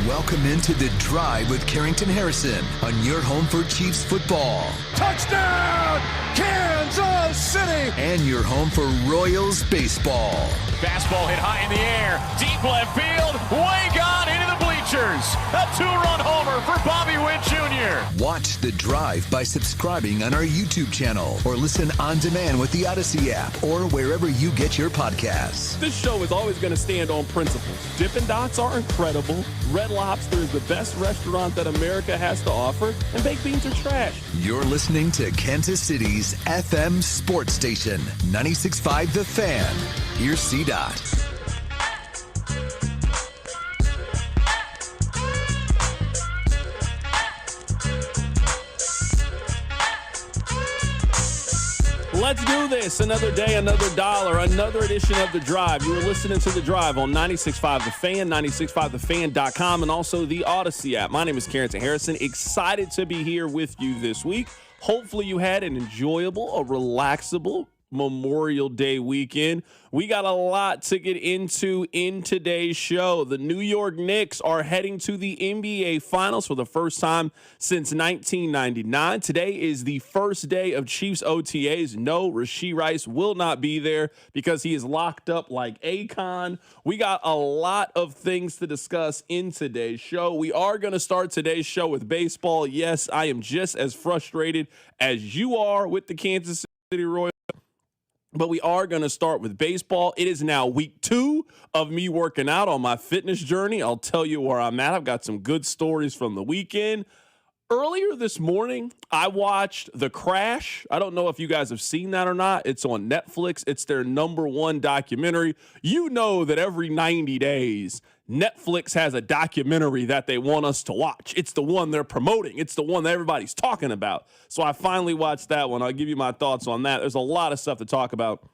Welcome into The Drive with Carrington Harrison on your home for Chiefs football. Touchdown, Kansas City! And your home for Royals baseball. Fastball hit high in the air, deep left field, way gone into the bleachers. A two-run homer for Bobby Witt Jr. Watch The Drive by subscribing on our YouTube channel or listen on demand with the Odyssey app or wherever you get your podcasts. This show is always going to stand on principles. Dippin' Dots are incredible. Red Lobster is the best restaurant that America has to offer, and baked beans are trash. You're listening to Kansas City's FM sports station, 96.5 The Fan. Here's C-Dot. Let's do this. Another day, another dollar, another edition of The Drive. You are listening to The Drive on 96.5 The Fan, 96.5thefan.com, and also the Odyssey app. My name is Carrington Harrison. Excited to be here with you this week. Hopefully you had an enjoyable, a relaxable Memorial Day weekend. We got a lot to get into in today's show. The New York Knicks are heading to the NBA Finals for the first time since 1999. Today is the first day of Chiefs OTAs. No, Rashee Rice will not be there because he is locked up like Akon. We got a lot of things to discuss in today's show. We are going to start today's show with baseball. Yes, I am just as frustrated as you are with the Kansas City Royals. But we are going to start with baseball. It is now week 2 of me working out on my fitness journey. I'll tell you where I'm at. I've got some good stories from the weekend. Earlier this morning, I watched The Crash. I don't know if you guys have seen that or not. It's on Netflix. It's their #1 documentary. You know that every 90 days, Netflix has a documentary that they want us to watch. It's the one they're promoting. It's the one that everybody's talking about. So I finally watched that one. I'll give you my thoughts on that. There's a lot of stuff to talk about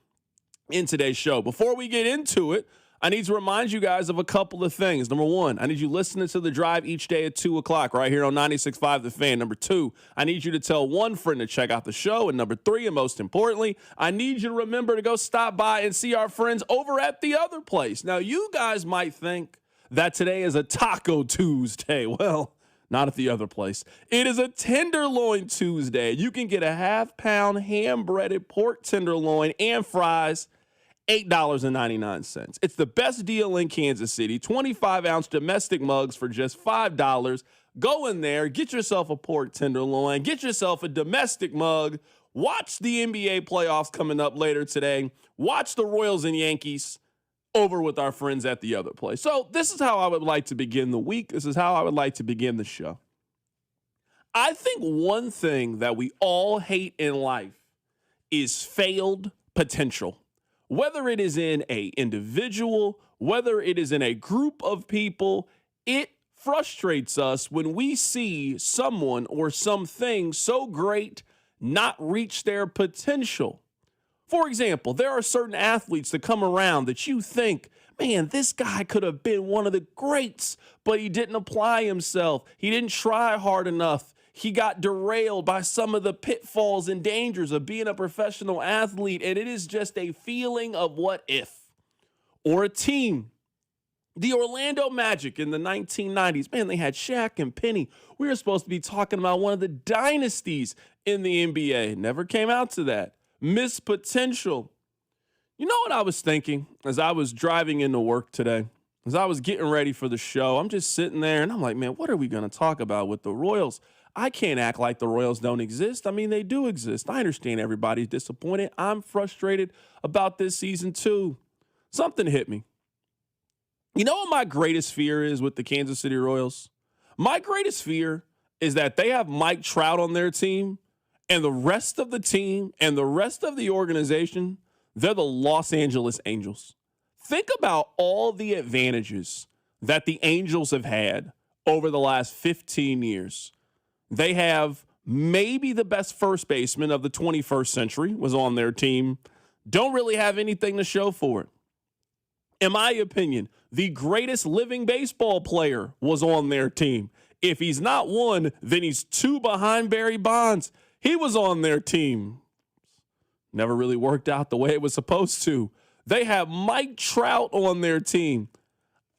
in today's show. Before we get into it, I need to remind you guys of a couple of things. Number 1, I need you listening to The Drive each day at 2 o'clock right here on 96.5 The Fan. Number 2, I need you to tell one friend to check out the show. And number 3, and most importantly, I need you to remember to go stop by and see our friends over at the other place. Now, you guys might think that today is a Taco Tuesday. Well, not at the other place. It is a Tenderloin Tuesday. You can get a half-pound hand-breaded pork tenderloin and fries, $8.99. It's the best deal in Kansas City. 25-ounce domestic mugs for just $5. Go in there, get yourself a pork tenderloin, get yourself a domestic mug. Watch the NBA playoffs coming up later today. Watch the Royals and Yankees over with our friends at the other place. So this is how I would like to begin the week. This is how I would like to begin the show. I think one thing that we all hate in life is failed potential. Whether it is in an individual, whether it is in a group of people, it frustrates us when we see someone or something so great not reach their potential. For example, there are certain athletes that come around that you think, man, this guy could have been one of the greats, but he didn't apply himself. He didn't try hard enough. He got derailed by some of the pitfalls and dangers of being a professional athlete, and it is just a feeling of what if. Or a team. The Orlando Magic in the 1990s, man, they had Shaq and Penny. We were supposed to be talking about one of the dynasties in the NBA. Never came out to that. Missed potential. You know what I was thinking as I was driving into work today? As I was getting ready for the show, I'm just sitting there and I'm like, man, what are we going to talk about with the Royals? I can't act like the Royals don't exist. I mean, they do exist. I understand everybody's disappointed. I'm frustrated about this season too. Something hit me. You know what my greatest fear is with the Kansas City Royals? My greatest fear is that they have Mike Trout on their team, and the rest of the team and the rest of the organization, they're the Los Angeles Angels. Think about all the advantages that the Angels have had over the last 15 years. They have maybe the best first baseman of the 21st century was on their team. Don't really have anything to show for it. In my opinion, the greatest living baseball player was on their team. If he's not one, then he's 2 behind Barry Bonds. He was on their team. Never really worked out the way it was supposed to. They have Mike Trout on their team.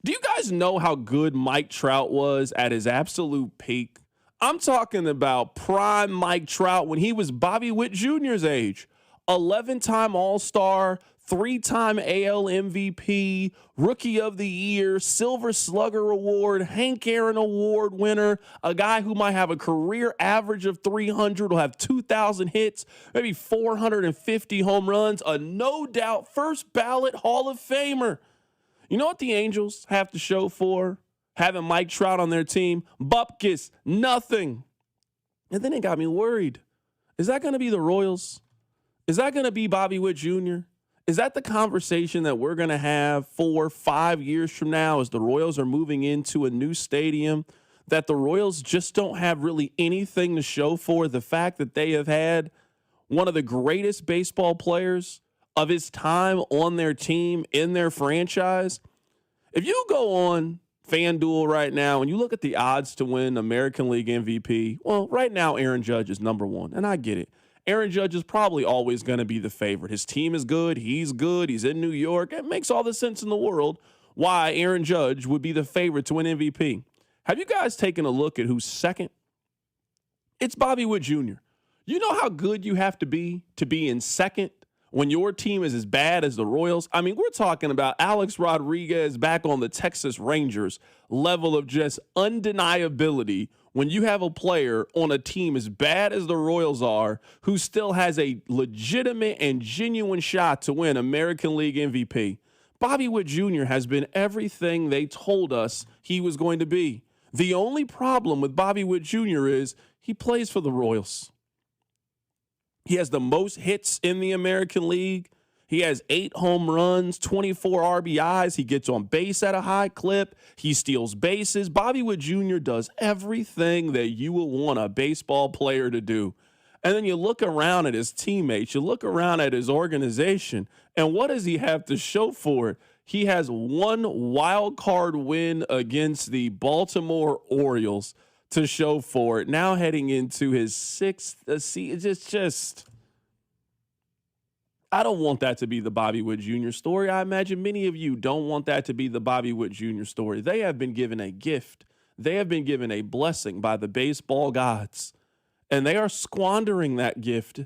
Do you guys know how good Mike Trout was at his absolute peak? I'm talking about prime Mike Trout when he was Bobby Witt Jr.'s age. 11-time All-Star, 3-time AL MVP, Rookie of the Year, Silver Slugger Award, Hank Aaron Award winner, a guy who might have a career average of 300, will have 2,000 hits, maybe 450 home runs, a no-doubt first ballot Hall of Famer. You know what the Angels have to show for having Mike Trout on their team? Bupkis, nothing. And then it got me worried. Is that going to be the Royals? Is that going to be Bobby Witt Jr.? Is that the conversation that we're going to have 4 or 5 years from now as the Royals are moving into a new stadium, that the Royals just don't have really anything to show for the fact that they have had one of the greatest baseball players of his time on their team, in their franchise? If you go on FanDuel right now and you look at the odds to win American League MVP, well, right now Aaron Judge is number one, and I get it. Aaron Judge is probably always going to be the favorite. His team is good. He's in New York. It makes all the sense in the world why Aaron Judge would be the favorite to win MVP. Have you guys taken a look at who's second? It's Bobby Witt Jr. You know how good you have to be in second when your team is as bad as the Royals? I mean, we're talking about Alex Rodriguez back on the Texas Rangers level of just undeniability when you have a player on a team as bad as the Royals are who still has a legitimate and genuine shot to win American League MVP. Bobby Witt Jr. has been everything they told us he was going to be. The only problem with Bobby Witt Jr. is he plays for the Royals. He has the most hits in the American League. He has 8 home runs, 24 RBIs. He gets on base at a high clip. He steals bases. Bobby Witt Jr. does everything that you would want a baseball player to do. And then you look around at his teammates. You look around at his organization. And what does he have to show for it? He has one wild card win against the Baltimore Orioles to show for it. Now heading into his 6th season. It's just I don't want that to be the Bobby Witt Jr. story. I imagine many of you don't want that to be the Bobby Witt Jr. story. They have been given a gift. They have been given a blessing by the baseball gods, and they are squandering that gift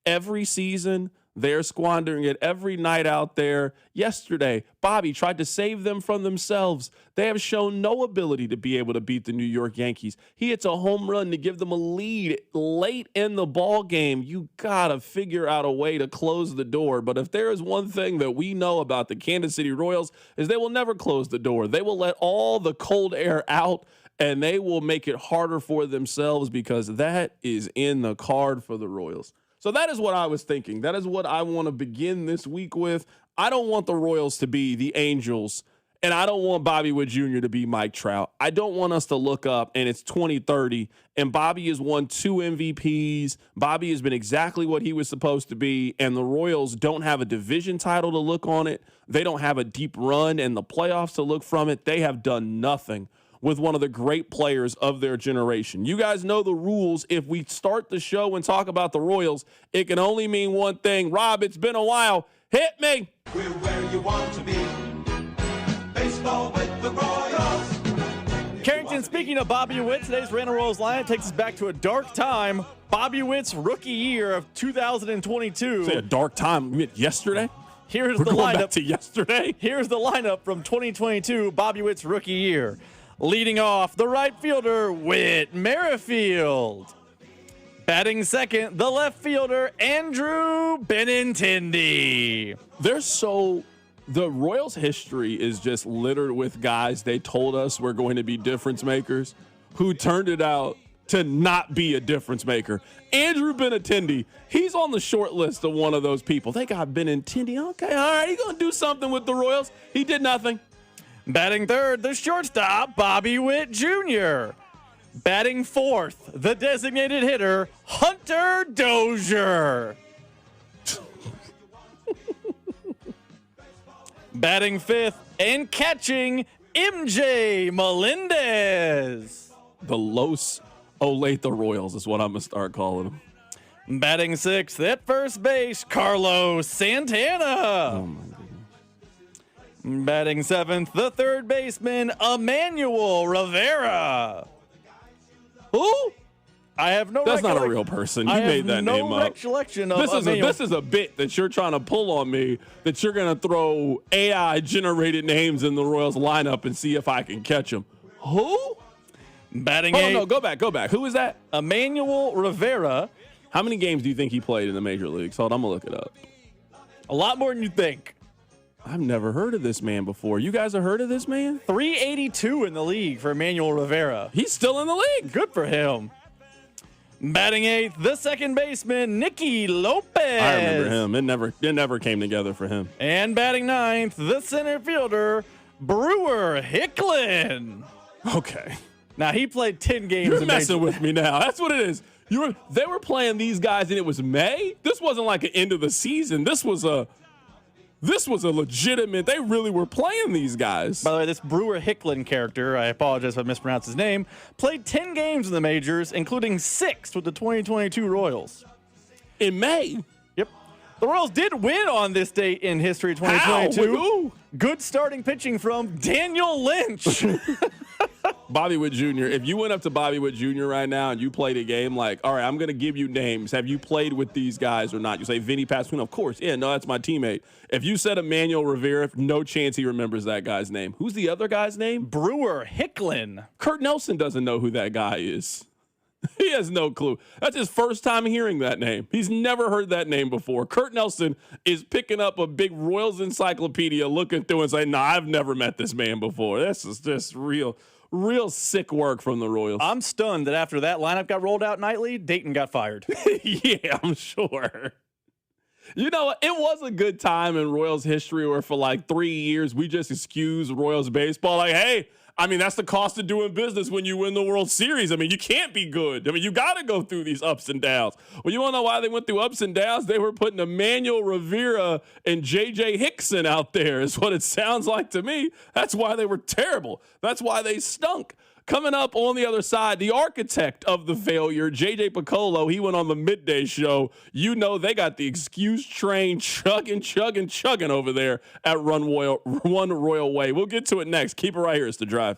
every season. They're squandering it every night out there. Yesterday, Bobby tried to save them from themselves. They have shown no ability to be able to beat the New York Yankees. He hits a home run to give them a lead late in the ball game. You got to figure out a way to close the door. But if there is one thing that we know about the Kansas City Royals is they will never close the door. They will let all the cold air out, and they will make it harder for themselves because that is in the card for the Royals. So that is what I was thinking. That is what I want to begin this week with. I don't want the Royals to be the Angels, and I don't want Bobby Witt Jr. to be Mike Trout. I don't want us to look up and it's 2030 and Bobby has won 2 MVPs. Bobby has been exactly what he was supposed to be, and the Royals don't have a division title to look on it. They don't have a deep run in the playoffs to look from it. They have done nothing with one of the great players of their generation. You guys know the rules. If we start the show and talk about the Royals, it can only mean one thing. Rob, it's been a while. Hit me. We're where you want to be. Baseball with the Royals. Carrington, speaking of Bobby Witt, today's Random Royals line takes us back to a dark time. Bobby Witt's rookie year of 2022. Say a dark time. You mean yesterday? Here's We're the going lineup. back to yesterday. Here's the lineup from 2022, Bobby Witt's rookie year. Leading off, the right fielder, Whit Merrifield. Batting second, the left fielder, Andrew Benintendi. The Royals' history is just littered with guys they told us were going to be difference makers who turned it out to not be a difference maker. Andrew Benintendi, he's on the short list of one of those people. They got Benintendi. Okay, all right, he's going to do something with the Royals. He did nothing. Batting third, the shortstop, Bobby Witt Jr. Batting fourth, the designated hitter, Hunter Dozier. Batting fifth and catching, MJ Melendez. The Los Oleta Royals is what I'm going to start calling them. Batting sixth at first base, Carlos Santana. Oh, my goodness. Batting 7th, the third baseman, Emmanuel Rivera. Who? I have no That's not a real person. You made that name up. No recollection of Emmanuel. This is a bit that you're trying to pull on me, that you're going to throw AI-generated names in the Royals lineup and see if I can catch them. Who? Batting 8th. No, go back. Who is that? Emmanuel Rivera. How many games do you think he played in the major leagues? Hold on, I'm going to look it up. A lot more than you think. I've never heard of this man before. You guys have heard of this man? 382 in the league for Emmanuel Rivera. He's still in the league. Good for him. Batting 8th, the second baseman, Nicky Lopez. I remember him. It never came together for him. And batting 9th, the center fielder, Brewer Hicklin. Okay. Now, he played 10 games. You're messing with me now. That's what it is. They were playing these guys, and it was May? This wasn't like an end of the season. This was a legitimate, they really were playing these guys. By the way, this Brewer Hicklin character, I apologize if I mispronounced his name, played 10 games in the majors, including 6 with the 2022 Royals. In May? Yep. The Royals did win on this date in history 2022. How? Good starting pitching from Daniel Lynch. Bobby Witt Jr., if you went up to Bobby Witt Jr. right now and you played a game like, all right, I'm going to give you names. Have you played with these guys or not? You say Vinny Pasquino, of course. Yeah, no, that's my teammate. If you said Emmanuel Rivera, no chance he remembers that guy's name. Who's the other guy's name? Brewer Hicklin. Kurt Nelson doesn't know who that guy is. He has no clue. That's his first time hearing that name. He's never heard that name before. Kurt Nelson is picking up a big Royals encyclopedia, looking through and saying, no, I've never met this man before. This is just real sick work from the Royals. I'm stunned that after that lineup got rolled out nightly, Dayton got fired. Yeah, I'm sure. You know, it was a good time in Royals history where for like 3 years we just excused Royals baseball. Like, hey, I mean, that's the cost of doing business when you win the World Series. I mean, you can't be good. I mean, you got to go through these ups and downs. Well, you want to know why they went through ups and downs? They were putting Emmanuel Rivera and J.J. Hickson out there is what it sounds like to me. That's why they were terrible. That's why they stunk. Coming up on the other side, the architect of the failure, J.J. Piccolo, he went on the midday show. You know they got the excuse train chugging over there at One Royal Way. We'll get to it next. Keep it right here. It's The Drive.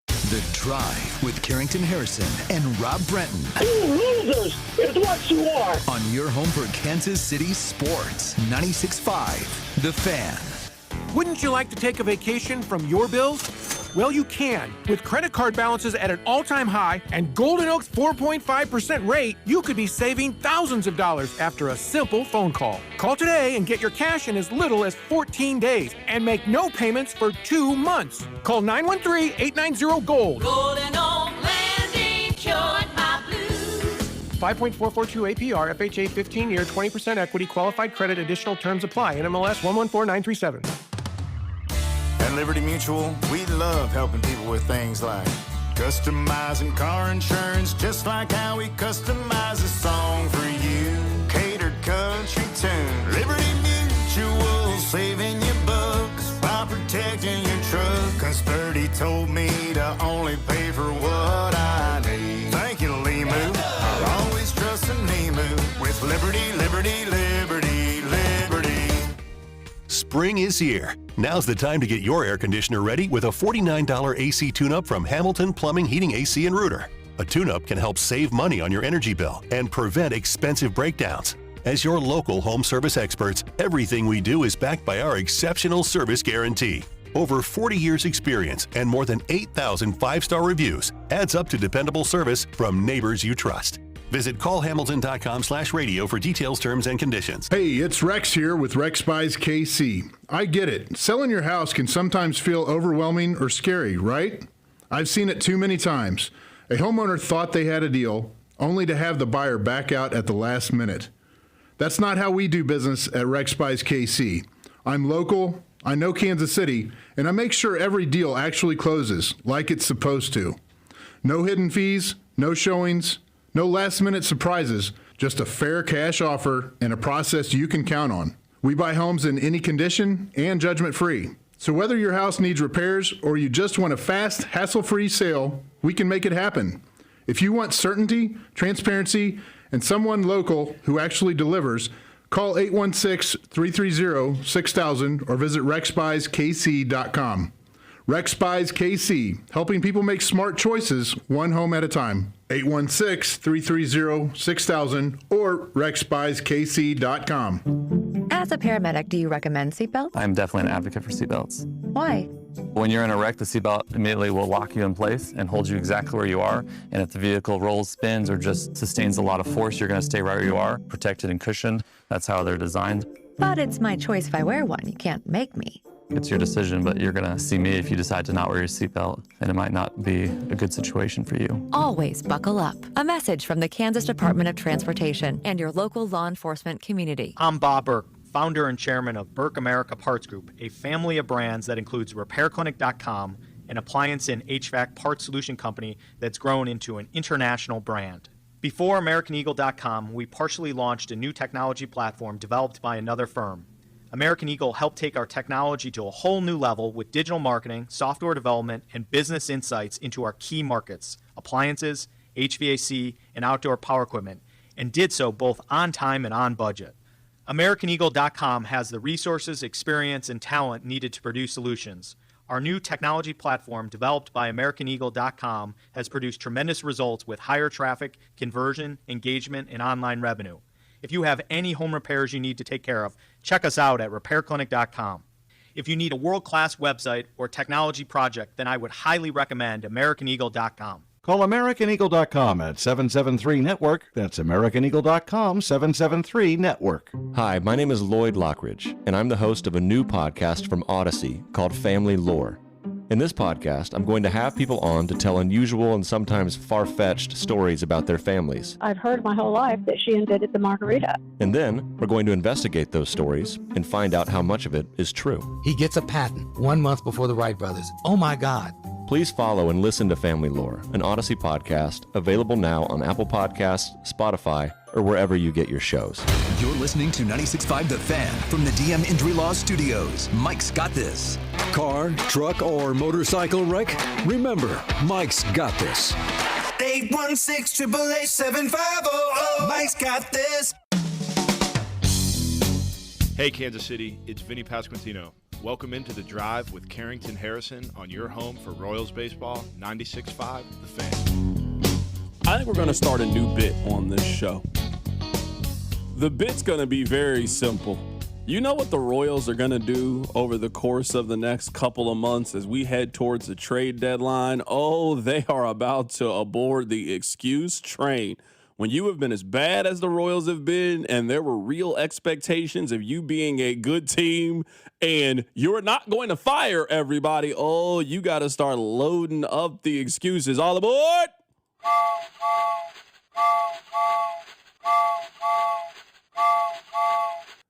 The Drive with Carrington Harrison and Rob Brenton. You losers is what you are. On your home for Kansas City sports. 96.5 The Fan. Wouldn't you like to take a vacation from your bills? Well, you can. With credit card balances at an all-time high and Golden Oak's 4.5% rate, you could be saving thousands of dollars after a simple phone call. Call today and get your cash in as little as 14 days and make no payments for 2 months. Call 913-890-GOLD. Golden Oak Landing cured my blues. 5.442 APR, FHA 15-year, 20% equity, qualified credit, additional terms apply. NMLS 114937. At Liberty Mutual, we love helping people with things like customizing car insurance, just like how we customize a song for you. Catered country tune. Liberty Mutual, saving you bucks by protecting your truck. 'Cause 30 told me to only pay for what I need. Thank you, Limu. I'll always trust in Limu with Liberty, Liberty, Liberty, Liberty. Spring is here. Now's the time to get your air conditioner ready with a $49 AC tune-up from Hamilton Plumbing, Heating, AC, and Rooter. A tune-up can help save money on your energy bill and prevent expensive breakdowns. As your local home service experts, everything we do is backed by our exceptional service guarantee. Over 40 years experience and more than 8,000 five-star reviews adds up to dependable service from neighbors you trust. Visit callhamilton.com/radio for details, terms, and conditions. Hey, it's Rex here with Rex Buys KC. I get it. Selling your house can sometimes feel overwhelming or scary, right? I've seen it too many times. A homeowner thought they had a deal, only to have the buyer back out at the last minute. That's not how we do business at Rex Buys KC. I'm local, I know Kansas City, and I make sure every deal actually closes like it's supposed to. No hidden fees, no showings, no last-minute surprises, just a fair cash offer and a process you can count on. We buy homes in any condition and judgment-free. So whether your house needs repairs or you just want a fast, hassle-free sale, we can make it happen. If you want certainty, transparency, and someone local who actually delivers, Call 816-330-6000 or visit rexbuyskc.com. Rex Buys KC, helping people make smart choices one home at a time. 816-330-6000 or rexbuyskc.com. As a paramedic, do you recommend seatbelts? I'm definitely an advocate for seatbelts. Why? When you're in a wreck, the seatbelt immediately will lock you in place and hold you exactly where you are. And if the vehicle rolls, spins, or just sustains a lot of force, you're going to stay right where you are, protected and cushioned. That's how they're designed. But it's my choice if I wear one. You can't make me. It's your decision, but you're going to see me if you decide to not wear your seatbelt, and it might not be a good situation for you. Always buckle up. A message from the Kansas Department of Transportation and your local law enforcement community. I'm Bob Burke, founder and chairman of Burke America Parts Group, a family of brands that includes RepairClinic.com, an appliance and HVAC parts solution company that's grown into an international brand. Before AmericanEagle.com, we partially launched a new technology platform developed by another firm. American Eagle helped take our technology to a whole new level with digital marketing, software development, and business insights into our key markets, appliances, HVAC, and outdoor power equipment, and did so both on time and on budget. AmericanEagle.com has the resources, experience, and talent needed to produce solutions. Our new technology platform, developed by AmericanEagle.com, has produced tremendous results with higher traffic, conversion, engagement, and online revenue. If you have any home repairs you need to take care of, check us out at RepairClinic.com. If you need a world-class website or technology project, then I would highly recommend AmericanEagle.com. Call AmericanEagle.com at 773-NETWORK. That's AmericanEagle.com, 773-NETWORK. Hi, my name is Lloyd Lockridge, and I'm the host of a new podcast from Odyssey called Family Lore. In this podcast, I'm going to have people on to tell unusual and sometimes far-fetched stories about their families. I've heard my whole life that she invented the margarita. And then we're going to investigate those stories and find out how much of it is true. He gets a patent 1 month before the Wright brothers. Oh my God. Please follow and listen to Family Lore, an Odyssey podcast, available now on Apple Podcasts, Spotify, or wherever you get your shows. You're listening to 96.5 The Fan from the DM Injury Law Studios. Mike's got this. Car, truck, or motorcycle wreck? Remember, Mike's got this. 816-888-7500. Mike's got this. Hey, Kansas City, it's Vinny Pasquantino. Welcome into The Drive with Carrington Harrison on your home for Royals baseball, 96.5 The Fan. I think we're going to start a new bit on this show. The bit's going to be very simple. You know what the Royals are going to do over the course of the next couple of months as we head towards the trade deadline? Oh, they are about to aboard the excuse train. When you have been as bad as the Royals have been and there were real expectations of you being a good team and you're not going to fire everybody, oh, you got to start loading up the excuses. All aboard!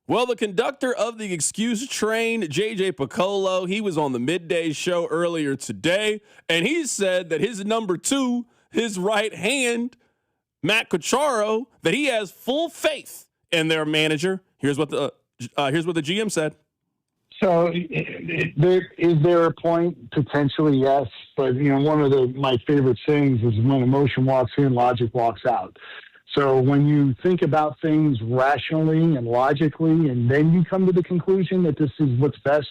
Well, the conductor of the excuse train, JJ Piccolo, he was on the midday show earlier today, and he said that his number two, his right hand, Matt Cucharo, that he has full faith in their manager. Here's what the GM said. So, is there a point? Potentially, yes. But, one of my favorite sayings is when emotion walks in, logic walks out. So when you think about things rationally and logically, and then you come to the conclusion that this is what's best,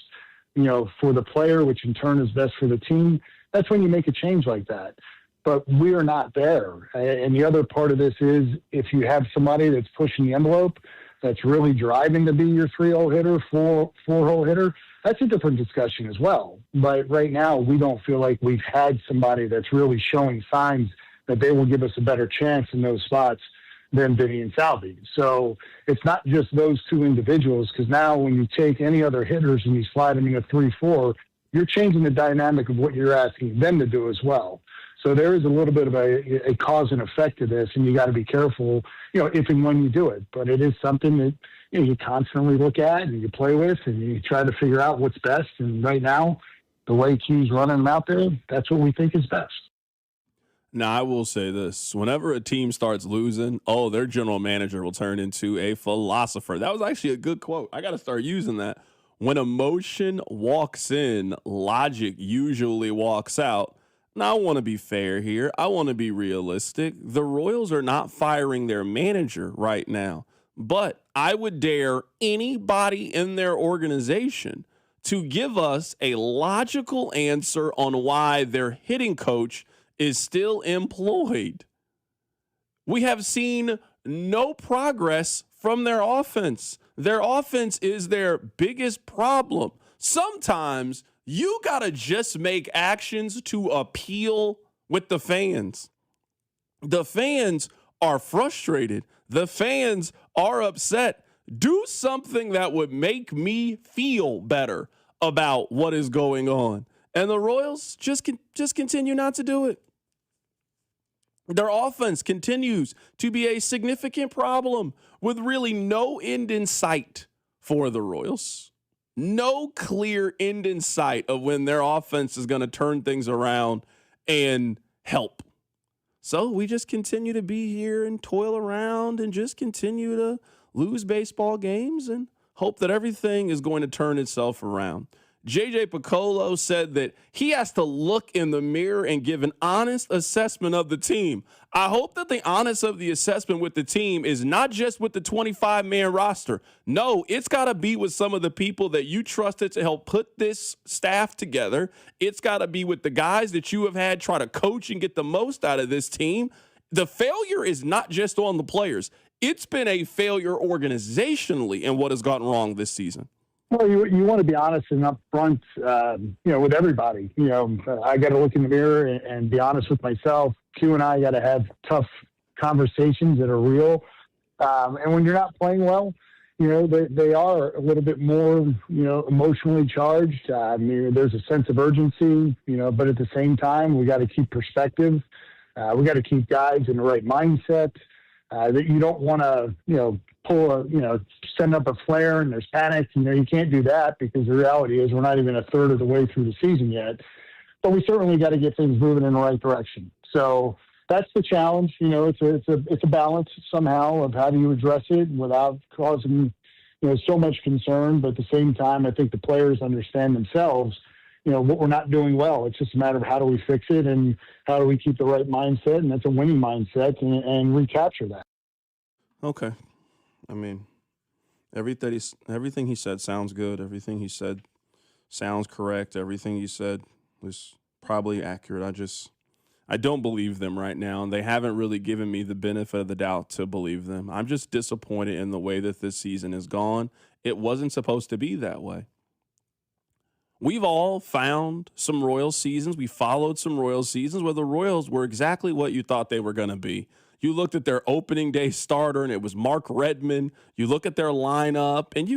for the player, which in turn is best for the team, that's when you make a change like that. But we are not there. And the other part of this is if you have somebody that's pushing the envelope, that's really driving to be your 3-hole hitter, 4-hole hitter, that's a different discussion as well. But right now, we don't feel like we've had somebody that's really showing signs that they will give us a better chance in those spots than Vinny and Salvi. So it's not just those two individuals, because now when you take any other hitters and you slide them in a 3-4, you're changing the dynamic of what you're asking them to do as well. So there is a little bit of a cause and effect to this, and you got to be careful, if and when you do it. But it is something that you constantly look at and you play with, and you try to figure out what's best. And right now, the way Q's running them out there, that's what we think is best. Now, I will say this. Whenever a team starts losing, their general manager will turn into a philosopher. That was actually a good quote. I got to start using that. When emotion walks in, logic usually walks out. Now, I want to be fair here. I want to be realistic. The Royals are not firing their manager right now. But I would dare anybody in their organization to give us a logical answer on why their hitting coach is still employed. We have seen no progress from their offense. Their offense is their biggest problem. Sometimes you got to just make actions to appeal with the fans. The fans are frustrated. The fans are upset. Do something that would make me feel better about what is going on. And the Royals just continue not to do it. Their offense continues to be a significant problem with really no end in sight for the Royals. No clear end in sight of when their offense is going to turn things around and help. So we just continue to be here and toil around and just continue to lose baseball games and hope that everything is going to turn itself around. JJ Piccolo said that he has to look in the mirror and give an honest assessment of the team. I hope that the honest of the assessment with the team is not just with the 25-man roster. No, it's got to be with some of the people that you trusted to help put this staff together. It's got to be with the guys that you have had try to coach and get the most out of this team. The failure is not just on the players. It's been a failure organizationally in what has gone wrong this season. Well, you want to be honest and upfront, with everybody. I got to look in the mirror and be honest with myself. Q and I got to have tough conversations that are real. And when you're not playing well, they are a little bit more, emotionally charged. There's a sense of urgency, but at the same time, we got to keep perspective. We got to keep guys in the right mindset. That you don't want to, send up a flare and there's panic. You can't do that because the reality is we're not even a third of the way through the season yet. But we certainly got to get things moving in the right direction. So that's the challenge. It's a balance somehow of how do you address it without causing, so much concern. But at the same time, I think the players understand themselves, what we're not doing well. It's just a matter of how do we fix it and how do we keep the right mindset, and that's a winning mindset, and recapture that. Okay. I mean, everything he said sounds good. Everything he said sounds correct. Everything he said was probably accurate. I don't believe them right now, and they haven't really given me the benefit of the doubt to believe them. I'm just disappointed in the way that this season has gone. It wasn't supposed to be that way. We've all found some Royals seasons. We followed some Royals seasons where the Royals were exactly what you thought they were going to be. You looked at their opening day starter, and it was Mark Redmond. You look at their lineup, and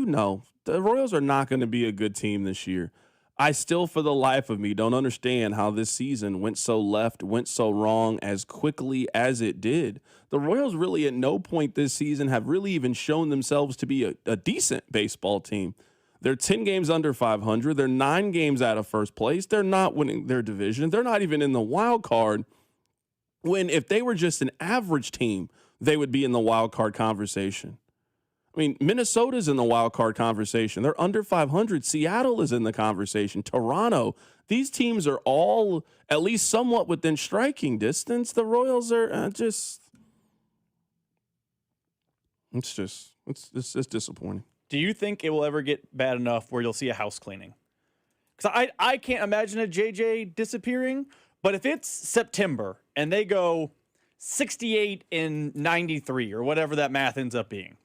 the Royals are not going to be a good team this year. I still, for the life of me, don't understand how this season went so left, went so wrong as quickly as it did. The Royals really at no point this season have really even shown themselves to be a decent baseball team. They're 10 games under 500. They're 9 games out of first place. They're not winning their division. They're not even in the wild card. When if they were just an average team, they would be in the wild card conversation. I mean, Minnesota's in the wild card conversation. They're under 500. Seattle is in the conversation. Toronto. These teams are all at least somewhat within striking distance. The Royals are it's disappointing. Do you think it will ever get bad enough where you'll see a house cleaning? Because I can't imagine a JJ disappearing. But if it's September and they go 68 and 93 or whatever that math ends up being,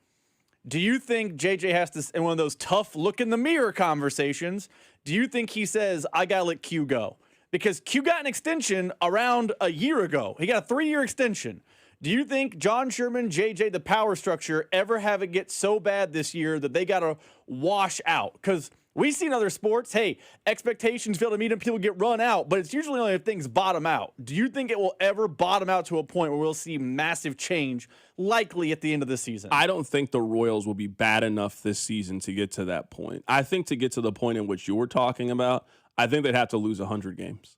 do you think JJ has to, in one of those tough look in the mirror conversations, do you think he says, I got to let Q go? Because Q got an extension around a year ago. He got a 3-year extension. Do you think John Sherman, JJ, the power structure, ever have it get so bad this year that they got to wash out? Because we've seen other sports, hey, expectations fail to meet and people get run out, but it's usually only if things bottom out. Do you think it will ever bottom out to a point where we'll see massive change, likely at the end of the season? I don't think the Royals will be bad enough this season to get to that point. I think to get to the point in which you were talking about, I think they'd have to lose 100 games.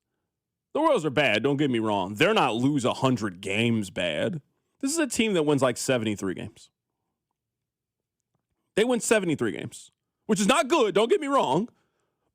The Royals are bad, don't get me wrong. They're not lose 100 games bad. This is a team that wins like 73 games. They win 73 games. Which is not good, don't get me wrong,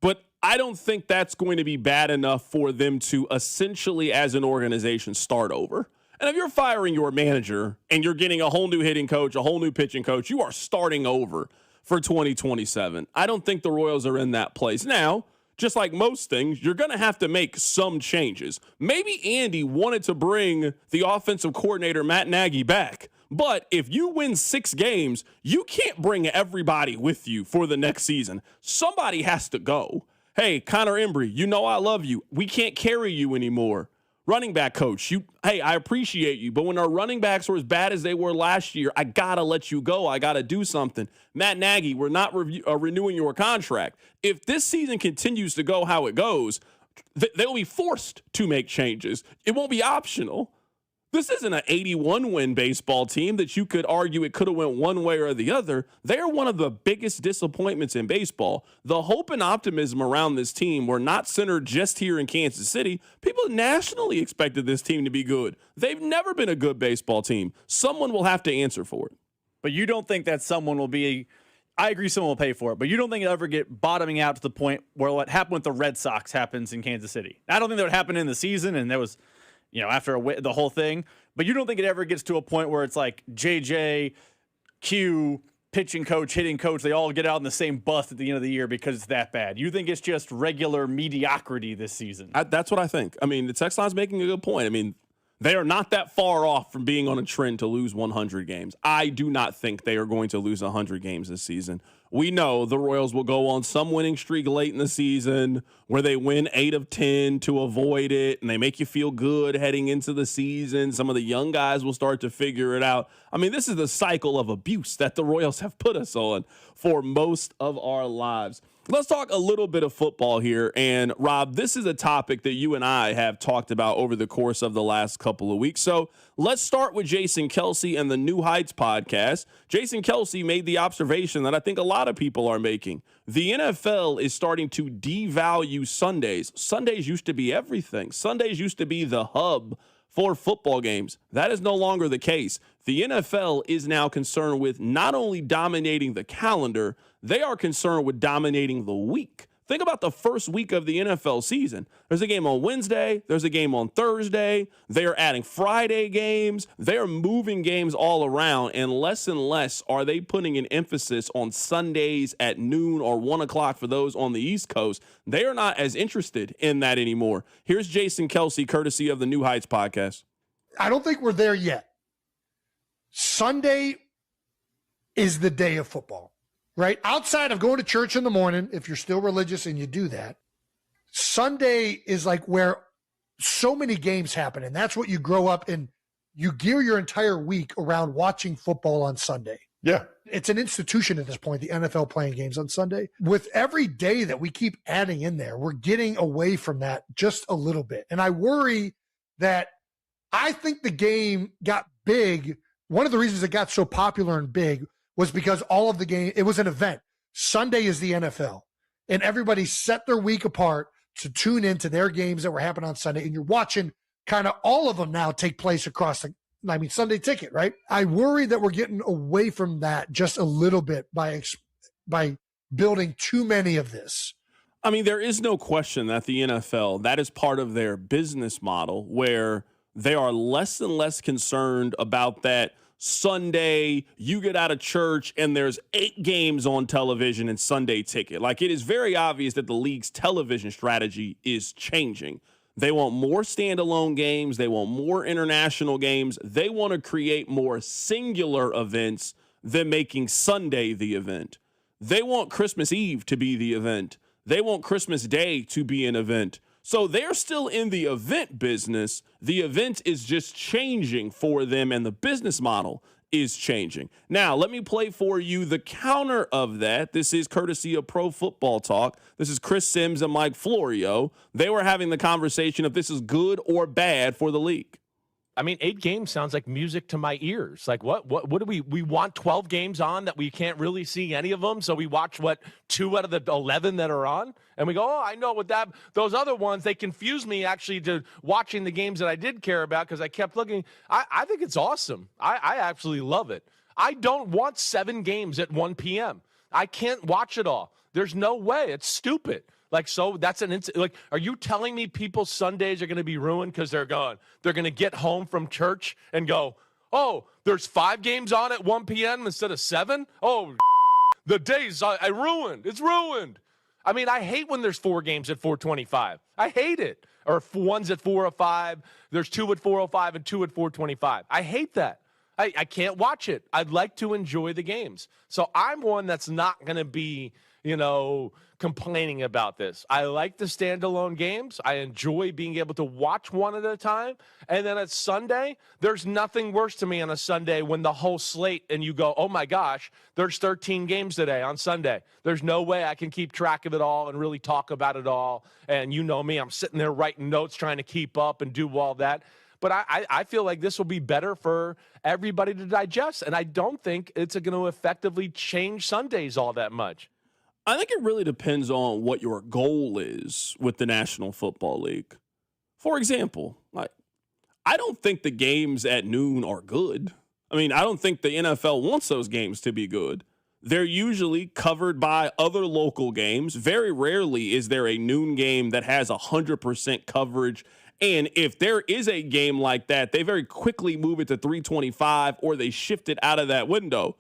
but I don't think that's going to be bad enough for them to essentially, as an organization, start over. And if you're firing your manager and you're getting a whole new hitting coach, a whole new pitching coach, you are starting over for 2027. I don't think the Royals are in that place. Now, just like most things, you're going to have to make some changes. Maybe Andy wanted to bring the offensive coordinator, Matt Nagy, back. But if you win 6 games, you can't bring everybody with you for the next season. Somebody has to go. Hey, Connor Embry, you know I love you. We can't carry you anymore. Running back coach, hey, I appreciate you, but when our running backs were as bad as they were last year, I got to let you go. I got to do something. Matt Nagy, we're not renewing your contract. If this season continues to go how it goes, they'll be forced to make changes. It won't be optional. This isn't an 81-win baseball team that you could argue it could have went one way or the other. They're one of the biggest disappointments in baseball. The hope and optimism around this team were not centered just here in Kansas City. People nationally expected this team to be good. They've never been a good baseball team. Someone will have to answer for it. But you don't think that someone will be – I agree someone will pay for it, but you don't think it'll ever get bottoming out to the point where what happened with the Red Sox happens in Kansas City. I don't think that would happen in the season, and there was – after the whole thing. But you don't think it ever gets to a point where it's like JJ, Q, pitching coach, hitting coach, they all get out in the same bus at the end of the year because it's that bad. You think it's just regular mediocrity this season? That's what I think. I mean, the text line's making a good point. I mean, they are not that far off from being on a trend to lose 100 games. I do not think they are going to lose 100 games this season. We know the Royals will go on some winning streak late in the season where they win 8 of 10 to avoid it, and they make you feel good heading into the season. Some of the young guys will start to figure it out. I mean, this is the cycle of abuse that the Royals have put us on for most of our lives. Let's talk a little bit of football here. And, Rob, this is a topic that you and I have talked about over the course of the last couple of weeks. So let's start with Jason Kelce and the New Heights podcast. Jason Kelce made the observation that I think a lot of people are making. The NFL is starting to devalue Sundays. Sundays used to be everything. Sundays used to be the hub for football games. That is no longer the case. The NFL is now concerned with not only dominating the calendar, they are concerned with dominating the week. Think about the first week of the NFL season. There's a game on Wednesday. There's a game on Thursday. They are adding Friday games. They are moving games all around, and less are they putting an emphasis on Sundays at noon or 1 o'clock for those on the East Coast. They are not as interested in that anymore. Here's Jason Kelce, courtesy of the New Heights podcast. I don't think we're there yet. Sunday is the day of football, right? Outside of going to church in the morning, if you're still religious and you do that, Sunday is like where so many games happen. And that's what you grow up and you gear your entire week around watching football on Sunday. Yeah. It's an institution at this point, the NFL playing games on Sunday. With every day that we keep adding in there, we're getting away from that just a little bit. And I worry that I think the game got big. One of the reasons it got so popular and big was because all of the game, it was an event. Sunday is the NFL. And everybody set their week apart to tune into their games that were happening on Sunday. And you're watching kind of all of them now take place across Sunday Ticket, right? I worry that we're getting away from that just a little bit by building too many of this. I mean, there is no question that the NFL, that is part of their business model where they are less and less concerned about that Sunday, you get out of church and there's 8 games on television and Sunday Ticket. Like, it is very obvious that the league's television strategy is changing. They want more standalone games. They want more international games. They want to create more singular events than making Sunday the event. They want Christmas Eve to be the event. They want Christmas Day to be an event. So they're still in the event business. The event is just changing for them, and the business model is changing. Now, let me play for you the counter of that. This is courtesy of Pro Football Talk. This is Chris Sims and Mike Florio. They were having the conversation if this is good or bad for the league. I mean, 8 games sounds like music to my ears. Like, what do we want 12 games on that we can't really see any of them? So we watch, 2 out of the 11 that are on? And we go, oh, I know what those other ones, they confuse me actually to watching the games that I did care about because I kept looking. I think it's awesome. I absolutely love it. I don't want 7 games at 1 p.m. I can't watch it all. There's no way. It's stupid. Like, so that's like, are you telling me people's Sundays are going to be ruined because they're going to get home from church and go, oh, there's 5 games on at 1 p.m. instead of 7? Oh, the days I ruined. It's ruined. I mean, I hate when there's 4 games at 4:25. I hate it. Or one's at 4:05. There's 2 at 4:05 and 2 at 4:25. I hate that. I can't watch it. I'd like to enjoy the games. So I'm one that's not going to be, complaining about this. I like the standalone games. I enjoy being able to watch one at a time. And then at Sunday, there's nothing worse to me on a Sunday when the whole slate and you go, oh my gosh, there's 13 games today on Sunday. There's no way I can keep track of it all and really talk about it all. And you know me, I'm sitting there writing notes, trying to keep up and do all that. But I feel like this will be better for everybody to digest. And I don't think it's going to effectively change Sundays all that much. I think it really depends on what your goal is with the National Football League. For example, I don't think the games at noon are good. I mean, I don't think the NFL wants those games to be good. They're usually covered by other local games. Very rarely is there a noon game that has 100% coverage. And if there is a game like that, they very quickly move it to 325 or they shift it out of that window.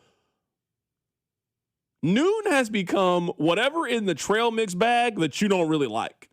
Noon has become whatever in the trail mix bag that you don't really like.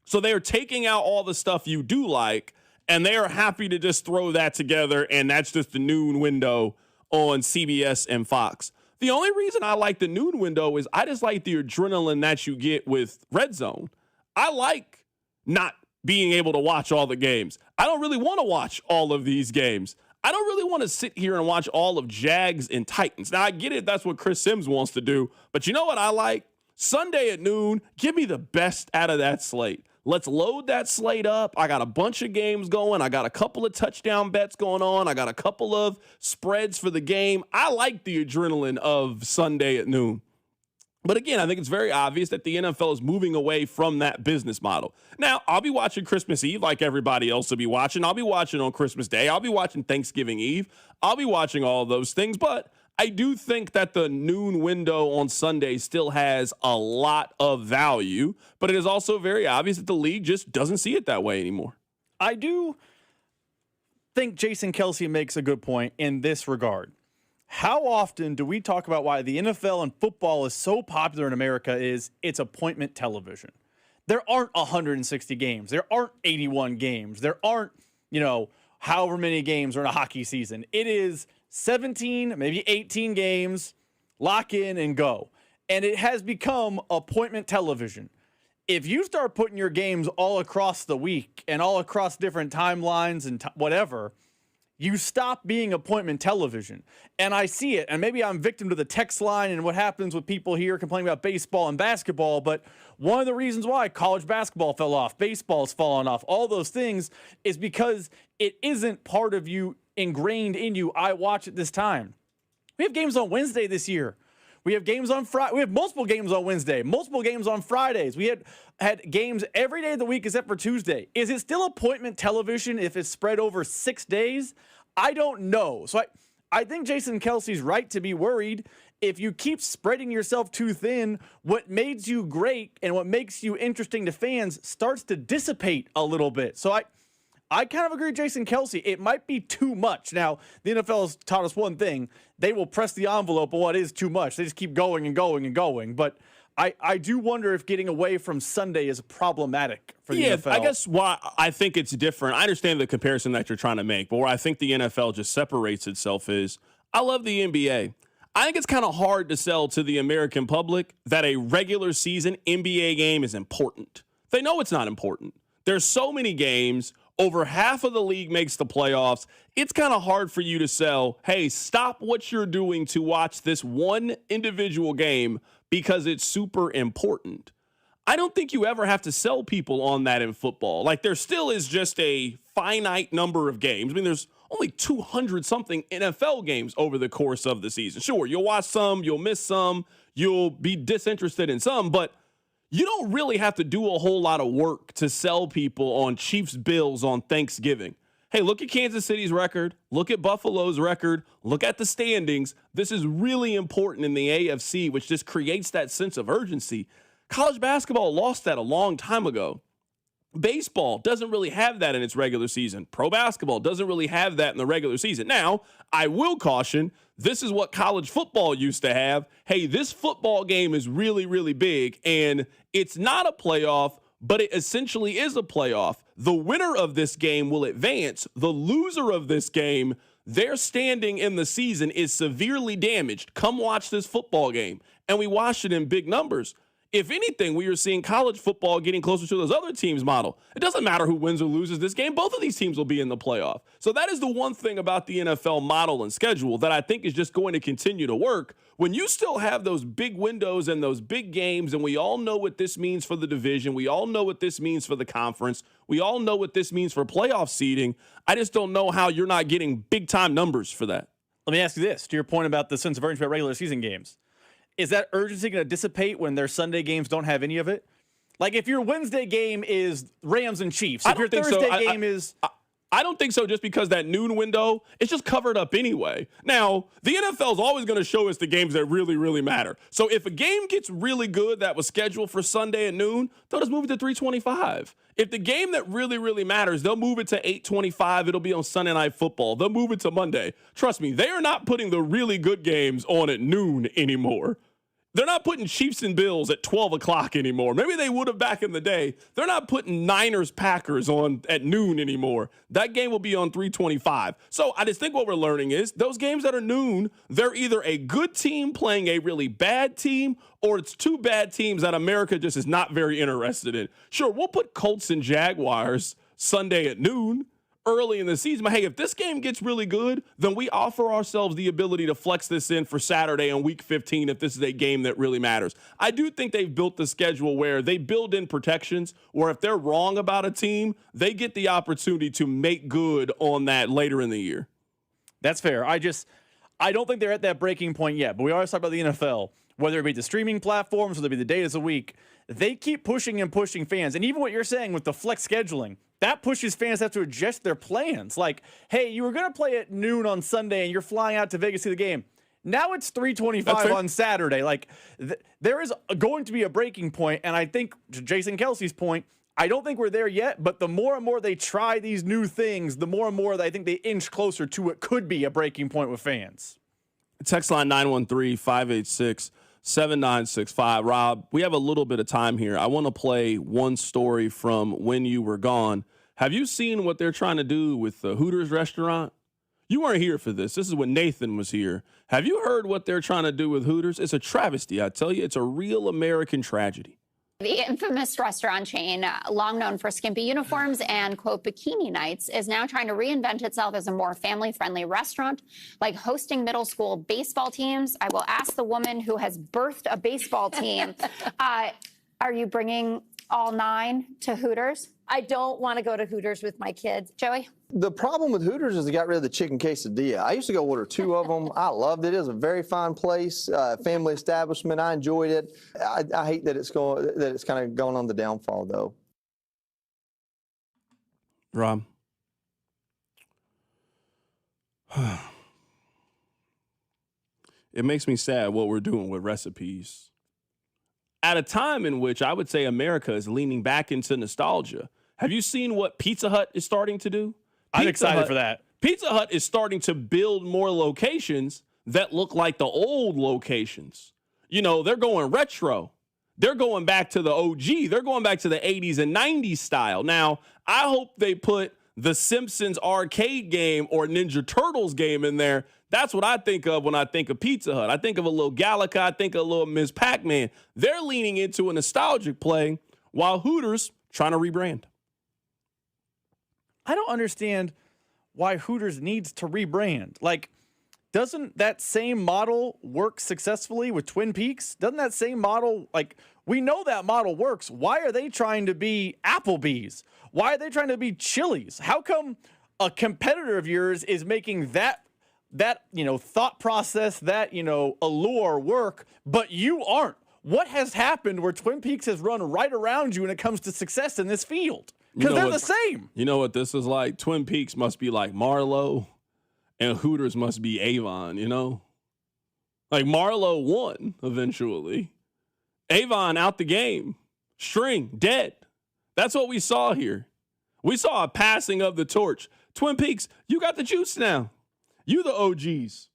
So they are taking out all the stuff you do like, and they are happy to just throw that together, and that's just the noon window on CBS and Fox. The only reason I like the noon window is I just like the adrenaline that you get with Red Zone. I like not being able to watch all the games. I don't really want to watch all of these games. I don't really want to sit here and watch all of Jags and Titans. Now, I get it. That's what Chris Sims wants to do. But you know what I like? Sunday at noon, give me the best out of that slate. Let's load that slate up. I got a bunch of games going. I got a couple of touchdown bets going on. I got a couple of spreads for the game. I like the adrenaline of Sunday at noon. But again, I think it's very obvious that the NFL is moving away from that business model. Now, I'll be watching Christmas Eve like everybody else will be watching. I'll be watching on Christmas Day. I'll be watching Thanksgiving Eve. I'll be watching all of those things. But I do think that the noon window on Sunday still has a lot of value. But it is also very obvious that the league just doesn't see it that way anymore. I do think Jason Kelce makes a good point in this regard. How often do we talk about why the NFL and football is so popular in America is it's appointment television? There aren't 160 games. There aren't 81 games. There aren't, however many games are in a hockey season. It is 17, maybe 18 games, lock in and go. And it has become appointment television. If you start putting your games all across the week and all across different timelines and whatever, you stop being appointment television. And I see it. And maybe I'm victim to the text line and what happens with people here complaining about baseball and basketball. But one of the reasons why college basketball fell off, baseball's fallen off, all those things is because it isn't part of you, ingrained in you. I watch at this time. We have games on Wednesday this year. We have games on Friday. We have multiple games on Wednesday, multiple games on Fridays. We had games every day of the week except for Tuesday. Is it still appointment television if it's spread over 6 days? I don't know. So I think Jason Kelce's right to be worried. If you keep spreading yourself too thin, what makes you great and what makes you interesting to fans starts to dissipate a little bit. So I kind of agree with Jason Kelce. It might be too much. Now, the NFL has taught us one thing. They will press the envelope of what is too much. They just keep going and going and going. But I do wonder if getting away from Sunday is problematic for the NFL. I guess why I think it's different. I understand the comparison that you're trying to make, but where I think the NFL just separates itself is I love the NBA. I think it's kind of hard to sell to the American public that a regular season NBA game is important. They know it's not important. There's so many games. Over half of the league makes the playoffs. It's kind of hard for you to sell, hey, stop what you're doing to watch this one individual game because it's super important. I don't think you ever have to sell people on that in football. Like, there still is just a finite number of games. I mean, there's only 200-something NFL games over the course of the season. Sure, you'll watch some, you'll miss some, you'll be disinterested in some, but you don't really have to do a whole lot of work to sell people on Chiefs-Bills on Thanksgiving. Hey, look at Kansas City's record. Look at Buffalo's record. Look at the standings. This is really important in the AFC, which just creates that sense of urgency. College basketball lost that a long time ago. Baseball doesn't really have that in its regular season. Pro basketball doesn't really have that in the regular season. Now, I will caution, this is what college football used to have. Hey, this football game is really, really big, and it's not a playoff, but it essentially is a playoff. The winner of this game will advance. The loser of this game, their standing in the season is severely damaged. Come watch this football game. And we watched it in big numbers. If anything, we are seeing college football getting closer to those other teams' model. It doesn't matter who wins or loses this game. Both of these teams will be in the playoff. So that is the one thing about the NFL model and schedule that I think is just going to continue to work. When you still have those big windows and those big games, and we all know what this means for the division, we all know what this means for the conference, we all know what this means for playoff seeding, I just don't know how you're not getting big-time numbers for that. Let me ask you this, to your point about the sense of urgency about regular season games. Is that urgency going to dissipate when their Sunday games don't have any of it? Like if your Wednesday game is Rams and Chiefs, if your Thursday game is... I don't think so, just because that noon window, it's just covered up anyway. Now, the NFL is always going to show us the games that really, really matter. So if a game gets really good that was scheduled for Sunday at noon, they'll just move it to 3:25. If the game that really, really matters, they'll move it to 8:25. It'll be on Sunday Night Football. They'll move it to Monday. Trust me, they are not putting the really good games on at noon anymore. They're not putting Chiefs and Bills at 12 o'clock anymore. Maybe they would have back in the day. They're not putting Niners-Packers on at noon anymore. That game will be on 3:25. So I just think what we're learning is those games that are noon, they're either a good team playing a really bad team, or it's two bad teams that America just is not very interested in. Sure, we'll put Colts and Jaguars Sunday at noon early in the season. But hey, if this game gets really good, then we offer ourselves the ability to flex this in for Saturday on week 15 if this is a game that really matters. I do think they've built the schedule where they build in protections, where if they're wrong about a team, they get the opportunity to make good on that later in the year. That's fair. I don't think they're at that breaking point yet, but we always talk about the NFL, whether it be the streaming platforms, whether it be the days a week. They keep pushing and pushing fans. And even what you're saying with the flex scheduling, that pushes fans to have to adjust their plans. Like, hey, you were going to play at noon on Sunday and you're flying out to Vegas to see the game. Now it's 3:25 on Saturday. Like, there is going to be a breaking point. And I think, to Jason Kelsey's point, I don't think we're there yet, but the more and more they try these new things, the more and more I think they inch closer to what could be a breaking point with fans. Text line 913-586-7965. Rob, we have a little bit of time here. I want to play one story from when you were gone. Have you seen what they're trying to do with the Hooters restaurant? You weren't here for this. This is when Nathan was here. Have you heard what they're trying to do with Hooters? It's a travesty. I tell you, it's a real American tragedy. The infamous restaurant chain, long known for skimpy uniforms and, quote, bikini nights, is now trying to reinvent itself as a more family-friendly restaurant, like hosting middle school baseball teams. I will ask the woman who has birthed a baseball team, are you bringing all 9 to Hooters? I don't want to go to Hooters with my kids. Joey? The problem with Hooters is they got rid of the chicken quesadilla. I used to go order 2 of them. I loved it. It was a very fine place, family establishment. I enjoyed it. I hate that it's kind of going on the downfall, though. Rob? It makes me sad what we're doing with recipes. At a time in which I would say America is leaning back into nostalgia. Have you seen what Pizza Hut is starting to do? I'm excited for that. Pizza Hut is starting to build more locations that look like the old locations. You know, they're going retro. They're going back to the OG. They're going back to the 80s and 90s style. Now, I hope they put the Simpsons arcade game or Ninja Turtles game in there. That's what I think of when I think of Pizza Hut. I think of a little Galaga. I think of a little Ms. Pac-Man. They're leaning into a nostalgic play while Hooters trying to rebrand. I don't understand why Hooters needs to rebrand. Like, doesn't that same model work successfully with Twin Peaks? Doesn't that same model, like, we know that model works. Why are they trying to be Applebee's? Why are they trying to be Chili's? How come a competitor of yours is making that thought process, that, allure work, but you aren't? What has happened where Twin Peaks has run right around you when it comes to success in this field? Because they're the same. You know what this is like? Twin Peaks must be like Marlowe, and Hooters must be Avon, Like Marlowe won eventually. Avon out the game. String dead. That's what we saw here. We saw a passing of the torch. Twin Peaks, you got the juice now. You the OGs.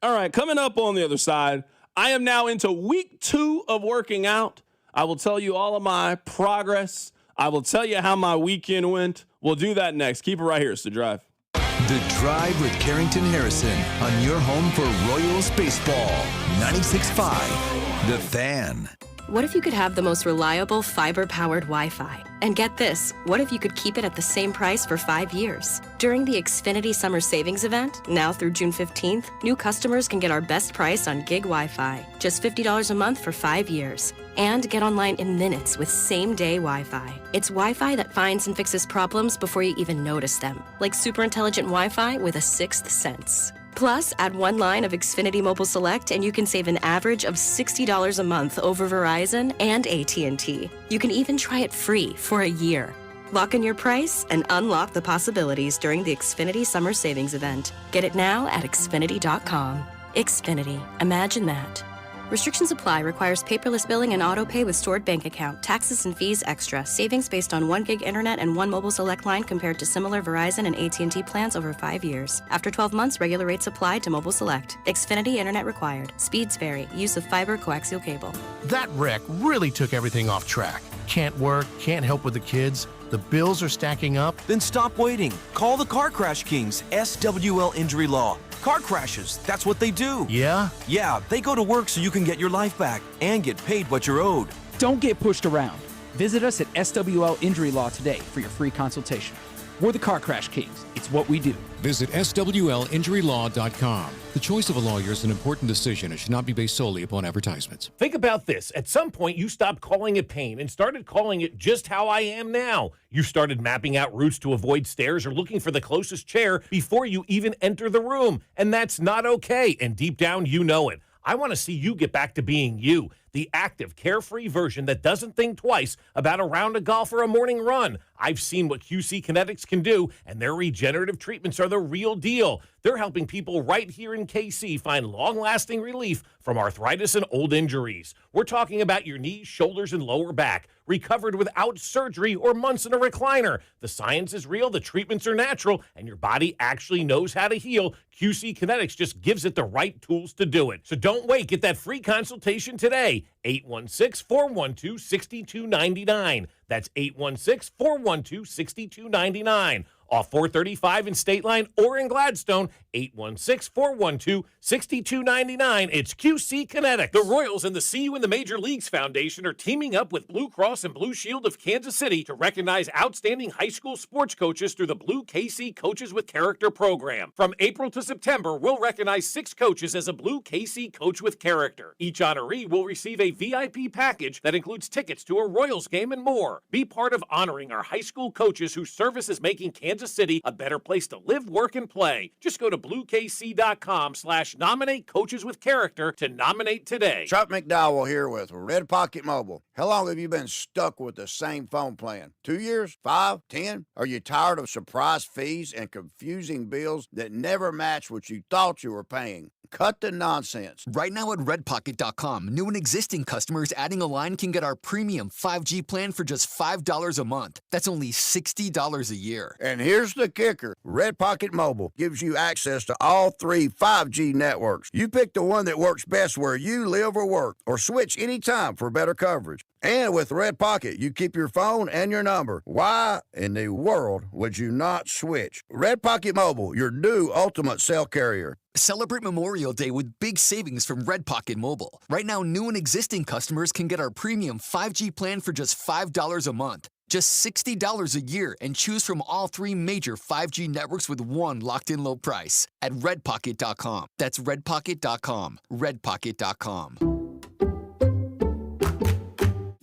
All right, coming up on the other side, I am now into week 2 of working out. I will tell you all of my progress. I will tell you how my weekend went. We'll do that next. Keep it right here. It's The Drive. The Drive with Carrington Harrison on your home for Royals baseball. 96.5, The Fan. What if you could have the most reliable fiber-powered Wi-Fi? And get this, what if you could keep it at the same price for 5 years? During the Xfinity Summer Savings Event, now through June 15th, new customers can get our best price on gig Wi-Fi, just $50 a month for 5 years. And get online in minutes with same-day Wi-Fi. It's Wi-Fi that finds and fixes problems before you even notice them, like super intelligent Wi-Fi with a sixth sense. Plus, add 1 line of Xfinity Mobile Select and you can save an average of $60 a month over Verizon and AT&T. You can even try it free for a year. Lock in your price and unlock the possibilities during the Xfinity Summer Savings Event. Get it now at Xfinity.com. Xfinity. Imagine that. Restrictions apply. Requires paperless billing and auto pay with stored bank account. Taxes and fees extra. Savings based on 1 gig internet and 1 mobile select line compared to similar Verizon and AT&T plans over 5 years. After 12 months, regular rates apply to mobile select. Xfinity internet required. Speeds vary. Use of fiber coaxial cable. That wreck really took everything off track. Can't work, can't help with the kids. The bills are stacking up. Then stop waiting. Call the Car Crash Kings, SWL Injury Law. Car crashes, that's what they do. Yeah? Yeah, they go to work so you can get your life back and get paid what you're owed. Don't get pushed around. Visit us at SWL Injury Law today for your free consultation. We're the Car Crash Kings. It's what we do. Visit SWLinjurylaw.com. The choice of a lawyer is an important decision and should not be based solely upon advertisements. Think about this. At some point, you stopped calling it pain and started calling it just how I am now. You started mapping out routes to avoid stairs or looking for the closest chair before you even enter the room. And that's not okay. And deep down, you know it. I want to see you get back to being you, the active, carefree version that doesn't think twice about a round of golf or a morning run. I've seen what QC Kinetics can do, and their regenerative treatments are the real deal. They're helping people right here in KC find long-lasting relief from arthritis and old injuries. We're talking about your knees, shoulders, and lower back, recovered without surgery or months in a recliner. The science is real, the treatments are natural, and your body actually knows how to heal. QC Kinetics just gives it the right tools to do it. So don't wait. Get that free consultation today. 816-412-6299. That's 816-412-6299. Off 435 in State Line or in Gladstone, 816-412-6299. It's QC Kinetics. The Royals and the See You in the Major Leagues Foundation are teaming up with Blue Cross and Blue Shield of Kansas City to recognize outstanding high school sports coaches through the Blue KC Coaches with Character program. From April to September, we'll recognize 6 coaches as a Blue KC Coach with Character. Each honoree will receive a VIP package that includes tickets to a Royals game and more. Be part of honoring our high school coaches whose service is making Kansas City a better place to live, work, and play. Just go to bluekc.com/nominate coaches with character to nominate today. Chuck McDowell here with Red Pocket Mobile. How long have you been stuck with the same phone plan? 2 years? 5? 10? Are you tired of surprise fees and confusing bills that never match what you thought you were paying? Cut the nonsense. Right now at redpocket.com, new and existing customers adding a line can get our premium 5G plan for just $5 a month. That's only $60 a year. And here's the kicker. Red Pocket Mobile gives you access to all 3 5G networks. You pick the one that works best where you live or work, or switch anytime for better coverage. And with Red Pocket, you keep your phone and your number. Why in the world would you not switch? Red Pocket Mobile, your new ultimate cell carrier. Celebrate Memorial Day with big savings from Red Pocket Mobile. Right now, new and existing customers can get our premium 5G plan for just $5 a month. Just $60 a year and choose from all 3 major 5G networks with one locked-in low price at redpocket.com. That's redpocket.com. redpocket.com.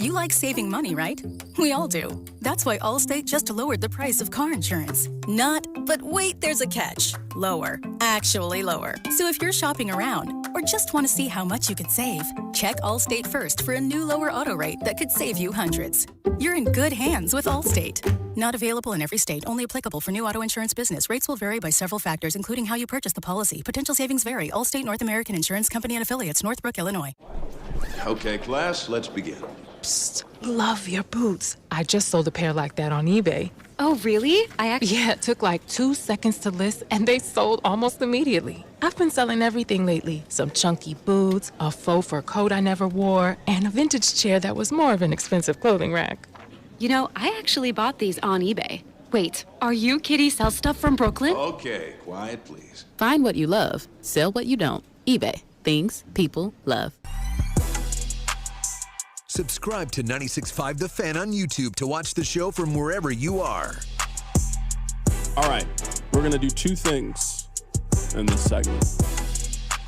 You like saving money, right? We all do. That's why Allstate just lowered the price of car insurance. Not, but wait, there's a catch. Lower. Actually lower. So if you're shopping around or just want to see how much you could save, check Allstate first for a new lower auto rate that could save you hundreds. You're in good hands with Allstate. Not available in every state. Only applicable for new auto insurance business. Rates will vary by several factors, including how you purchase the policy. Potential savings vary. Allstate North American Insurance Company and Affiliates, Northbrook, Illinois. Okay, class, let's begin. Psst, love your boots. I just sold a pair like that on eBay. Oh, really? Yeah, it took like 2 seconds to list, and they sold almost immediately. I've been selling everything lately. Some chunky boots, a faux fur coat I never wore, and a vintage chair that was more of an expensive clothing rack. You know, I actually bought these on eBay. Wait, are you Kitty Sell Stuff from Brooklyn? Okay, quiet, please. Find what you love, sell what you don't. eBay. Things people love. Subscribe to 96.5 The Fan on YouTube to watch the show from wherever you are. All right, we're going to do two things in this segment.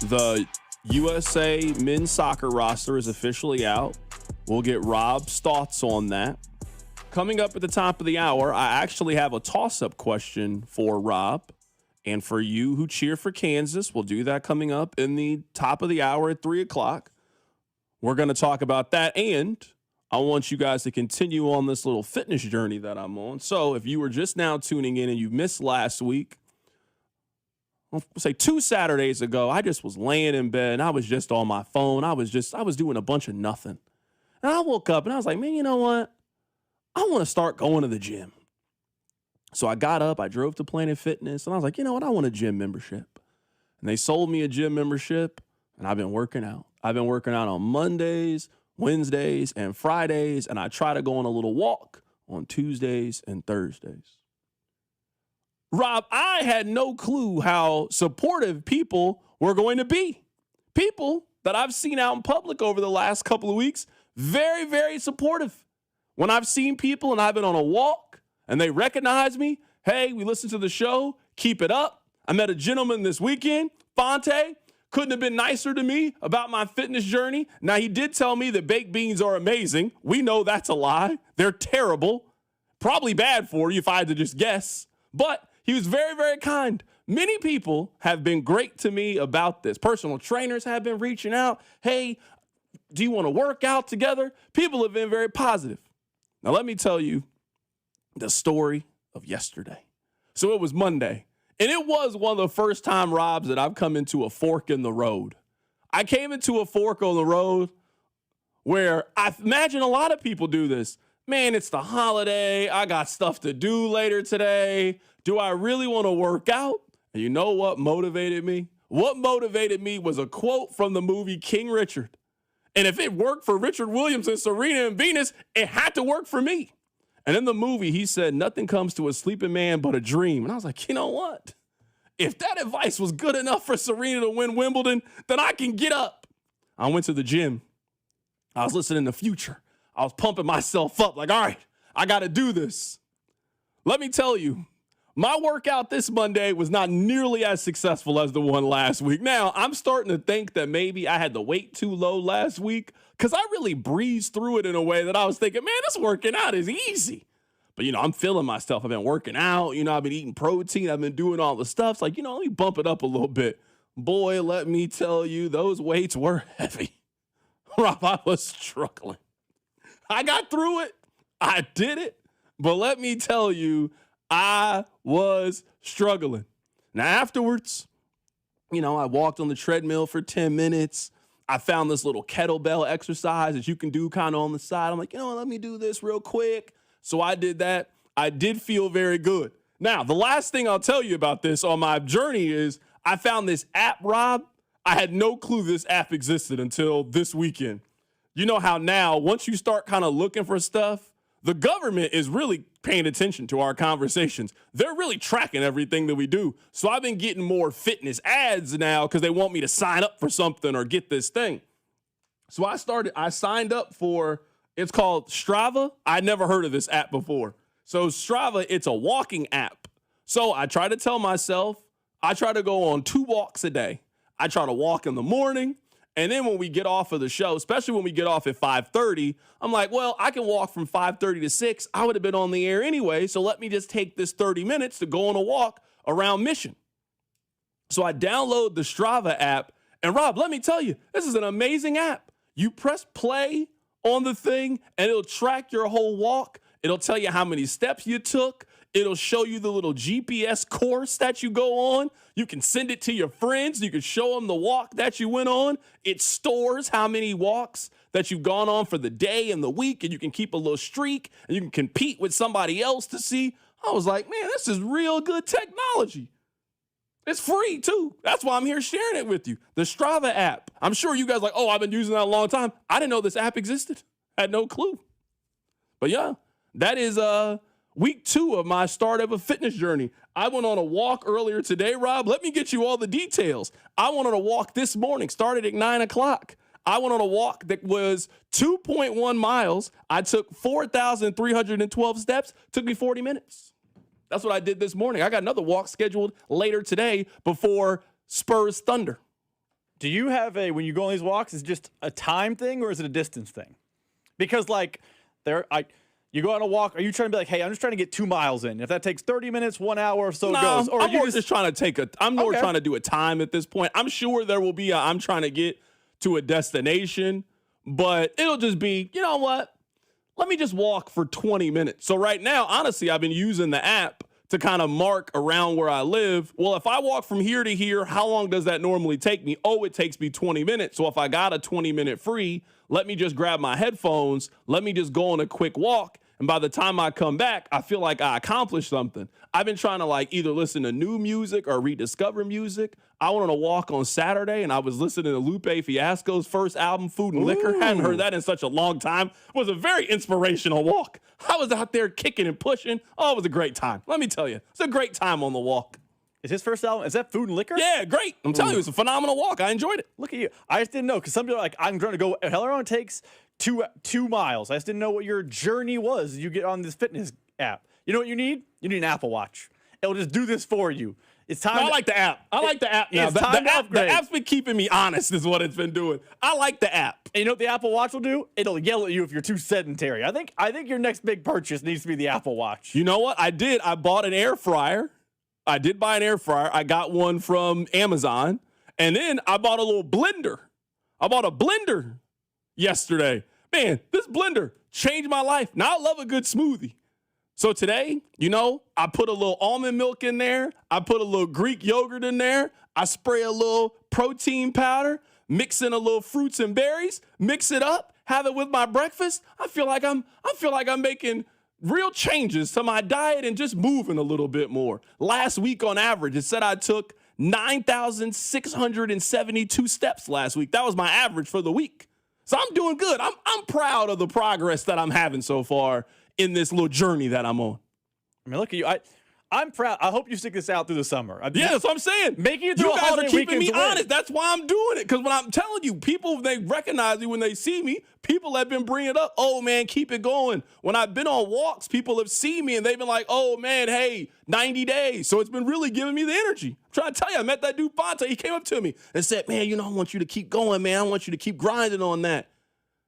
The USA men's soccer roster is officially out. We'll get Rob's thoughts on that. Coming up at the top of the hour, I actually have a toss-up question for Rob. And for you who cheer for Kansas, we'll do that coming up in the top of the hour at 3 o'clock. We're going to talk about that, and I want you guys to continue on this little fitness journey that I'm on. So if you were just now tuning in and you missed last week, I'll say 2 Saturdays ago, I just was laying in bed, and I was just on my phone. I was doing a bunch of nothing. And I woke up, and I was like, man, you know what? I want to start going to the gym. So I got up, I drove to Planet Fitness, and I was like, you know what? I want a gym membership. And they sold me a gym membership, and I've been working out. I've been working out on Mondays, Wednesdays, and Fridays, and I try to go on a little walk on Tuesdays and Thursdays. Rob, I had no clue how supportive people were going to be. People that I've seen out in public over the last couple of weeks, very, very supportive. When I've seen people and I've been on a walk and they recognize me, hey, we listened to the show, keep it up. I met a gentleman this weekend, Fonte, couldn't have been nicer to me about my fitness journey. Now, he did tell me that baked beans are amazing. We know that's a lie. They're terrible. Probably bad for you if I had to just guess. But he was very, very kind. Many people have been great to me about this. Personal trainers have been reaching out. Hey, do you want to work out together? People have been very positive. Now, let me tell you the story of yesterday. So it was Monday. And it was one of the first time, Robs, that I've come into a fork in the road. I came into a fork on the road where I imagine a lot of people do this. Man, it's the holiday. I got stuff to do later today. Do I really want to work out? And you know what motivated me? What motivated me was a quote from the movie King Richard. And if it worked for Richard Williams and Serena and Venus, it had to work for me. And in the movie, he said, nothing comes to a sleeping man but a dream. And I was like, you know what? If that advice was good enough for Serena to win Wimbledon, then I can get up. I went to the gym. I was listening to Future. I was pumping myself up like, all right, I got to do this. Let me tell you, my workout this Monday was not nearly as successful as the one last week. Now, I'm starting to think that maybe I had the weight too low last week because I really breezed through it in a way that I was thinking, man, this working out is easy. But, I'm feeling myself. I've been working out. I've been eating protein. I've been doing all the stuff. It's like, let me bump it up a little bit. Boy, let me tell you, those weights were heavy. Rob, I was struggling. I got through it. I did it. But let me tell you, I was struggling. Now, afterwards, I walked on the treadmill for 10 minutes. I found this little kettlebell exercise that you can do kind of on the side. I'm like, let me do this real quick. So I did that. I did feel very good. Now, the last thing I'll tell you about this on my journey is I found this app, Rob. I had no clue this app existed until this weekend. You know how now, once you start kind of looking for stuff, the government is really paying attention to our conversations. They're really tracking everything that we do. So I've been getting more fitness ads now because they want me to sign up for something or get this thing. So I signed up for, it's called Strava. I never heard of this app before. So Strava, it's a walking app. So I try to tell myself, I try to go on 2 walks a day. I try to walk in the morning. And then when we get off of the show, especially when we get off at 5:30, I'm like, well, I can walk from 5:30 to 6. I would have been on the air anyway. So let me just take this 30 minutes to go on a walk around Mission. So I download the Strava app. And Rob, let me tell you, this is an amazing app. You press play on the thing and it'll track your whole walk. It'll tell you how many steps you took. It'll show you the little GPS course that you go on. You can send it to your friends. You can show them the walk that you went on. It stores how many walks that you've gone on for the day and the week, and you can keep a little streak, and you can compete with somebody else to see. I was like, man, this is real good technology. It's free, too. That's why I'm here sharing it with you. The Strava app. I'm sure you guys are like, oh, I've been using that a long time. I didn't know this app existed. I had no clue. But, yeah, that is week 2 of my start of a fitness journey. I went on a walk earlier today, Rob. Let me get you all the details. I went on a walk this morning, started at 9 o'clock. I went on a walk that was 2.1 miles. I took 4,312 steps. Took me 40 minutes. That's what I did this morning. I got another walk scheduled later today before Spurs Thunder. Do you have when you go on these walks, is it just a time thing or is it a distance thing? Because you go on a walk, are you trying to be like, hey, I'm just trying to get 2 miles in. If that takes 30 minutes, 1 hour or so goes. Or I'm more just trying to do a time at this point. I'm sure there will be I'm trying to get to a destination, but it'll just be, you know what? Let me just walk for 20 minutes. So right now, honestly, I've been using the app to kind of mark around where I live. Well, if I walk from here to here, how long does that normally take me? Oh, it takes me 20 minutes. So if I got a 20-minute free, let me just grab my headphones. Let me just go on a quick walk. And by the time I come back, I feel like I accomplished something. I've been trying to either listen to new music or rediscover music. I went on a walk on Saturday and I was listening to Lupe Fiasco's first album, Food and Liquor. Hadn't heard that in such a long time. It was a very inspirational walk. I was out there kicking and pushing. Oh, it was a great time. Let me tell you, it's a great time on the walk. Is his first album, is that Food and Liquor? Yeah, great. I'm telling you, it's a phenomenal walk. I enjoyed it. Look at you. I just didn't know, because some people are like, I'm going to go, how long it takes 2 miles. I just didn't know what your journey was. You get on this fitness app. You know what you need? You need an Apple Watch. It'll just do this for you. It's time. I like the app. I like the app now. The app's been keeping me honest is what it's been doing. I like the app. And you know what the Apple Watch will do? It'll yell at you if you're too sedentary. I think your next big purchase needs to be the Apple Watch. You know what? I did. I bought an air fryer. I did buy an air fryer. I got one from Amazon. And then I bought a little blender. I bought a blender yesterday. Man, this blender changed my life. Now I love a good smoothie. So today, I put a little almond milk in there. I put a little Greek yogurt in there. I spray a little protein powder, mix in a little fruits and berries, mix it up, have it with my breakfast. I feel like I'm making real changes to my diet and just moving a little bit more. Last week on average, it said I took 9,672 steps last week. That was my average for the week. So I'm doing good. I'm proud of the progress that I'm having so far in this little journey that I'm on. I mean, look at you. I'm proud. I hope you stick this out through the summer. Yeah, that's what I'm saying. Making it through you a guys holiday are keeping me weekend's honest. That's why I'm doing it. Because when I'm telling you, people, they recognize me when they see me. People have been bringing it up. Oh, man, keep it going. When I've been on walks, people have seen me and they've been like, oh, man, hey, 90 days. So it's been really giving me the energy. I'm trying to tell you, I met that dude, Fonte. He came up to me and said, man, I want you to keep going, man. I want you to keep grinding on that.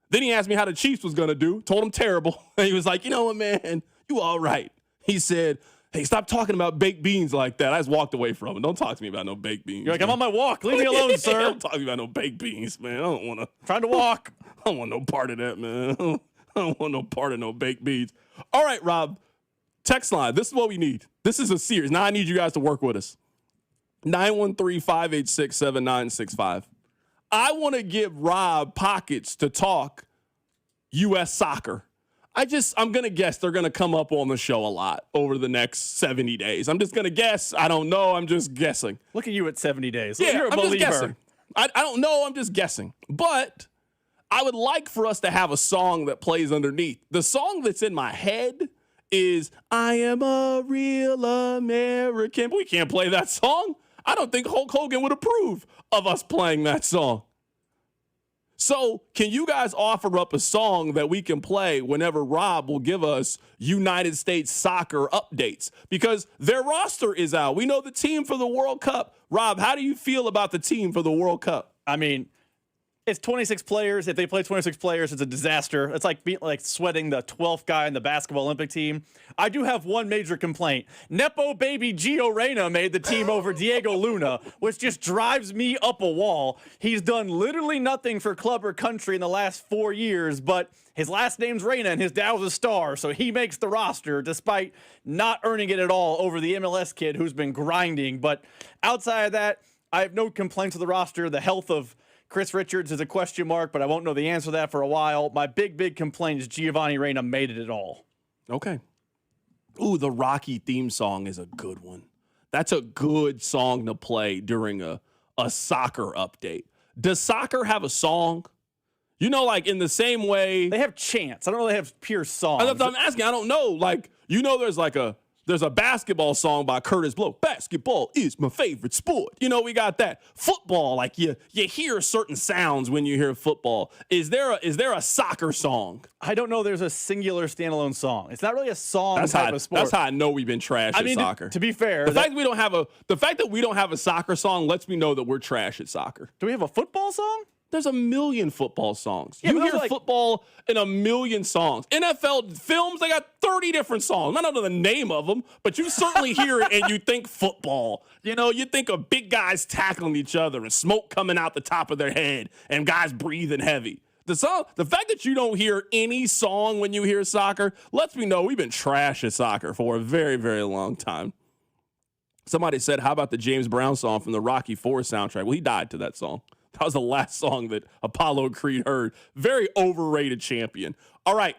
Then he asked me how the Chiefs was going to do. Told him terrible. And he was like, you know what, man? You all right. He said, hey, stop talking about baked beans like that. I just walked away from it. Don't talk to me about no baked beans. You're like, man. I'm on my walk. Leave me alone, sir. Don't talk to me about no baked beans, man. I don't want to. Trying to walk. I don't want no part of that, man. I don't want no part of no baked beans. All right, Rob. Text line. This is what we need. This is a series. Now I need you guys to work with us. 913-586-7965. I want to give Rob pockets to talk U.S. soccer. I'm going to guess they're going to come up on the show a lot over the next 70 days. I'm just going to guess. I don't know. I'm just guessing. Look at you at 70 days. Yeah, You're a I'm believer. just guessing. I don't know. I'm just guessing. But I would like for us to have a song that plays underneath. The song that's in my head is I Am a Real American. We can't play that song. I don't think Hulk Hogan would approve of us playing that song. So can you guys offer up a song that we can play whenever Rob will give us United States soccer updates? Because their roster is out. We know the team for the World Cup. Rob, how do you feel about the team for the World Cup? I mean, It's 26 players. If they play 26 players, it's a disaster. It's like sweating the 12th guy in the basketball Olympic team. I do have one major complaint. Nepo baby Gio Reyna made the team over Diego Luna, which just drives me up a wall. He's done literally nothing for club or country in the last 4 years, but his last name's Reyna and his dad was a star, so he makes the roster despite not earning it at all over the MLS kid who's been grinding. But outside of that, I have no complaints with the roster. The health of Chris Richards is a question mark, but I won't know the answer to that for a while. My big complaint is Giovanni Reyna made it at all. Okay. Ooh, the Rocky theme song is a good one. That's a good song to play during a soccer update. Does soccer have a song? You know, like in the same way. They have chants. I don't know if they have pure songs. I'm asking. I don't know. Like, you know, there's a basketball song by Curtis Blow. Basketball is my favorite sport. You know, we got that. Football, like you hear certain sounds when you hear football. Is there a soccer song? I don't know. There's a singular standalone song. It's not really a song type of sport. That's how I know we've been trash at soccer. To be fair, the fact that we don't have a soccer song lets me know that we're trash at soccer. Do we have a football song? There's a million football songs. Yeah, you hear football in a million songs. NFL films, they got 30 different songs. I don't know the name of them, but you certainly hear it and you think football. You know, you think of big guys tackling each other and smoke coming out the top of their head and guys breathing heavy. The fact that you don't hear any song when you hear soccer lets me know we've been trash at soccer for a very, very long time. Somebody said, how about the James Brown song from the Rocky IV soundtrack? Well, he died to that song. That was the last song that Apollo Creed heard. Very overrated champion. All right,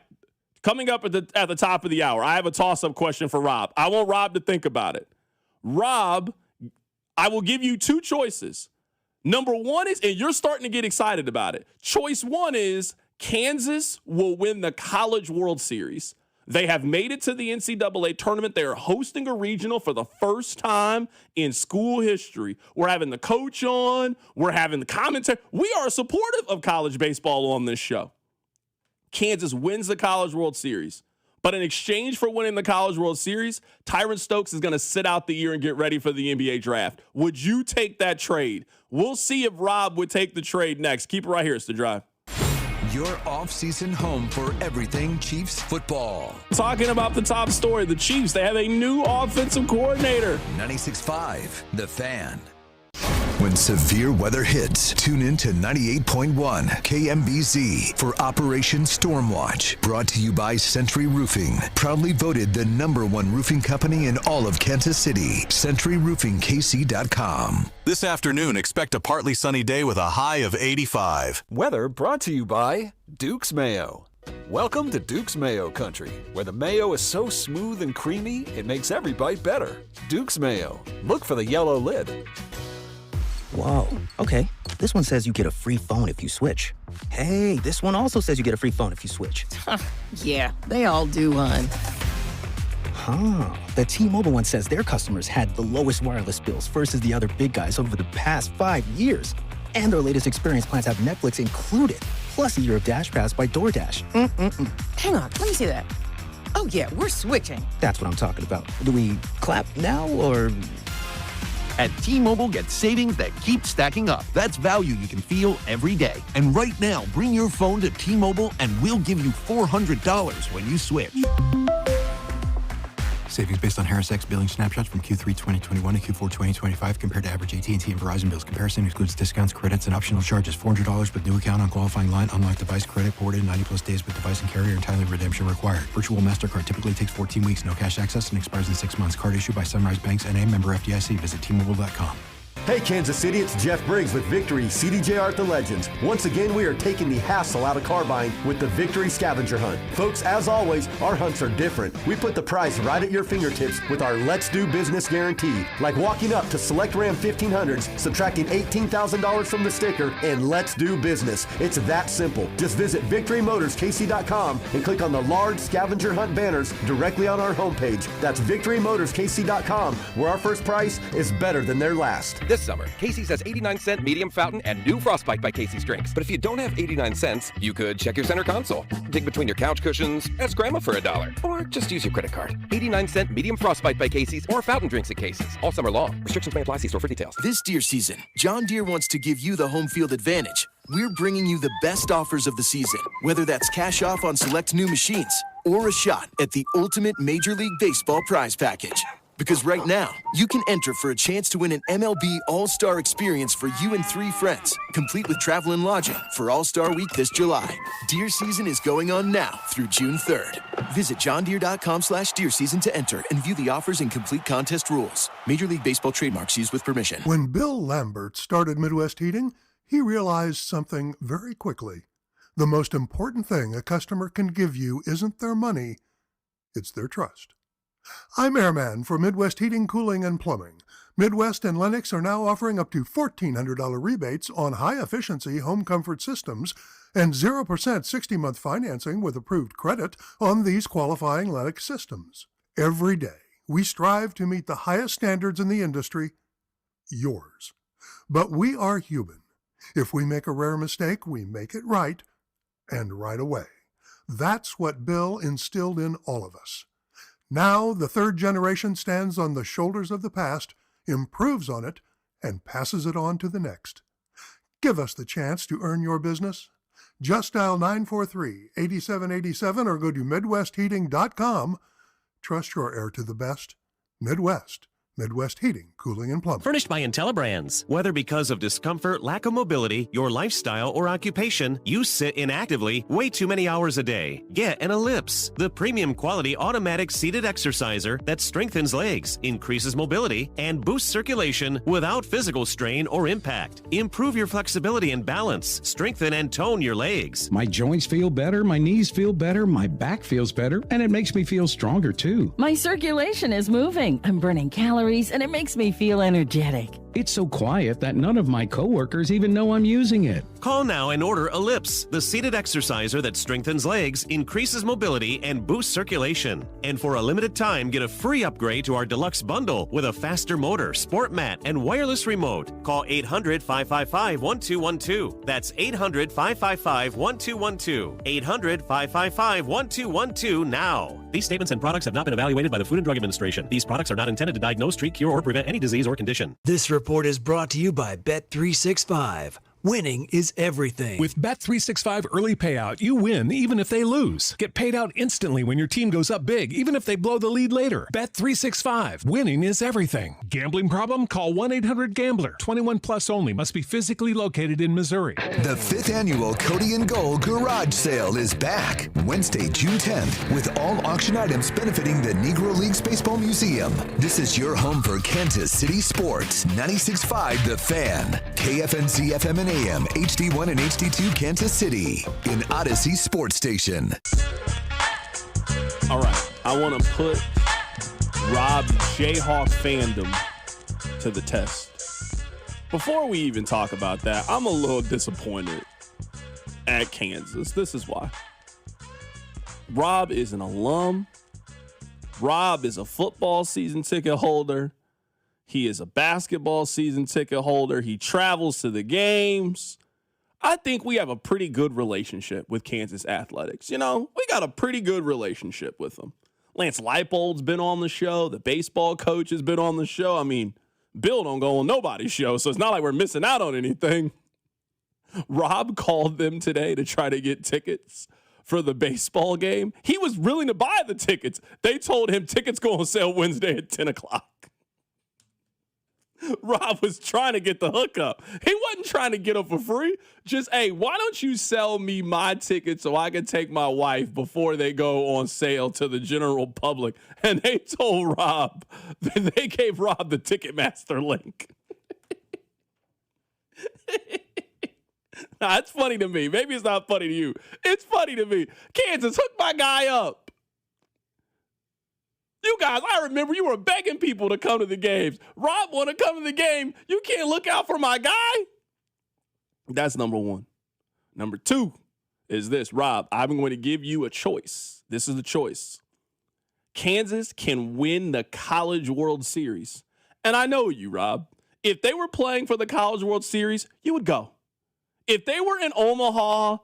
coming up at the top of the hour, I have a toss-up question for Rob. I want Rob to think about it. Rob, I will give you two choices. Number one is, and you're starting to get excited about it. Choice one is Kansas will win the College World Series. They have made it to the NCAA tournament. They are hosting a regional for the first time in school history. We're having the coach on. We're having the commentary. We are supportive of college baseball on this show. Kansas wins the College World Series. But in exchange for winning the College World Series, Tyron Stokes is going to sit out the year and get ready for the NBA draft. Would you take that trade? We'll see if Rob would take the trade next. Keep it right here. It's The Drive. Your off-season home for everything Chiefs football. Talking about the top story, the Chiefs, they have a new offensive coordinator. 96.5, The Fan. When severe weather hits, tune in to 98.1 KMBZ for Operation Stormwatch. Brought to you by Century Roofing. Proudly voted the #1 roofing company in all of Kansas City. CenturyRoofingKC.com. This afternoon, expect a partly sunny day with a high of 85. Weather brought to you by Duke's Mayo. Welcome to Duke's Mayo Country, where the mayo is so smooth and creamy, it makes every bite better. Duke's Mayo. Look for the yellow lid. Whoa, okay. This one says you get a free phone if you switch. Hey, this one also says you get a free phone if you switch. Yeah, they all do, hon. Huh. The T-Mobile one says their customers had the lowest wireless bills versus the other big guys over the past 5 years. And their latest experience plans have Netflix included, plus a year of Dash Pass by DoorDash. Hang on, let me see that. Oh yeah, we're switching. That's what I'm talking about. Do we clap now, or... At T-Mobile, get savings that keep stacking up. That's value you can feel every day. And right now, bring your phone to T-Mobile and we'll give you $400 when you switch. Savings based on Harris X billing snapshots from Q3 2021 to Q4 2025 compared to average AT&T and Verizon bills. Comparison excludes discounts, credits, and optional charges. $400 with new account on qualifying line. Unlocked device credit ported 90-plus days with device and carrier, and timely redemption required. Virtual MasterCard typically takes 14 weeks. No cash access and expires in 6 months. Card issued by Sunrise Banks N.A. member FDIC. Visit T-Mobile.com. Hey Kansas City, it's Jeff Briggs with Victory CDJ Art the Legends. Once again, we are taking the hassle out of car buying with the Victory Scavenger Hunt. Folks, as always, our hunts are different. We put the price right at your fingertips with our Let's Do Business guarantee. Like walking up to select Ram 1500s, subtracting $18,000 from the sticker, and let's do business. It's that simple. Just visit VictoryMotorsKC.com and click on the large Scavenger Hunt banners directly on our homepage. That's VictoryMotorsKC.com, where our first price is better than their last. This summer, Casey's has 89-cent medium fountain and new Frostbite by Casey's drinks. But if you don't have 89 cents, you could check your center console, dig between your couch cushions, ask Grandma for $1, or just use your credit card. 89-cent medium Frostbite by Casey's or fountain drinks at Casey's all summer long. Restrictions may apply. See store for details. This deer season, John Deere wants to give you the home field advantage we're bringing you the best offers of the season, whether that's cash off on select new machines or a shot at the ultimate Major League Baseball prize package. Because right now, you can enter for a chance to win an MLB All-Star experience for you and 3 friends, complete with travel and lodging for All-Star Week this July. Deer season is going on now through June 3rd. Visit johndeere.com/deer season to enter and view the offers and complete contest rules. Major League Baseball trademarks used with permission. When Bill Lambert started Midwest Heating, he realized something very quickly. The most important thing a customer can give you isn't their money, it's their trust. I'm Airman for Midwest Heating, Cooling, and Plumbing. Midwest and Lennox are now offering up to $1,400 rebates on high-efficiency home comfort systems and 0% 60-month financing with approved credit on these qualifying Lennox systems. Every day, we strive to meet the highest standards in the industry, yours. But we are human. If we make a rare mistake, we make it right, and right away. That's what Bill instilled in all of us. Now, the third generation stands on the shoulders of the past, improves on it, and passes it on to the next. Give us the chance to earn your business. Just dial 943-8787 or go to MidwestHeating.com. Trust your air to the best. Midwest. Midwest Heating, Cooling, and Plumbing. Furnished by IntelliBrands. Whether because of discomfort, lack of mobility, your lifestyle, or occupation, you sit inactively way too many hours a day. Get an Ellipse, the premium quality automatic seated exerciser that strengthens legs, increases mobility, and boosts circulation without physical strain or impact. Improve your flexibility and balance. Strengthen and tone your legs. My joints feel better, my knees feel better, my back feels better, and it makes me feel stronger too. My circulation is moving. I'm burning calories, and it makes me feel energetic. It's so quiet that none of my coworkers even know I'm using it. Call now and order Ellipse, the seated exerciser that strengthens legs, increases mobility, and boosts circulation. And for a limited time, get a free upgrade to our deluxe bundle with a faster motor, sport mat, and wireless remote. Call 800-555-1212. That's 800-555-1212. 800-555-1212 now. These statements and products have not been evaluated by the Food and Drug Administration. These products are not intended to diagnose, treat, cure, or prevent any disease or condition. This report is brought to you by Bet365. Winning is everything. With Bet365 early payout, you win even if they lose. Get paid out instantly when your team goes up big, even if they blow the lead later. Bet365. Winning is everything. Gambling problem? Call 1-800-GAMBLER. 21 plus only. Must be physically located in Missouri. The 5th annual Cody and Gold Garage Sale is back Wednesday, June 10th, with all auction items benefiting the Negro Leagues Baseball Museum. This is your home for Kansas City sports. 96.5 The Fan. KFNZ FM and AM, HD1 and HD2 Kansas City, in Odyssey Sports Station. All right, I want to put Rob's Jayhawk fandom to the test. Before we even talk about that, I'm a little disappointed at Kansas. This is why. Rob is an alum. Rob is a football season ticket holder. He is a basketball season ticket holder. He travels to the games. I think we have a pretty good relationship with Kansas athletics. You know, we got a pretty good relationship with them. Lance Leipold's been on the show. The baseball coach has been on the show. I mean, Bill don't go on nobody's show, so it's not like we're missing out on anything. Rob called them today to try to get tickets for the baseball game. He was willing to buy the tickets. They told him tickets go on sale Wednesday at 10 o'clock. Rob was trying to get the hookup. He wasn't trying to get them for free. Just, hey, why don't you sell me my ticket so I can take my wife before they go on sale to the general public? And they told Rob, they gave Rob the Ticketmaster link. Nah, it's funny to me. Maybe it's not funny to you. It's funny to me. Kansas, hook my guy up. You guys, I remember you were begging people to come to the games. Rob want to come to the game. You can't look out for my guy? That's number one. Number two is this. Rob, I'm going to give you a choice. This is the choice. Kansas can win the College World Series. And I know you, Rob. If they were playing for the College World Series, you would go. If they were in Omaha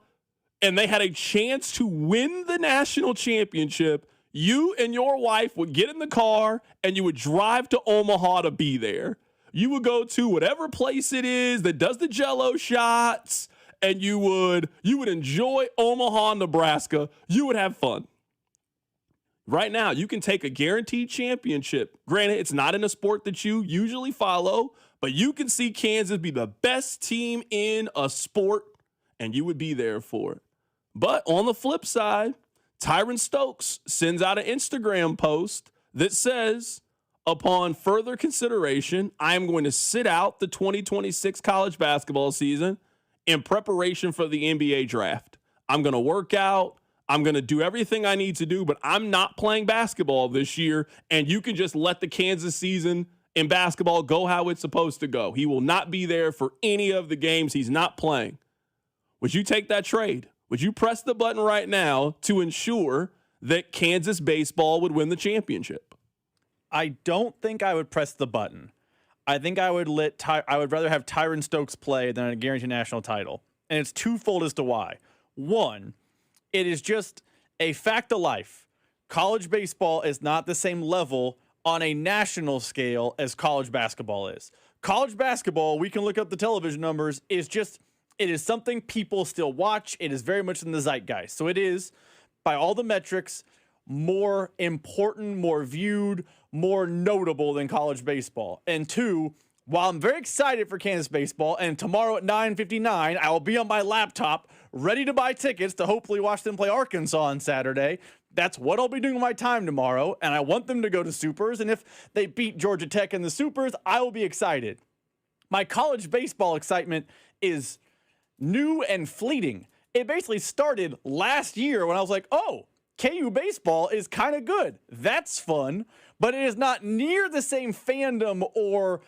and they had a chance to win the national championship, you and your wife would get in the car and you would drive to Omaha to be there. You would go to whatever place it is that does the Jell-O shots, and you would enjoy Omaha, Nebraska. You would have fun. Right now, you can take a guaranteed championship. Granted, it's not in a sport that you usually follow, but you can see Kansas be the best team in a sport, and you would be there for it. But on the flip side, Tyron Stokes sends out an Instagram post that says, upon further consideration, I am going to sit out the 2026 college basketball season in preparation for the NBA draft. I'm going to work out. I'm going to do everything I need to do, but I'm not playing basketball this year, and you can just let the Kansas season in basketball go how it's supposed to go. He will not be there for any of the games he's not playing. Would you take that trade? Would you press the button right now to ensure that Kansas baseball would win the championship? I don't think I would press the button. I think I would rather have Tyron Stokes play than a guaranteed national title. And it's twofold as to why. One, it is just a fact of life. College baseball is not the same level on a national scale as college basketball is. College basketball, we can look up the television numbers, it is something people still watch. It is very much in the zeitgeist. So it is, by all the metrics, more important, more viewed, more notable than college baseball. And two, while I'm very excited for Kansas baseball, and tomorrow at 9:59, I will be on my laptop ready to buy tickets to hopefully watch them play Arkansas on Saturday. That's what I'll be doing with my time tomorrow, and I want them to go to Supers. And if they beat Georgia Tech in the Supers, I will be excited. My college baseball excitement is new and fleeting. It basically started last year when I was like, oh, KU baseball is kind of good. That's fun, but it is not near the same fandom or,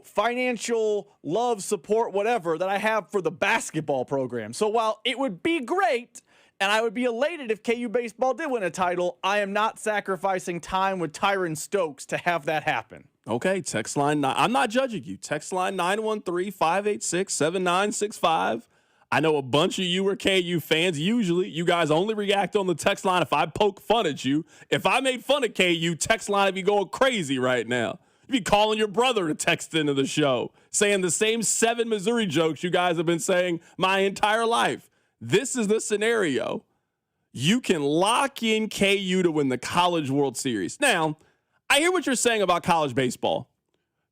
financial love, support, whatever that I have for the basketball program. So while it would be great and I would be elated if KU baseball did win a title, I am not sacrificing time with Tyron Stokes to have that happen. Okay, text line 9. I'm not judging you. Text line 913-586-7965. I know a bunch of you are KU fans. Usually, you guys only react on the text line if I poke fun at you. If I made fun of KU, text line would be going crazy right now. You'd be calling your brother to text into the show, saying the same 7 Missouri jokes you guys have been saying my entire life. This is the scenario. You can lock in KU to win the College World Series. Now, I hear what you're saying about college baseball.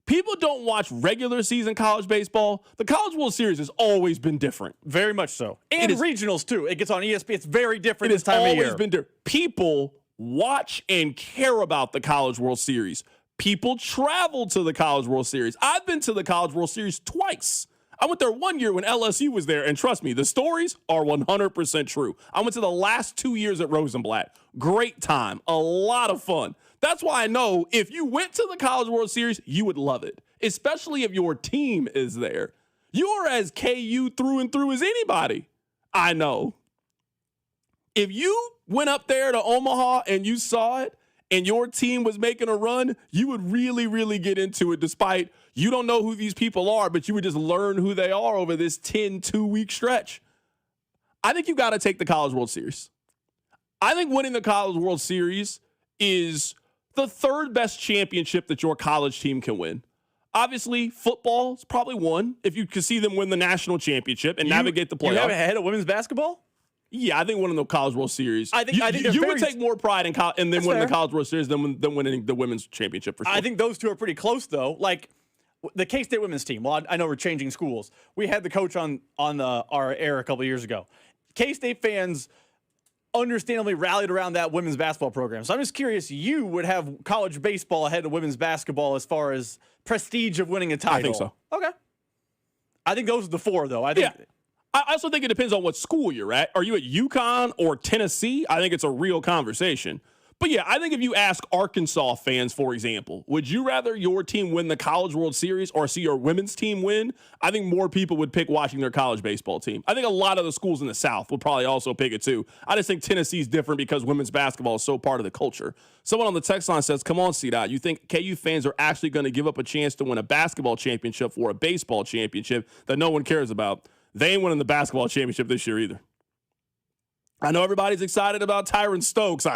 People don't watch regular season college baseball. The College World Series has always been different. Very much so. And regionals, too. It gets on ESPN. It's very different this time of year. It has always been different. People watch and care about the College World Series. People travel to the College World Series. I've been to the College World Series twice. I went there one year when LSU was there, and trust me, the stories are 100% true. I went to the last 2 years at Rosenblatt. Great time. A lot of fun. That's why I know if you went to the College World Series, you would love it, especially if your team is there. You are as KU through and through as anybody. I know. If you went up there to Omaha and you saw it and your team was making a run, you would really, really get into it despite you don't know who these people are, but you would just learn who they are over this 2-week stretch. I think you got to take the College World Series. I think winning the College World Series is the third best championship that your college team can win. Obviously, football is probably one. If you could see them win the national championship and navigate the playoffs. You have it ahead of women's basketball? Yeah, I think winning the College World Series. I think you would take more pride in winning the College World Series than winning the women's championship for sure. I think those two are pretty close, though. Like the K-State women's team. Well, I know we're changing schools. We had the coach on our air a couple of years ago. K-State fans understandably rallied around that women's basketball program. So I'm just curious, you would have college baseball ahead of women's basketball as far as prestige of winning a title. I think so. Okay. I think those are the four, though. I also think it depends on what school you're at. Are you at UConn or Tennessee? I think it's a real conversation. But yeah, I think if you ask Arkansas fans, for example, would you rather your team win the College World Series or see your women's team win? I think more people would pick watching their college baseball team. I think a lot of the schools in the South would probably also pick it too. I just think Tennessee's different because women's basketball is so part of the culture. Someone on the text line says, come on, C-Dot, you think KU fans are actually going to give up a chance to win a basketball championship for a baseball championship that no one cares about? They ain't winning the basketball championship this year either. I know everybody's excited about Tyron Stokes.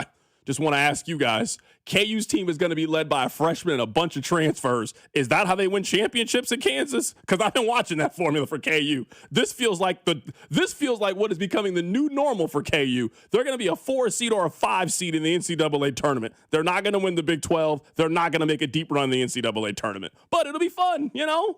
Just want to ask you guys, KU's team is going to be led by a freshman and a bunch of transfers. Is that how they win championships in Kansas? Because I've been watching that formula for KU. This feels like what is becoming the new normal for KU. They're going to be a 4 seed or a 5 seed in the NCAA tournament. They're not going to win the Big 12. They're not going to make a deep run in the NCAA tournament. But it'll be fun, you know?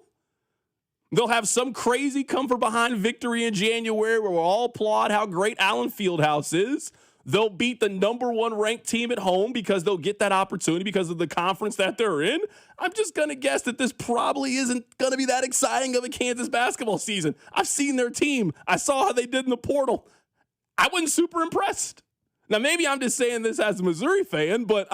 They'll have some crazy come from behind victory in January where we'll all applaud how great Allen Fieldhouse is. They'll beat the number 1 ranked team at home because they'll get that opportunity because of the conference that they're in. I'm just going to guess that this probably isn't going to be that exciting of a Kansas basketball season. I've seen their team. I saw how they did in the portal. I wasn't super impressed. Now, maybe I'm just saying this as a Missouri fan, but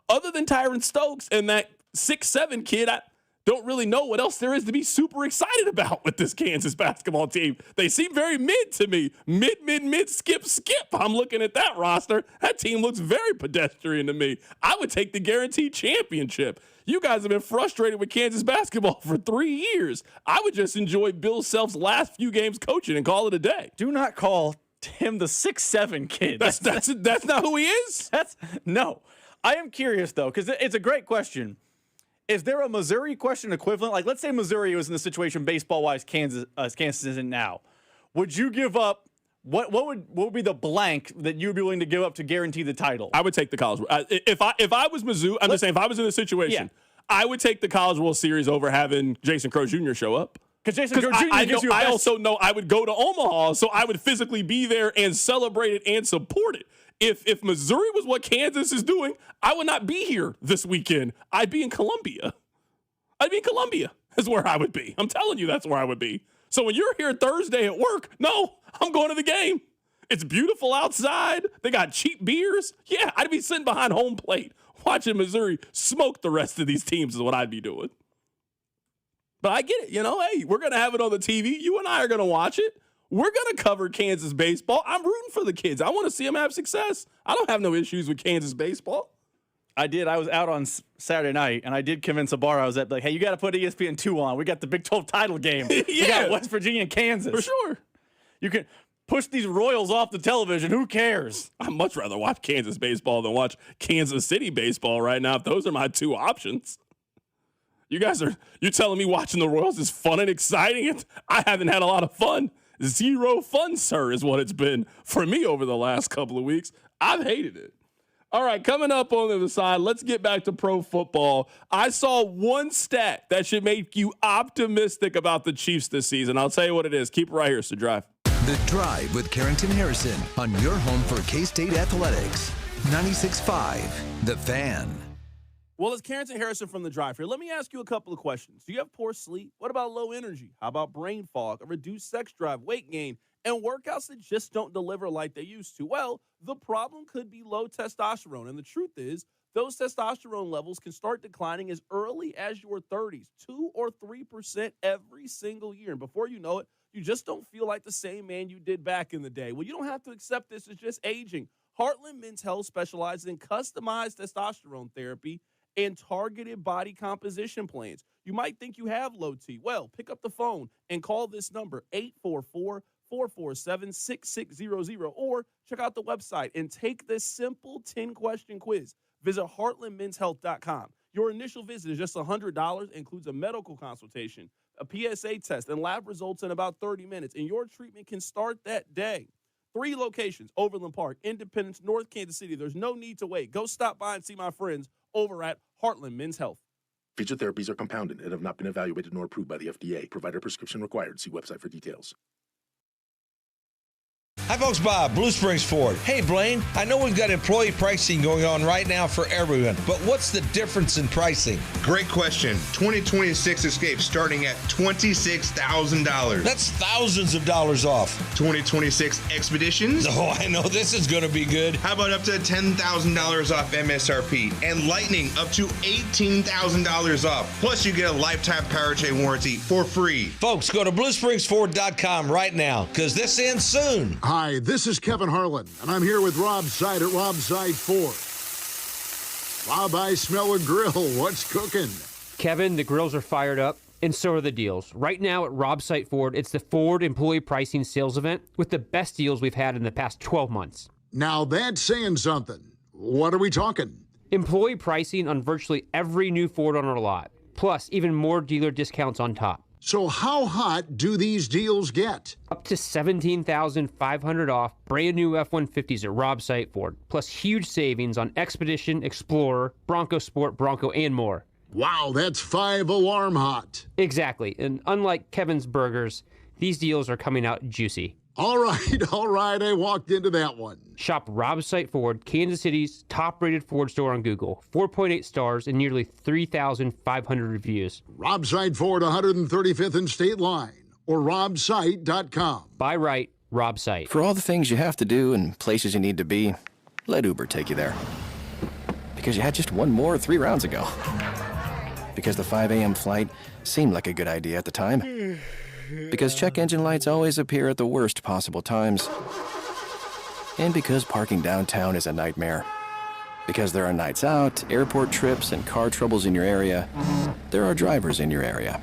other than Tyron Stokes and that 6'7" kid, I don't really know what else there is to be super excited about with this Kansas basketball team. They seem very mid to me. Mid, skip. I'm looking at that roster. That team looks very pedestrian to me. I would take the guaranteed championship. You guys have been frustrated with Kansas basketball for 3 years. I would just enjoy Bill Self's last few games coaching and call it a day. Do not call him the 6'7" kid. That's not who he is? No. I am curious, though, because it's a great question. Is there a Missouri question equivalent? Like, let's say Missouri was in the situation baseball-wise Kansas isn't now. Would you give up what would be the blank that you would be willing to give up to guarantee the title? I would take the College World. If I was Mizzou, I'm just saying if I was in this situation, I would take the College World Series over having Jason Crow Jr. show up. Because Jason Crow Jr. gives you a I also know I would go to Omaha, so I would physically be there and celebrate it and support it. If Missouri was what Kansas is doing, I would not be here this weekend. I'd be in Columbia. Is where I would be. I'm telling you, that's where I would be. So when you're here Thursday at work, no, I'm going to the game. It's beautiful outside. They got cheap beers. Yeah, I'd be sitting behind home plate watching Missouri smoke the rest of these teams is what I'd be doing. But I get it. Hey, we're going to have it on the TV. You and I are going to watch it. We're going to cover Kansas baseball. I'm rooting for the kids. I want to see them have success. I don't have no issues with Kansas baseball. I did. I was out on Saturday night, and I did convince a bar I was at, like, hey, you got to put ESPN 2 on. We got the Big 12 title game. We got West Virginia and Kansas. For sure. You can push these Royals off the television. Who cares? I'd much rather watch Kansas baseball than watch Kansas City baseball right now if those are my two options. You're telling me watching the Royals is fun and exciting? I haven't had a lot of fun. Zero fun, sir, is what it's been for me over the last couple of weeks. I've hated it. All right, coming up on the other side, let's get back to pro football. I saw one stat that should make you optimistic about the Chiefs this season. I'll tell you what it is. Keep it right here, so Drive. The Drive with Carrington Harrison on your home for K-State Athletics. 96.5, The Fan. Well, it's Carrington Harrison from The Drive here. Let me ask you a couple of questions. Do you have poor sleep? What about low energy? How about brain fog, a reduced sex drive, weight gain, and workouts that just don't deliver like they used to? Well, the problem could be low testosterone. And the truth is, those testosterone levels can start declining as early as your 30s, 2 or 3% every single year. And before you know it, you just don't feel like the same man you did back in the day. Well, you don't have to accept this as just aging. Heartland Men's Health specializes in customized testosterone therapy and targeted body composition plans. You might think you have low T. Well, pick up the phone and call this number, 844-447-6600, or check out the website and take this simple 10-question quiz. Visit heartlandmenshealth.com. Your initial visit is just $100, includes a medical consultation, a PSA test, and lab results in about 30 minutes, and your treatment can start that day. 3 locations, Overland Park, Independence, North Kansas City. There's no need to wait. Go stop by and see my friends over at Heartland Men's Health. Featured therapies are compounded and have not been evaluated nor approved by the FDA. Provider prescription required. See website for details. Hi, folks. Bob, Blue Springs Ford. Hey, Blaine, I know we've got employee pricing going on right now for everyone, but what's the difference in pricing? Great question. 2026 Escape starting at $26,000. That's thousands of dollars off. 2026 Expeditions? Oh, I know this is going to be good. How about up to $10,000 off MSRP? And Lightning up to $18,000 off. Plus, you get a lifetime powertrain warranty for free. Folks, go to BlueSpringsFord.com right now, because this ends soon. Hi, this is Kevin Harlan, and I'm here with Rob Side at Rob Side Ford. Rob, I smell a grill. What's cooking? Kevin, the grills are fired up, and so are the deals. Right now at Rob Site Ford, it's the Ford Employee Pricing Sales Event with the best deals we've had in the past 12 months. Now that's saying something. What are we talking? Employee pricing on virtually every new Ford on our lot, plus even more dealer discounts on top. So how hot do these deals get? Up to $17,500 off brand new F-150s at Rob Site Ford, plus huge savings on Expedition, Explorer, Bronco Sport, Bronco, and more. Wow, that's 5 alarm hot. Exactly, and unlike Kevin's Burgers, these deals are coming out juicy. All right, I walked into that one. Shop Rob Site Ford, Kansas City's top-rated Ford store on Google. 4.8 stars and nearly 3,500 reviews. Rob Site Ford, 135th and State Line, or robsite.com. Buy right, Rob Site. For all the things you have to do and places you need to be, let Uber take you there. Because you had just one more 3 rounds ago. Because the 5 a.m. flight seemed like a good idea at the time. Because check engine lights always appear at the worst possible times. And because parking downtown is a nightmare. Because there are nights out, airport trips, and car troubles in your area, there are drivers in your area.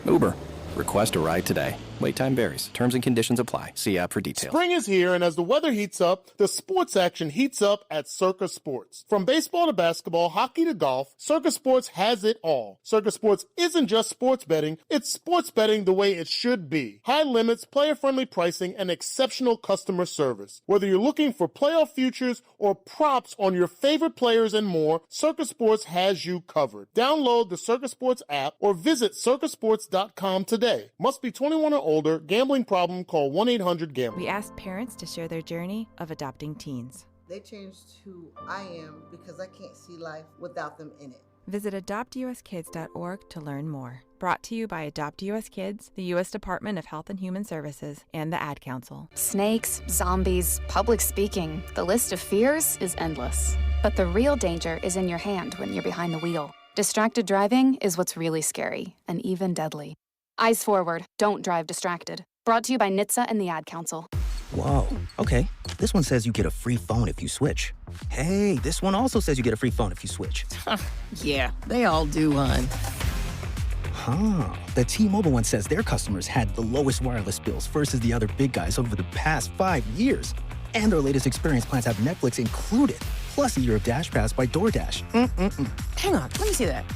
Uber. Request a ride today. Wait time varies. Terms and conditions apply. See app for details. Spring is here, and as the weather heats up, the sports action heats up at Circa Sports. From baseball to basketball, hockey to golf, Circa Sports has it all. Circa Sports isn't just sports betting, it's sports betting the way it should be. High limits, player-friendly pricing, and exceptional customer service. Whether you're looking for playoff futures or props on your favorite players and more, Circa Sports has you covered. Download the Circa Sports app or visit circasports.com today. Must be 21 or older. Gambling problem? Call 1-800-GAMBLER. We asked parents to share their journey of adopting teens. They changed who I am because I can't see life without them in it. Visit adoptuskids.org to learn more. Brought to you by Adopt US Kids, the U.S. Department of Health and Human Services, and the Ad Council. Snakes, zombies, public speaking. The list of fears is endless. But the real danger is in your hand when you're behind the wheel. Distracted driving is what's really scary and even deadly. Eyes forward, don't drive distracted. Brought to you by NHTSA and the Ad Council. Whoa, okay. This one says you get a free phone if you switch. Hey, this one also says you get a free phone if you switch. Yeah, they all do, hon. Huh. The T-Mobile one says their customers had the lowest wireless bills versus the other big guys over the past 5 years. And their latest experience plans have Netflix included, plus a year of Dash Pass by DoorDash. Hang on, let me see that.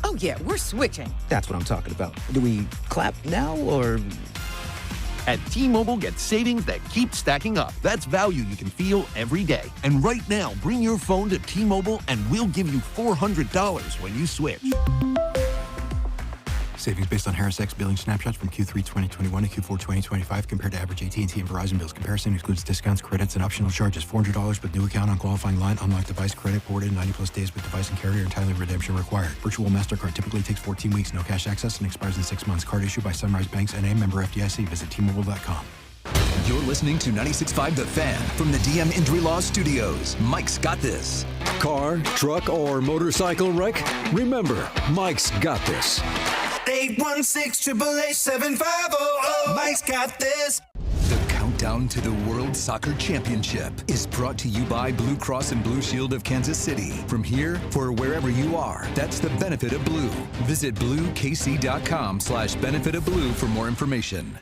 Oh, yeah, we're switching. That's what I'm talking about. Do we clap now, or...? At T-Mobile, get savings that keep stacking up. That's value you can feel every day. And right now, bring your phone to T-Mobile and we'll give you $400 when you switch. Savings based on Harris X billing snapshots from Q3 2021 to Q4 2025 compared to average AT&T and Verizon bills. Comparison excludes discounts, credits, and optional charges. $400 with new account on qualifying line. Unlock device credit ported 90-plus days with device and carrier. Entirely redemption required. Virtual MasterCard typically takes 14 weeks. No cash access and expires in 6 months. Card issued by Sunrise Banks N.A. member FDIC. Visit T-Mobile.com. You're listening to 96.5 The Fan from the DM Injury Law Studios. Mike's got this. Car, truck, or motorcycle wreck? Remember, Mike's got this. 816-888-7500. Mike's got this. The countdown to the World Soccer Championship is brought to you by Blue Cross and Blue Shield of Kansas City. From here, for wherever you are, that's the benefit of blue. Visit bluekc.com/benefit of blue for more information.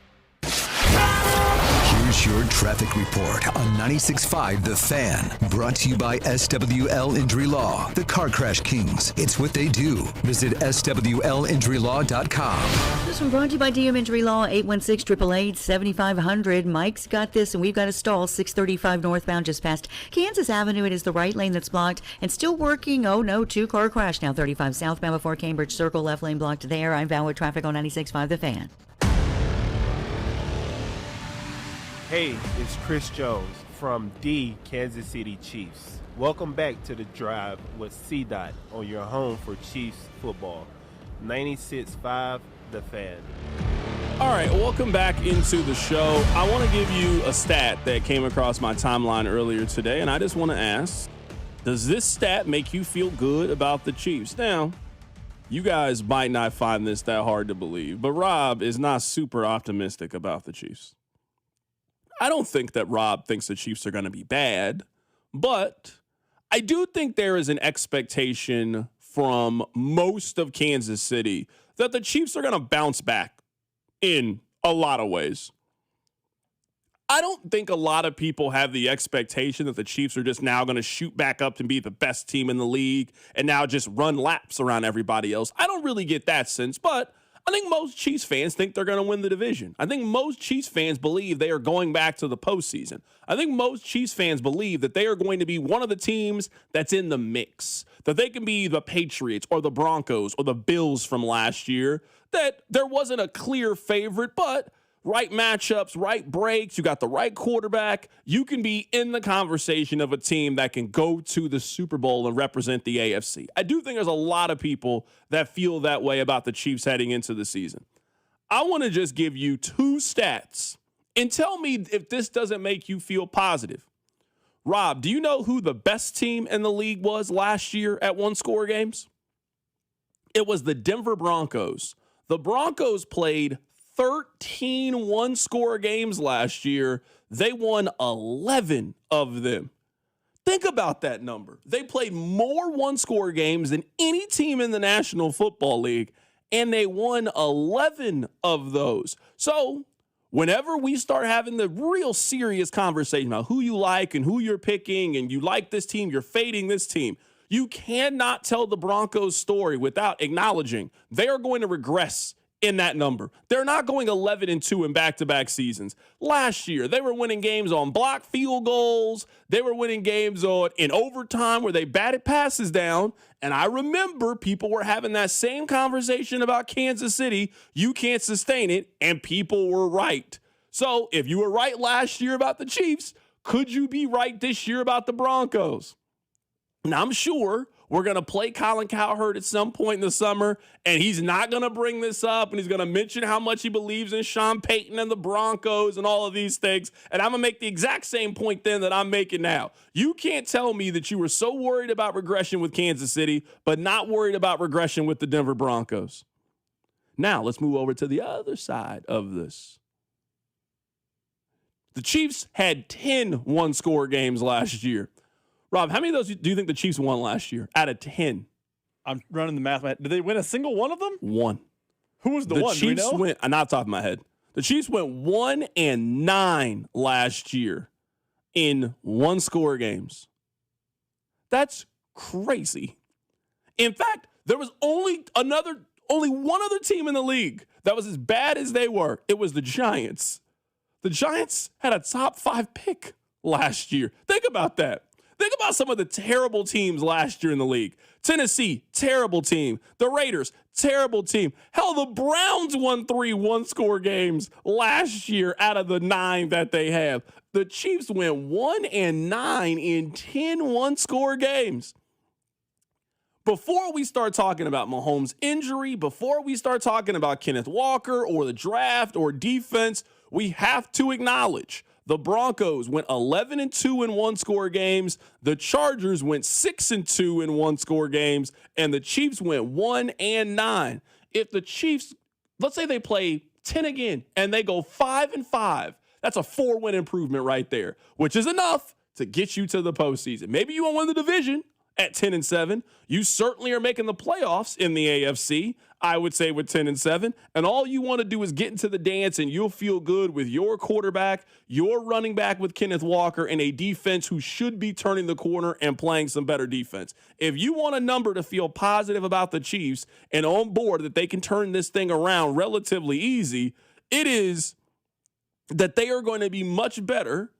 Here's your traffic report on 96.5 The Fan. Brought to you by SWL Injury Law, the Car Crash Kings. It's what they do. Visit SWLinjurylaw.com. This one brought to you by DM Injury Law, 816-888-7500. Mike's got this, and we've got a stall, 635 northbound, just past Kansas Avenue. It is the right lane that's blocked and still working. Oh, no, 2-car crash now, 35 southbound before Cambridge Circle, left lane blocked there. I'm Val with traffic on 96.5 The Fan. Hey, it's Chris Jones from the Kansas City Chiefs. Welcome back to The Drive with C-Dot on your home for Chiefs football. 96.5 The Fan. All right, welcome back into the show. I want to give you a stat that came across my timeline earlier today, and I just want to ask, does this stat make you feel good about the Chiefs? Now, you guys might not find this that hard to believe, but Rob is not super optimistic about the Chiefs. I don't think that Rob thinks the Chiefs are going to be bad, but I do think there is an expectation from most of Kansas City that the Chiefs are going to bounce back in a lot of ways. I don't think a lot of people have the expectation that the Chiefs are just now going to shoot back up and be the best team in the league and now just run laps around everybody else. I don't really get that sense, but I think most Chiefs fans think they're going to win the division. I think most Chiefs fans believe they are going back to the postseason. I think most Chiefs fans believe that they are going to be one of the teams that's in the mix, that they can be the Patriots or the Broncos or the Bills from last year, that there wasn't a clear favorite, but right matchups, right breaks, you got the right quarterback, you can be in the conversation of a team that can go to the Super Bowl and represent the AFC. I do think there's a lot of people that feel that way about the Chiefs heading into the season. I want to just give you 2 stats and tell me if this doesn't make you feel positive. Rob, do you know who the best team in the league was last year at one-score games? It was the Denver Broncos. The Broncos played 13 one-score games last year. They won 11 of them. Think about that number. They played more one-score games than any team in the National Football League, and they won 11 of those. So whenever we start having the real serious conversation about who you like and who you're picking, and you like this team, you're fading this team, you cannot tell the Broncos story without acknowledging they are going to regress in that number. They're not going 11-2 in back-to-back seasons. Last year, they were winning games on blocked field goals. They were winning games in overtime where they batted passes down. And I remember people were having that same conversation about Kansas City. You can't sustain it, and people were right. So if you were right last year about the Chiefs, could you be right this year about the Broncos? Now, I'm sure we're going to play Colin Cowherd at some point in the summer, and he's not going to bring this up, and he's going to mention how much he believes in Sean Payton and the Broncos and all of these things, and I'm going to make the exact same point then that I'm making now. You can't tell me that you were so worried about regression with Kansas City, but not worried about regression with the Denver Broncos. Now, let's move over to the other side of this. The Chiefs had 10 one-score games last year. Rob, how many of those do you think the Chiefs won last year out of 10? I'm running the math. Did they win a single one of them? One. Who was the one? Chiefs do we know? went, not off the top of my head. The Chiefs went 1-9 last year in one-score games. That's crazy. In fact, there was only one other team in the league that was as bad as they were. It was the Giants. The Giants had a top 5 pick last year. Think about that. Think about some of the terrible teams last year in the league. Tennessee, terrible team. The Raiders, terrible team. Hell, the Browns won 3 one-score games last year out of the 9 that they have. The Chiefs went 1-9 in 10 one-score games. Before we start talking about Mahomes' injury, before we start talking about Kenneth Walker or the draft or defense, we have to acknowledge the Broncos went 11-2 in one-score games. The Chargers went 6-2 in one-score games. And the Chiefs went 1-9. If the Chiefs, let's say they play 10 again and they go 5-5, that's a 4-win improvement right there, which is enough to get you to the postseason. Maybe you won't win the division at 10-7. You certainly are making the playoffs in the AFC, I would say, with 10-7. And all you want to do is get into the dance, and you'll feel good with your quarterback, your running back with Kenneth Walker, and a defense who should be turning the corner and playing some better defense. If you want a number to feel positive about the Chiefs and on board that they can turn this thing around relatively easy, it is that they are going to be much better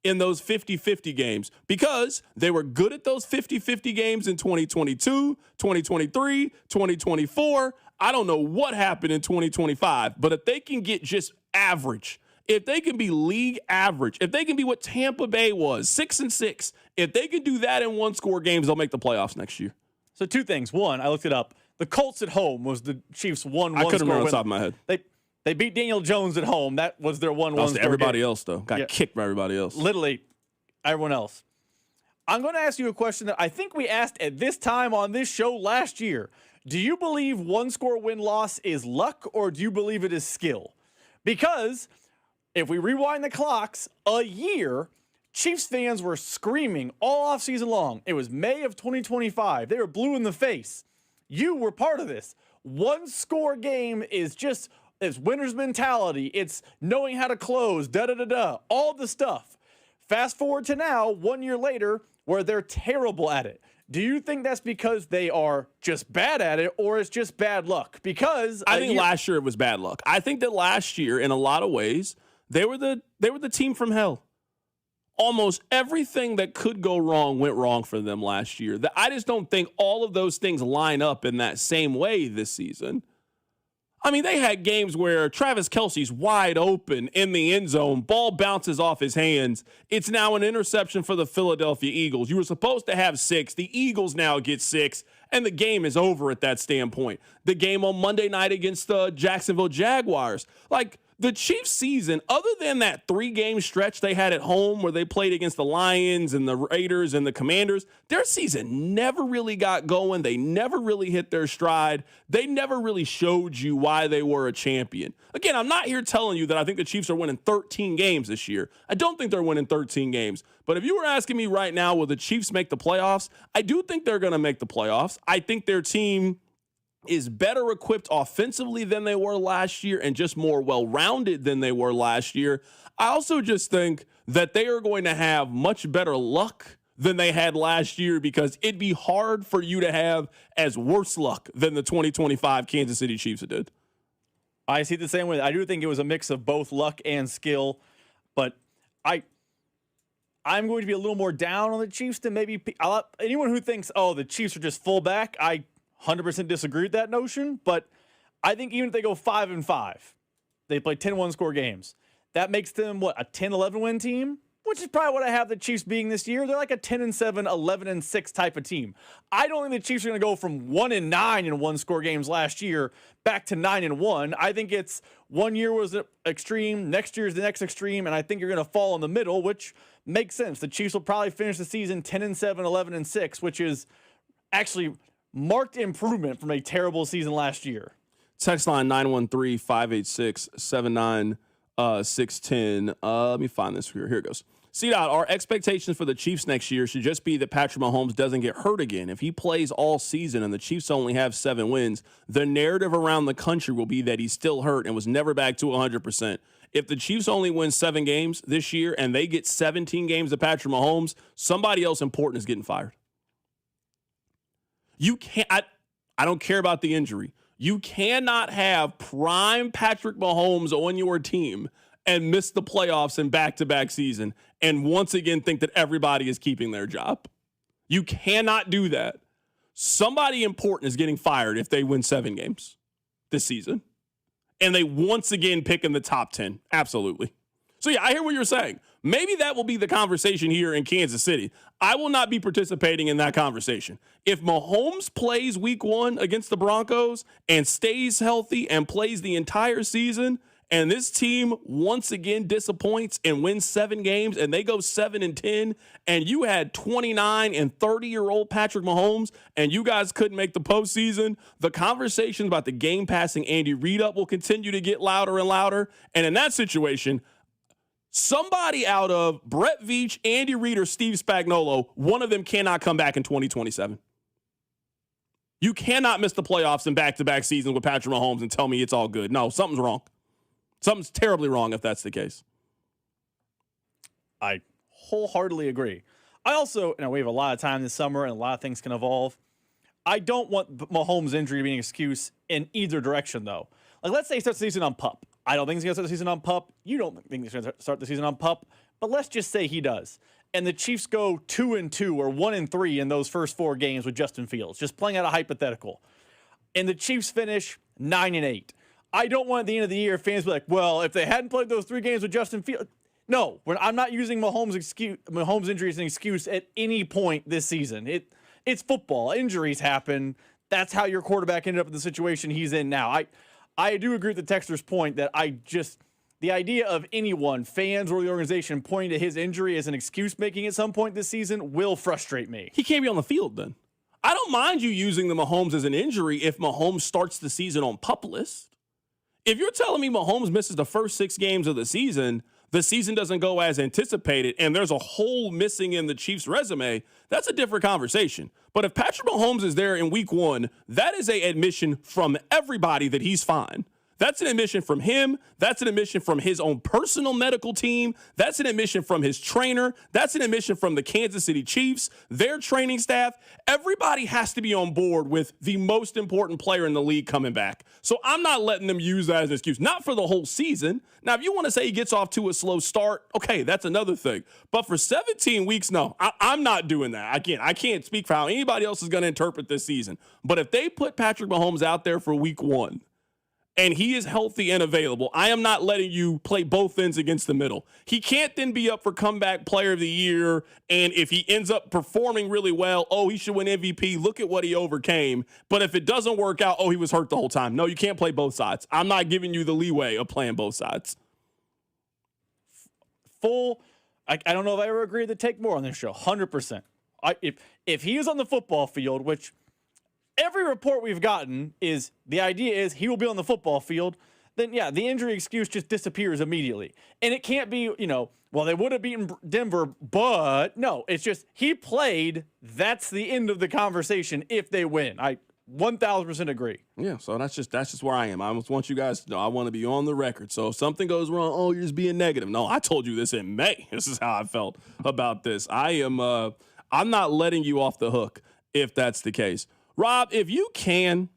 in those 50-50 games, because they were good at those 50-50 games in 2022, 2023, 2024. I don't know what happened in 2025, but if they can get just average, if they can be league average, if they can be what Tampa Bay was, 6-6, if they can do that in one-score games, they'll make the playoffs next year. So 2 things. One, I looked it up. The Colts at home was the Chiefs' one-score win. I couldn't remember off the top of my head. They beat Daniel Jones at home. That was their one-score Lost to everybody game. else, though. Got kicked by everybody else. Literally, everyone else. I'm going to ask you a question that I think we asked at this time on this show last year. Do you believe one-score win-loss is luck, or do you believe it is skill? Because if we rewind the clocks a year, Chiefs fans were screaming all offseason long. It was May of 2025. They were blue in the face. You were part of this. One-score game is just It's winner's mentality. It's knowing how to close, all the stuff. Fast forward to now, 1 year later, where they're terrible at it. Do you think that's because they are just bad at it, or it's just bad luck? Because I think last year it was bad luck. I think that last year, in a lot of ways, they were the team from hell. Almost everything that could go wrong went wrong for them last year. I just don't think all of those things line up in that same way this season. I mean, they had games where Travis Kelce's wide open in the end zone. Ball bounces off his hands. It's now an interception for the Philadelphia Eagles. You were supposed to have 6. The Eagles now get 6, and the game is over at that standpoint. The game on Monday night against the Jacksonville Jaguars. Like, the Chiefs season, other than that 3-game stretch they had at home where they played against the Lions and the Raiders and the Commanders, their season never really got going. They never really hit their stride. They never really showed you why they were a champion. Again, I'm not here telling you that I think the Chiefs are winning 13 games this year. I don't think they're winning 13 games. But if you were asking me right now, will the Chiefs make the playoffs? I do think they're going to make the playoffs. I think their team is better equipped offensively than they were last year and just more well-rounded than they were last year. I also just think that they are going to have much better luck than they had last year because it'd be hard for you to have as worse luck than the 2025 Kansas City Chiefs did. I see it the same way. I do think it was a mix of both luck and skill, but I'm going to be a little more down on the Chiefs than maybe anyone who thinks, oh, the Chiefs are just fullback. I 100% disagree with that notion, but I think even if they go 5-5, they play 10 one-score games. That makes them, a 10-11 win team? Which is probably what I have the Chiefs being this year. They're like a 10-7, 11-6 type of team. I don't think the Chiefs are going to go from 1-9 in one-score games last year back to 9-1. I think it's 1 year was an extreme, next year is the next extreme, and I think you're going to fall in the middle, which makes sense. The Chiefs will probably finish the season 10-7, 11-6, which is actually marked improvement from a terrible season last year. Text line 913-586-79610. Let me find this here. Here it goes. C-Dot, our expectations for the Chiefs next year should just be that Patrick Mahomes doesn't get hurt again. If he plays all season and the Chiefs only have 7 wins, the narrative around the country will be that he's still hurt and was never back to 100%. If the Chiefs only win 7 games this year and they get 17 games of Patrick Mahomes, somebody else important is getting fired. You can't, I don't care about the injury. You cannot have prime Patrick Mahomes on your team and miss the playoffs in back-to-back season and once again think that everybody is keeping their job. You cannot do that. Somebody important is getting fired if they win 7 games this season. And they once again pick in the top 10. Absolutely. So, yeah, I hear what you're saying. Maybe that will be the conversation here in Kansas City. I will not be participating in that conversation. If Mahomes plays week 1 against the Broncos and stays healthy and plays the entire season, and this team once again disappoints and wins 7 games and they go 7-10, and you had 29 and 30-year-old Patrick Mahomes and you guys couldn't make the postseason, the conversations about the game passing Andy Reid up will continue to get louder and louder. And in that situation, somebody out of Brett Veach, Andy Reid, or Steve Spagnuolo, one of them cannot come back in 2027. You cannot miss the playoffs in back-to-back seasons with Patrick Mahomes and tell me it's all good. No, something's wrong. Something's terribly wrong if that's the case. I wholeheartedly agree. I also, we have a lot of time this summer and a lot of things can evolve. I don't want Mahomes' injury to be an excuse in either direction, though. Like, let's say he starts the season on PUP. I don't think he's going to start the season on PUP. You don't think he's going to start the season on PUP. But let's just say he does. And the Chiefs go 2-2 or 1-3 in those first 4 games with Justin Fields, just playing out a hypothetical. And the Chiefs finish 9-8. I don't want at the end of the year fans to be like, well, if they hadn't played those 3 games with Justin Fields. No, I'm not using Mahomes' injury as an excuse at any point this season. It's football. Injuries happen. That's how your quarterback ended up in the situation he's in now. I do agree with the texter's point that the idea of anyone, fans or the organization, pointing to his injury as an excuse making at some point this season will frustrate me. He can't be on the field then. I don't mind you using the Mahomes as an injury if Mahomes starts the season on PUP list. If you're telling me Mahomes misses the first 6 games of the season doesn't go as anticipated, and there's a hole missing in the Chiefs' resume, that's a different conversation. But if Patrick Mahomes is there in week 1, that is an admission from everybody that he's fine. That's an admission from him. That's an admission from his own personal medical team. That's an admission from his trainer. That's an admission from the Kansas City Chiefs, their training staff. Everybody has to be on board with the most important player in the league coming back. So I'm not letting them use that as an excuse, not for the whole season. Now, if you want to say he gets off to a slow start, okay, that's another thing. But for 17 weeks, no, I'm not doing that. I can't speak for how anybody else is going to interpret this season. But if they put Patrick Mahomes out there for week 1, and he is healthy and available, I am not letting you play both ends against the middle. He can't then be up for comeback player of the year, and if he ends up performing really well, oh, he should win MVP. Look at what he overcame. But if it doesn't work out, oh, he was hurt the whole time. No, you can't play both sides. I'm not giving you the leeway of playing both sides. I don't know if I ever agreed to take more on this show, 100%. If he is on the football field, which every report we've gotten is the idea is he will be on the football field, then yeah, the injury excuse just disappears immediately. And it can't be, well, they would have beaten Denver, but no, it's just he played. That's the end of the conversation if they win. I 1,000% agree. Yeah, so that's just where I am. I just want you guys to know I want to be on the record. So if something goes wrong, oh, you're just being negative. No, I told you this in May. This is how I felt about this. I'm not letting you off the hook if that's the case. Rob, if you can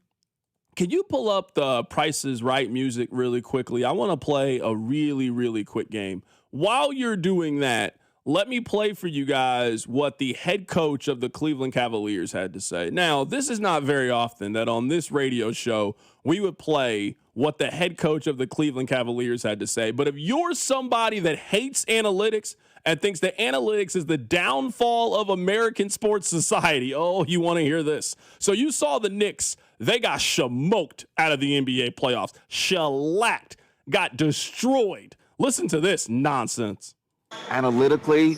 you pull up the Price is Right music really quickly? I want to play a really, really quick game. While you're doing that, let me play for you guys what the head coach of the Cleveland Cavaliers had to say. Now, this is not very often that on this radio show we would play what the head coach of the Cleveland Cavaliers had to say. But if you're somebody that hates analytics and thinks that analytics is the downfall of American sports society, oh, you want to hear this. So you saw the Knicks. They got smoked out of the NBA playoffs. Shellacked. Got destroyed. Listen to this nonsense. Analytically,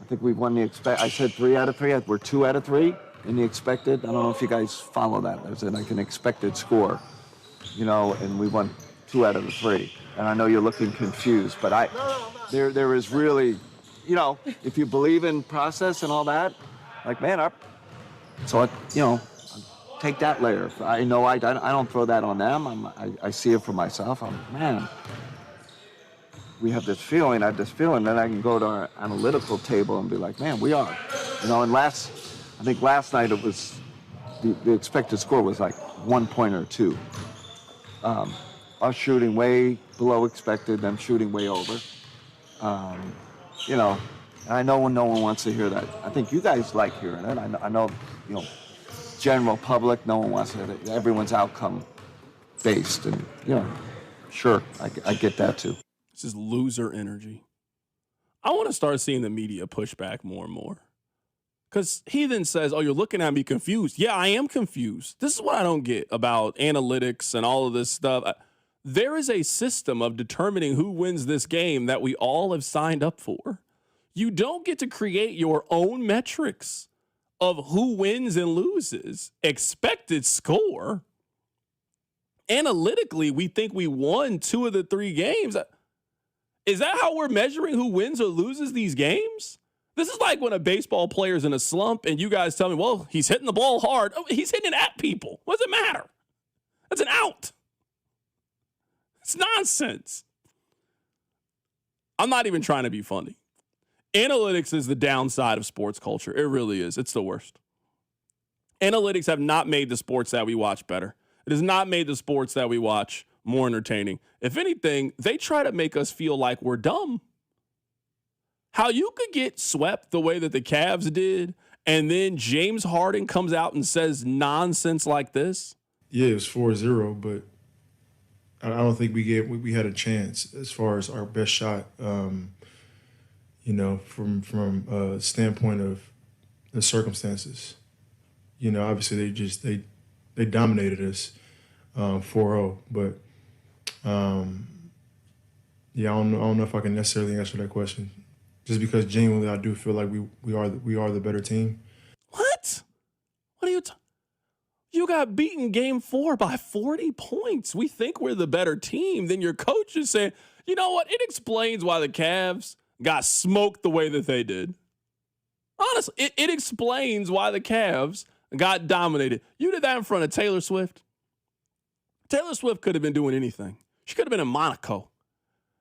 I think we've won I said 3 out of 3. We're 2 out of 3 in the expected. I don't know if you guys follow that. There's like an expected score, and we won 2 out of the 3. And I know you're looking confused, but there is really, if you believe in process and all that, like, man, take that layer. I know I don't throw that on them. I see it for myself. We have this feeling, then I can go to our analytical table and be like, man, we are. And I think last night it was, the expected score was like 1 point or 2. Us shooting way below expected, them shooting way over. I know when no one wants to hear that. I think you guys like hearing it. I know, general public, no one wants to hear it. Everyone's outcome based, and, sure, I get that too. This is loser energy. I want to start seeing the media push back more and more. Because he then says, oh, you're looking at me confused. Yeah, I am confused. This is what I don't get about analytics and all of this stuff. There is a system of determining who wins this game that we all have signed up for. You don't get to create your own metrics of who wins and loses. Expected score. Analytically, we think we won 2 of the 3 games. Is that how we're measuring who wins or loses these games? This is like when a baseball player's in a slump and you guys tell me, well, he's hitting the ball hard. Oh, he's hitting it at people. What does it matter? That's an out. It's nonsense. I'm not even trying to be funny. Analytics is the downside of sports culture. It really is. It's the worst. Analytics have not made the sports that we watch better. It has not made the sports that we watch more entertaining. If anything, they try to make us feel like we're dumb. How you could get swept the way that the Cavs did, and then James Harden comes out and says nonsense like this? Yeah, it was 4-0, but I don't think we had a chance as far as our best shot. From a standpoint of the circumstances. Obviously they dominated us 4-0, but I don't know if I can necessarily answer that question. Just because genuinely I do feel like we are the better team. What? What are you You got beaten game 4 by 40 points. We think we're the better team. Then your coach is saying, you know what? It explains why the Cavs got smoked the way that they did. Honestly, it explains why the Cavs got dominated. You did that in front of Taylor Swift. Taylor Swift could have been doing anything. She could have been in Monaco.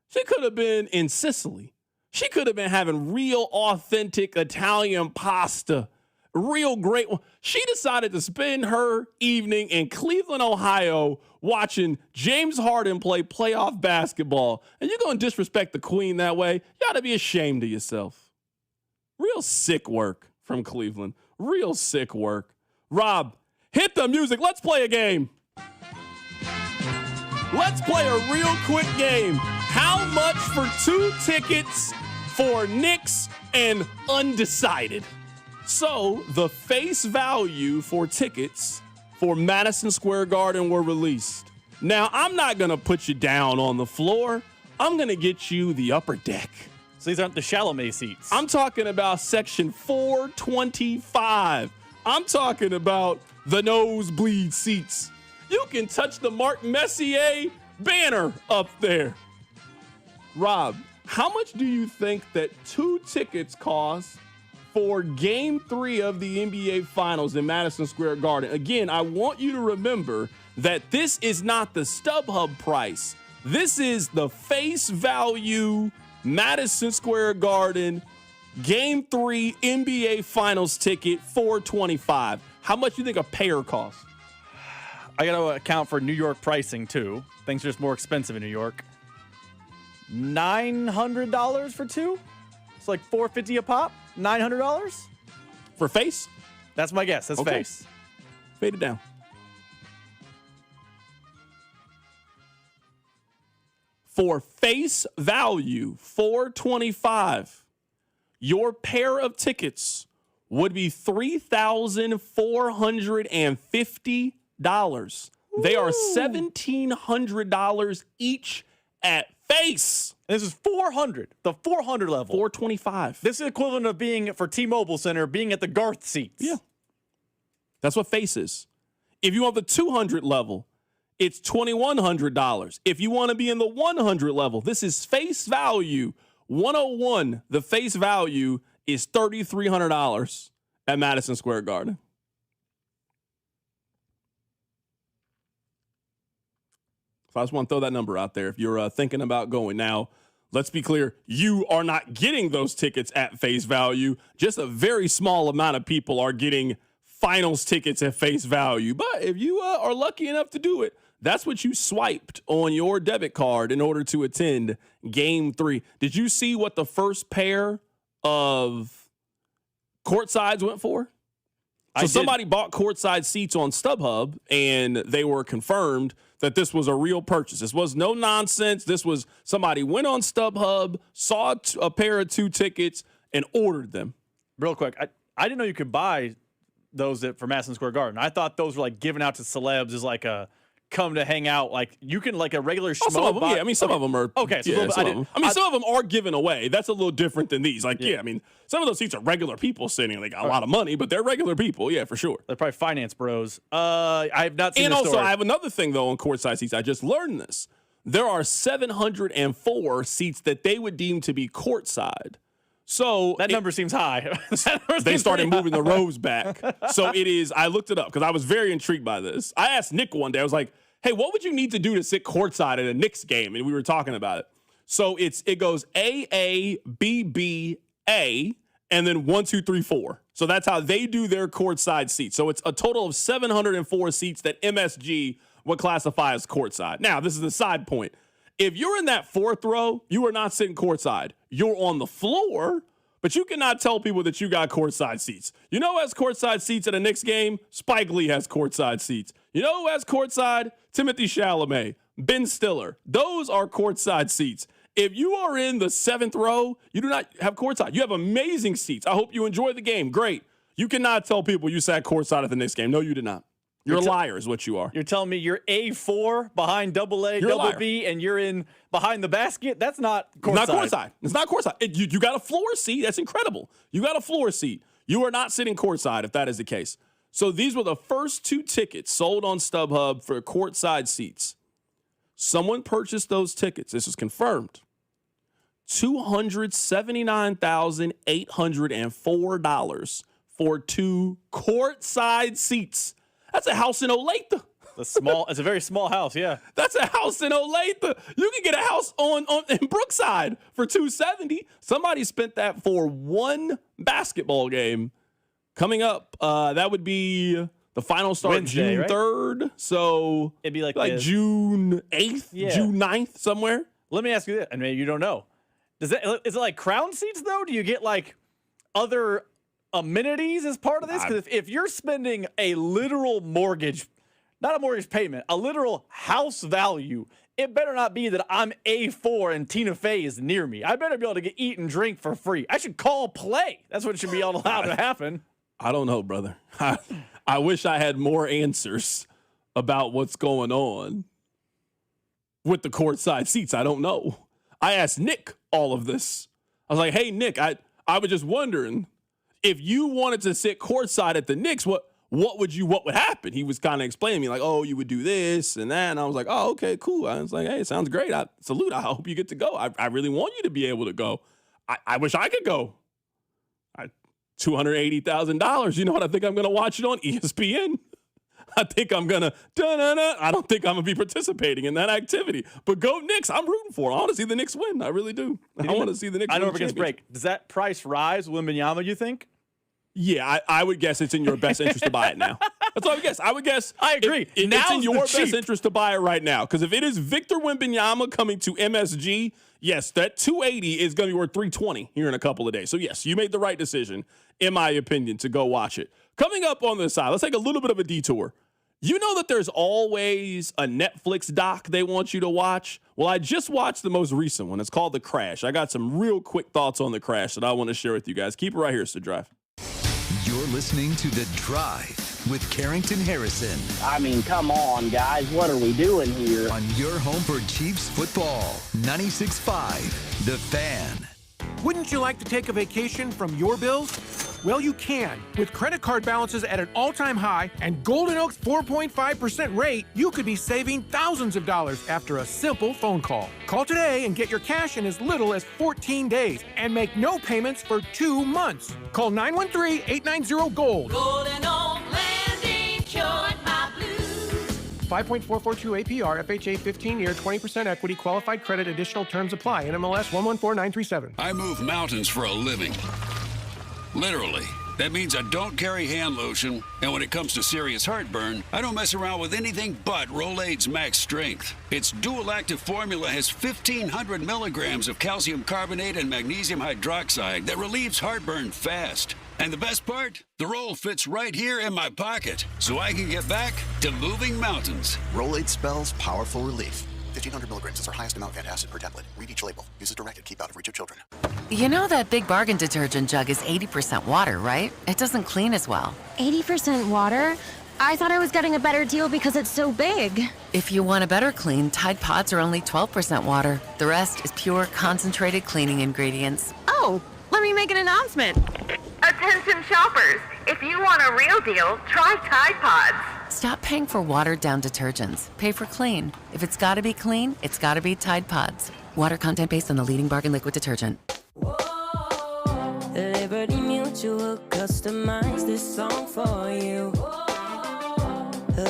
She could have been in Sicily. She could have been having real, authentic Italian pasta. Real great. She decided to spend her evening in Cleveland, Ohio, watching James Harden play playoff basketball. And you're going to disrespect the queen that way? You ought to be ashamed of yourself. Real sick work from Cleveland. Real sick work. Rob, hit the music. Let's play a game. Let's play a real quick game. How much for 2 tickets for Knicks and undecided? So the face value for tickets for Madison Square Garden were released. Now, I'm not going to put you down on the floor. I'm going to get you the upper deck. So these aren't the Chalamet seats. I'm talking about section 425. I'm talking about the nosebleed seats. You can touch the Marc Messier banner up there. Rob, how much do you think that 2 tickets cost for Game 3 of the NBA Finals in Madison Square Garden? Again, I want you to remember that this is not the StubHub price. This is the face value Madison Square Garden Game 3 NBA Finals ticket, $425. How much do you think a pair costs? I got to account for New York pricing, too. Things are just more expensive in New York. $900 for 2? It's like $450 a pop? $900? For face? That's my guess. That's Okay. face. Fade it down. For face value, $425. Your pair of tickets would be $3,450. They are $1,700 each at face. And this is 400, the 400 level. $425. This is equivalent of being, for T-Mobile Center, being at the Garth seats. Yeah. That's what face is. If you want the 200 level, it's $2,100. If you want to be in the 100 level, this is face value 101. The face value is $3,300 at Madison Square Garden. So I just want to throw that number out there if you're thinking about going. Now, let's be clear. You are not getting those tickets at face value. Just a very small amount of people are getting finals tickets at face value. But if you are lucky enough to do it, that's what you swiped on your debit card in order to attend Game 3. Did you see what the first pair of courtsides went for? So somebody bought courtside seats on StubHub, and they were confirmed that this was a real purchase. This was no nonsense. This was somebody went on StubHub, saw a pair of 2 tickets, and ordered them. Real quick, I didn't know you could buy those for Madison Square Garden. I thought those were like given out to celebs as like a come to hang out. Like you can like a regular schmo. Some of them, yeah. I mean, some of them are. Okay, so yeah, some of them are given away. That's a little different than these. Like, yeah, I mean, some of those seats are regular people sitting. They got a lot of money, but they're regular people. Yeah, for sure. They're probably finance bros. I have not seen. And the also, story. I have another thing though on courtside seats. I just learned this. There are 704 seats that they would deem to be courtside. So that number seems high. They started moving the rows back. So it is. I looked it up because I was very intrigued by this. I asked Nick one day. I was like, hey, what would you need to do to sit courtside at a Knicks game? And we were talking about it. So it goes A, B, B, A, and then 1, 2, 3, 4. So that's how they do their courtside seats. So it's a total of 704 seats that MSG would classify as courtside. Now, this is a side point. If you're in that 4th row, you are not sitting courtside. You're on the floor, but you cannot tell people that you got courtside seats. You know who has courtside seats at a Knicks game? Spike Lee has courtside seats. You know who has courtside? Timothy Chalamet, Ben Stiller. Those are courtside seats. If you are in the 7th row, you do not have courtside. You have amazing seats. I hope you enjoy the game. Great. You cannot tell people you sat courtside at the Knicks game. No, you did not. You're a liar is what you are. You're telling me you're A4 behind AA, double B, and you're in behind the basket? That's not courtside. Not courtside. It's not courtside. You got a floor seat. That's incredible. You got a floor seat. You are not sitting courtside if that is the case. So these were the first 2 tickets sold on StubHub for courtside seats. Someone purchased those tickets. This is confirmed. $279,804 for 2 courtside seats. That's a house in Olathe. It's a very small house, yeah. That's a house in Olathe. You can get a house in Brookside for $270. Somebody spent that for one basketball game. Coming up, that would be the final start Wednesday, June right? 3rd. So it'd be like June 8th, June 9th, somewhere. Let me ask you this. I mean, you don't know. Is it like crown seats, though? Do you get like other amenities as part of this? Because if you're spending a literal mortgage, not a mortgage payment, a literal house value, it better not be that I'm A4 and Tina Fey is near me. I better be able to eat and drink for free. I should call play. That's what should be allowed to happen. I don't know, brother. I wish I had more answers about what's going on with the courtside seats. I don't know. I asked Nick all of this. I was like, hey, Nick, I was just wondering if you wanted to sit courtside at the Knicks, what would happen? He was kind of explaining to me like, oh, you would do this and that. And I was like, oh, okay, cool. I was like, hey, it sounds great. Salute. I hope you get to go. I really want you to be able to go. I wish I could go. $280,000. You know what? I think I'm going to watch it on ESPN. I think I'm going to, I don't think I'm going to be participating in that activity. But go Knicks. I'm rooting for it. I want to see the Knicks win. I really do. I want to see the Knicks win. I know if it gets break. Does that price rise with Wembanyama, you think? Yeah, I would guess it's in your best interest to buy it now. That's what I would guess. I agree. It's in your best interest to buy it right now. Because if it is Victor Wembanyama coming to MSG, yes, that $280 is going to be worth $320 here in a couple of days. So, yes, you made the right decision, in my opinion, to go watch it. Coming up on this side, let's take a little bit of a detour. You know that there's always a Netflix doc they want you to watch? Well, I just watched the most recent one. It's called The Crash. I got some real quick thoughts on The Crash that I want to share with you guys. Keep it right here, it's The Drive. You're listening to The Drive with Carrington Harrison. I mean, come on, guys. What are we doing here? On your home for Chiefs football, 96.5, The Fan. Wouldn't you like to take a vacation from your bills? Well, you can. With credit card balances at an all-time high and Golden Oak's 4.5% rate, you could be saving thousands of dollars after a simple phone call. Call today and get your cash in as little as 14 days and make no payments for 2 months. Call 913-890-GOLD. Golden Oak Landing cured my blues. 5.442 APR, FHA 15-year, 20% equity, qualified credit, additional terms apply. NMLS 114937. I move mountains for a living. Literally. That means I don't carry hand lotion, and when it comes to serious heartburn, I don't mess around with anything but Rolaids Max Strength. Its dual-active formula has 1,500 milligrams of calcium carbonate and magnesium hydroxide that relieves heartburn fast. And the best part? The roll fits right here in my pocket, so I can get back to moving mountains. Rolaids spells powerful relief. 1,500 milligrams is our highest amount of antacid per tablet. Read each label. Use as directed. Keep out of reach of children. You know that Big Bargain detergent jug is 80% water, right? It doesn't clean as well. 80% water? I thought I was getting a better deal because it's so big. If you want a better clean, Tide Pods are only 12% water. The rest is pure, concentrated cleaning ingredients. Oh, let me make an announcement. Attention shoppers, if you want a real deal, try Tide Pods. Stop paying for watered-down detergents. Pay for clean. If it's gotta be clean, it's gotta be Tide Pods. Water content based on the leading bargain liquid detergent. Liberty Mutual customized this song for you.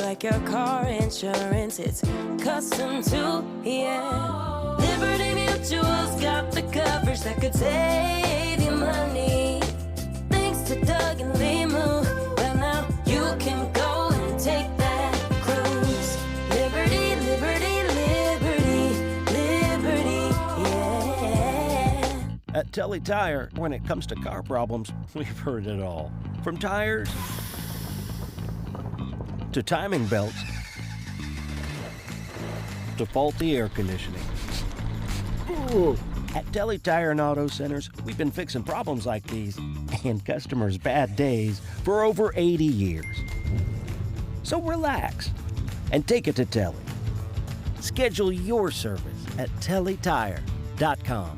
Like your car insurance, it's custom too, yeah. Liberty Mutual's got the coverage that could save you money. Thanks to Doug and Limu, well now you can go and take that cruise. Liberty, liberty, liberty, liberty, yeah. At Telly Tire, when it comes to car problems, we've heard it all. From tires to timing belts to faulty air conditioning. Ooh. At Telly Tire and Auto Centers, we've been fixing problems like these and customers' bad days for over 80 years. So relax and take it to Telly. Schedule your service at tellytire.com.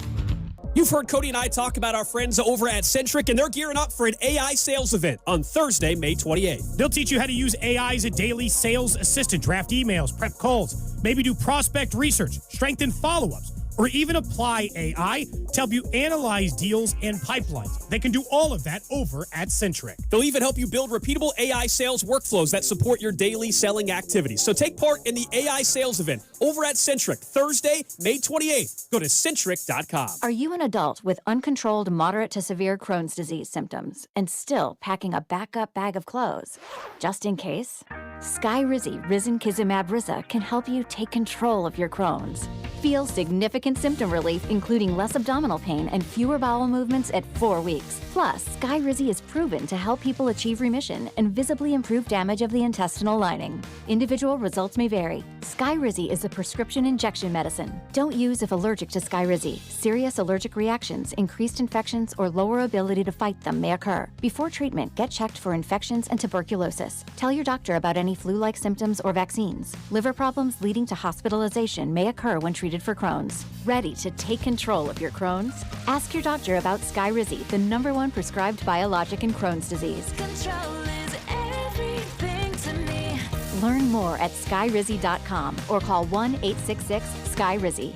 You've heard Cody and I talk about our friends over at Centric, and they're gearing up for an AI sales event on Thursday, May 28th. They'll teach you how to use AI as a daily sales assistant, draft emails, prep calls, maybe do prospect research, strengthen follow-ups, or even apply AI to help you analyze deals and pipelines. They can do all of that over at Centric. They'll even help you build repeatable AI sales workflows that support your daily selling activities. So take part in the AI sales event over at Centric, Thursday, May 28th. Go to Centric.com. Are you an adult with uncontrolled moderate to severe Crohn's disease symptoms and still packing a backup bag of clothes? Just in case? Skyrizi Risankizumab Riza can help you take control of your Crohn's. Feel significant symptom relief, including less abdominal pain and fewer bowel movements at 4 weeks. Plus, Skyrizi is proven to help people achieve remission and visibly improve damage of the intestinal lining. Individual results may vary. Skyrizi is a prescription injection medicine. Don't use if allergic to Skyrizi. Serious allergic reactions, increased infections, or lower ability to fight them may occur. Before treatment, get checked for infections and tuberculosis. Tell your doctor about any flu-like symptoms or vaccines. Liver problems leading to hospitalization may occur when treated for Crohn's. Ready to take control of your Crohn's? Ask your doctor about Skyrizi, the #1 prescribed biologic in Crohn's disease. Control is everything to me. Learn more at skyrizi.com or call 1-866-SKYRIZI.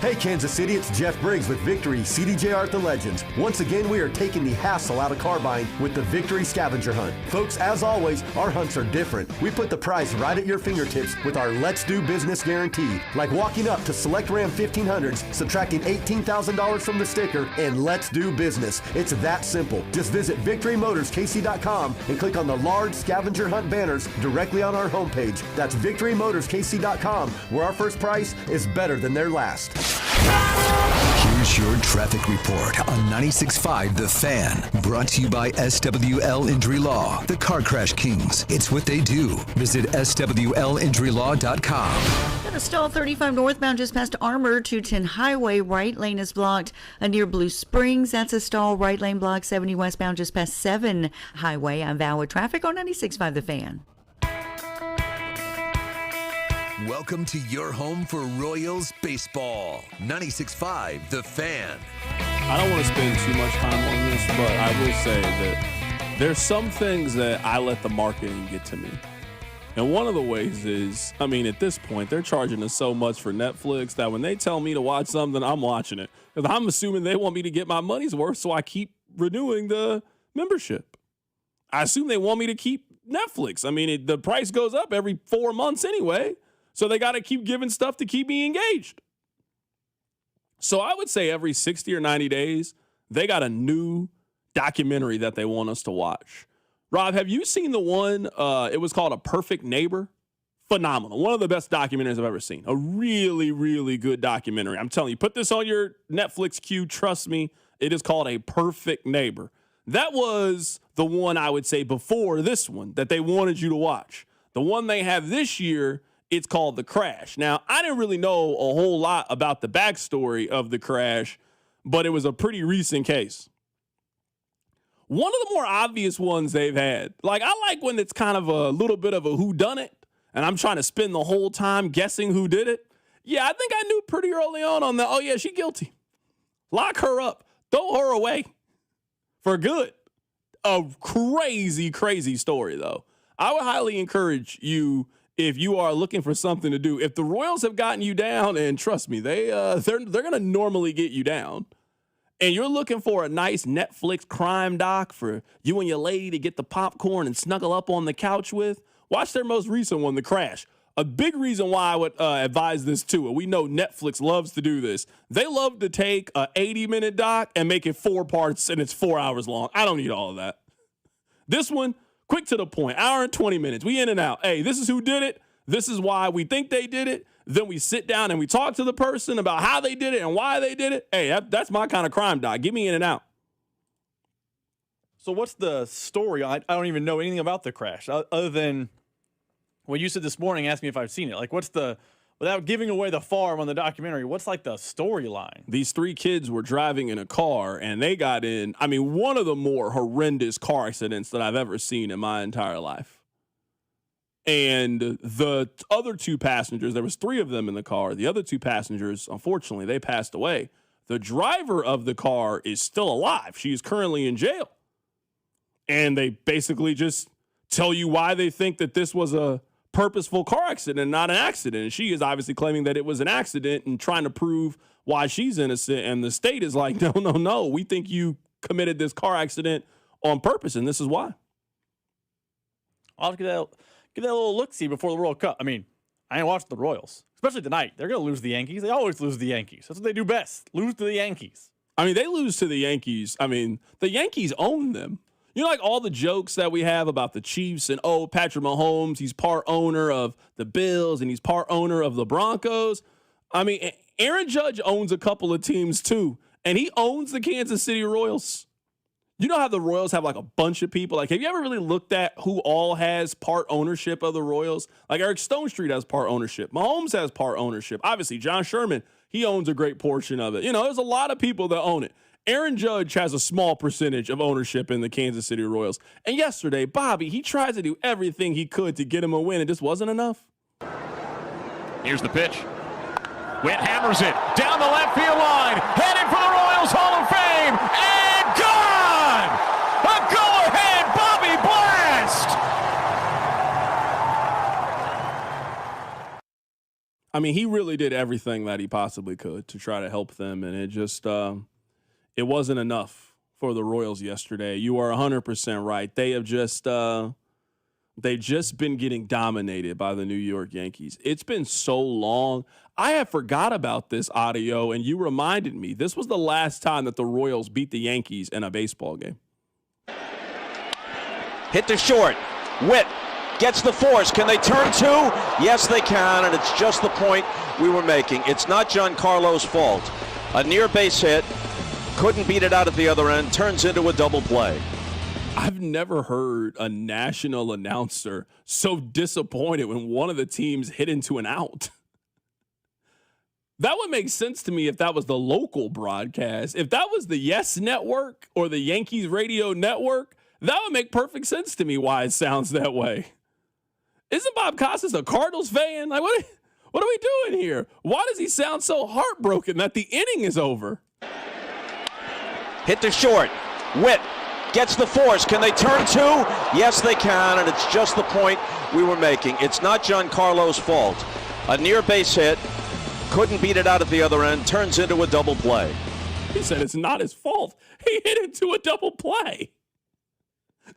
Hey Kansas City, it's Jeff Briggs with Victory CDJR The Legends. Once again, we are taking the hassle out of car buying with the Victory Scavenger Hunt. Folks, as always, our hunts are different. We put the price right at your fingertips with our Let's Do Business guarantee. Like walking up to select Ram 1500s, subtracting $18,000 from the sticker, and let's do business. It's that simple. Just visit VictoryMotorsKC.com and click on the large Scavenger Hunt banners directly on our homepage. That's VictoryMotorsKC.com, where our first price is better than their last. Here's your traffic report on 96.5 The Fan. Brought to you by SWL Injury Law, the Car Crash Kings. It's what they do. Visit SWLInjuryLaw.com. Got a stall 35 northbound just past Armour, 210 Highway. Right lane is blocked near Blue Springs. That's a stall. Right lane blocked 70 westbound just past 7 Highway. I'm Val with traffic on 96.5 The Fan. Welcome to your home for Royals baseball. 96.5 The Fan. I don't want to spend too much time on this, but I will say that there's some things that I let the marketing get to me. And one of the ways is, I mean, at this point, they're charging us so much for Netflix that when they tell me to watch something, I'm watching it. Because I'm assuming they want me to get my money's worth, so I keep renewing the membership. I assume they want me to keep Netflix. I mean, the price goes up every 4 months anyway. So they got to keep giving stuff to keep me engaged. So I would say every 60 or 90 days, they got a new documentary that they want us to watch. Rob, have you seen the one? It was called A Perfect Neighbor. Phenomenal. One of the best documentaries I've ever seen. A really, really good documentary. I'm telling you, put this on your Netflix queue. Trust me, it is called A Perfect Neighbor. That was the one I would say before this one that they wanted you to watch. The one they have this year, it's called The Crash. Now, I didn't really know a whole lot about the backstory of the crash, but it was a pretty recent case. One of the more obvious ones they've had. Like, I like when it's kind of a little bit of a whodunit, and I'm trying to spend the whole time guessing who did it. Yeah, I think I knew pretty early on the, oh, yeah, she's guilty. Lock her up. Throw her away for good. A crazy, crazy story, though. I would highly encourage you, if you are looking for something to do, if the Royals have gotten you down, and trust me, they're going to normally get you down, and you're looking for a nice Netflix crime doc for you and your lady to get the popcorn and snuggle up on the couch with, watch their most recent one, The Crash. A big reason why I would advise this too, and we know Netflix loves to do this. They love to take a 80-minute doc and make it 4 parts, and it's 4 hours long. I don't need all of that. This one, quick to the point, hour and 20 minutes. We in and out. Hey, this is who did it. This is why we think they did it. Then we sit down and we talk to the person about how they did it and why they did it. Hey, that's my kind of crime doc. Get me in and out. So what's the story? I don't even know anything about the crash other than what you said this morning. Asked me if I've seen it. Like, what's the, without giving away the farm on the documentary, what's like the storyline? These 3 kids were driving in a car and they got in, I mean, one of the more horrendous car accidents that I've ever seen in my entire life. And the other 2 passengers, there was 3 of them in the car. The other 2 passengers, unfortunately, they passed away. The driver of the car is still alive. She is currently in jail. And they basically just tell you why they think that this was a purposeful car accident, not an accident. And she is obviously claiming that it was an accident and trying to prove why she's innocent. And the state is like, no. We think you committed this car accident on purpose, and this is why. I'll get that little look-see before the World Cup. I mean, I ain't watched the Royals, especially tonight. They're going to lose the Yankees. They always lose the Yankees. That's what they do best, lose to the Yankees. I mean, they lose to the Yankees. I mean, the Yankees own them. You know, like all the jokes that we have about the Chiefs and, Patrick Mahomes, he's part owner of the Bills and he's part owner of the Broncos. I mean, Aaron Judge owns a couple of teams too, and he owns the Kansas City Royals. You know how the Royals have like a bunch of people? Like, have you ever really looked at who all has part ownership of the Royals? Like Eric Stonestreet has part ownership. Mahomes has part ownership. Obviously, John Sherman, he owns a great portion of it. You know, there's a lot of people that own it. Aaron Judge has a small percentage of ownership in the Kansas City Royals. And yesterday, Bobby, he tried to do everything he could to get him a win. It just wasn't enough. Here's the pitch. Witt hammers it down the left field line. Headed for the Royals Hall of Fame. And gone! A go-ahead Bobby Blast! I mean, he really did everything that he possibly could to try to help them. And it just, it wasn't enough for the Royals yesterday. You are 100% right. They have just, they've just been getting dominated by the New York Yankees. It's been so long. I had forgot about this audio, and you reminded me. This was the last time that the Royals beat the Yankees in a baseball game. Hit to short. Witt gets the force. Can they turn two? Yes, they can, and it's just the point we were making. It's not Giancarlo's fault. A near base hit. Couldn't beat it out at the other end. Turns into a double play. I've never heard a national announcer so disappointed when one of the teams hit into an out. That would make sense to me if that was the local broadcast. If that was the Yes Network or the Yankees Radio Network, that would make perfect sense to me why it sounds that way. Isn't Bob Costas a Cardinals fan? Like, what are we doing here? Why does he sound so heartbroken that the inning is over? Hit to short. Witt gets the force. Can they turn two? Yes, they can, and it's just the point we were making. It's not Giancarlo's fault. A near base hit. Couldn't beat it out at the other end. Turns into a double play. He said it's not his fault. He hit into a double play.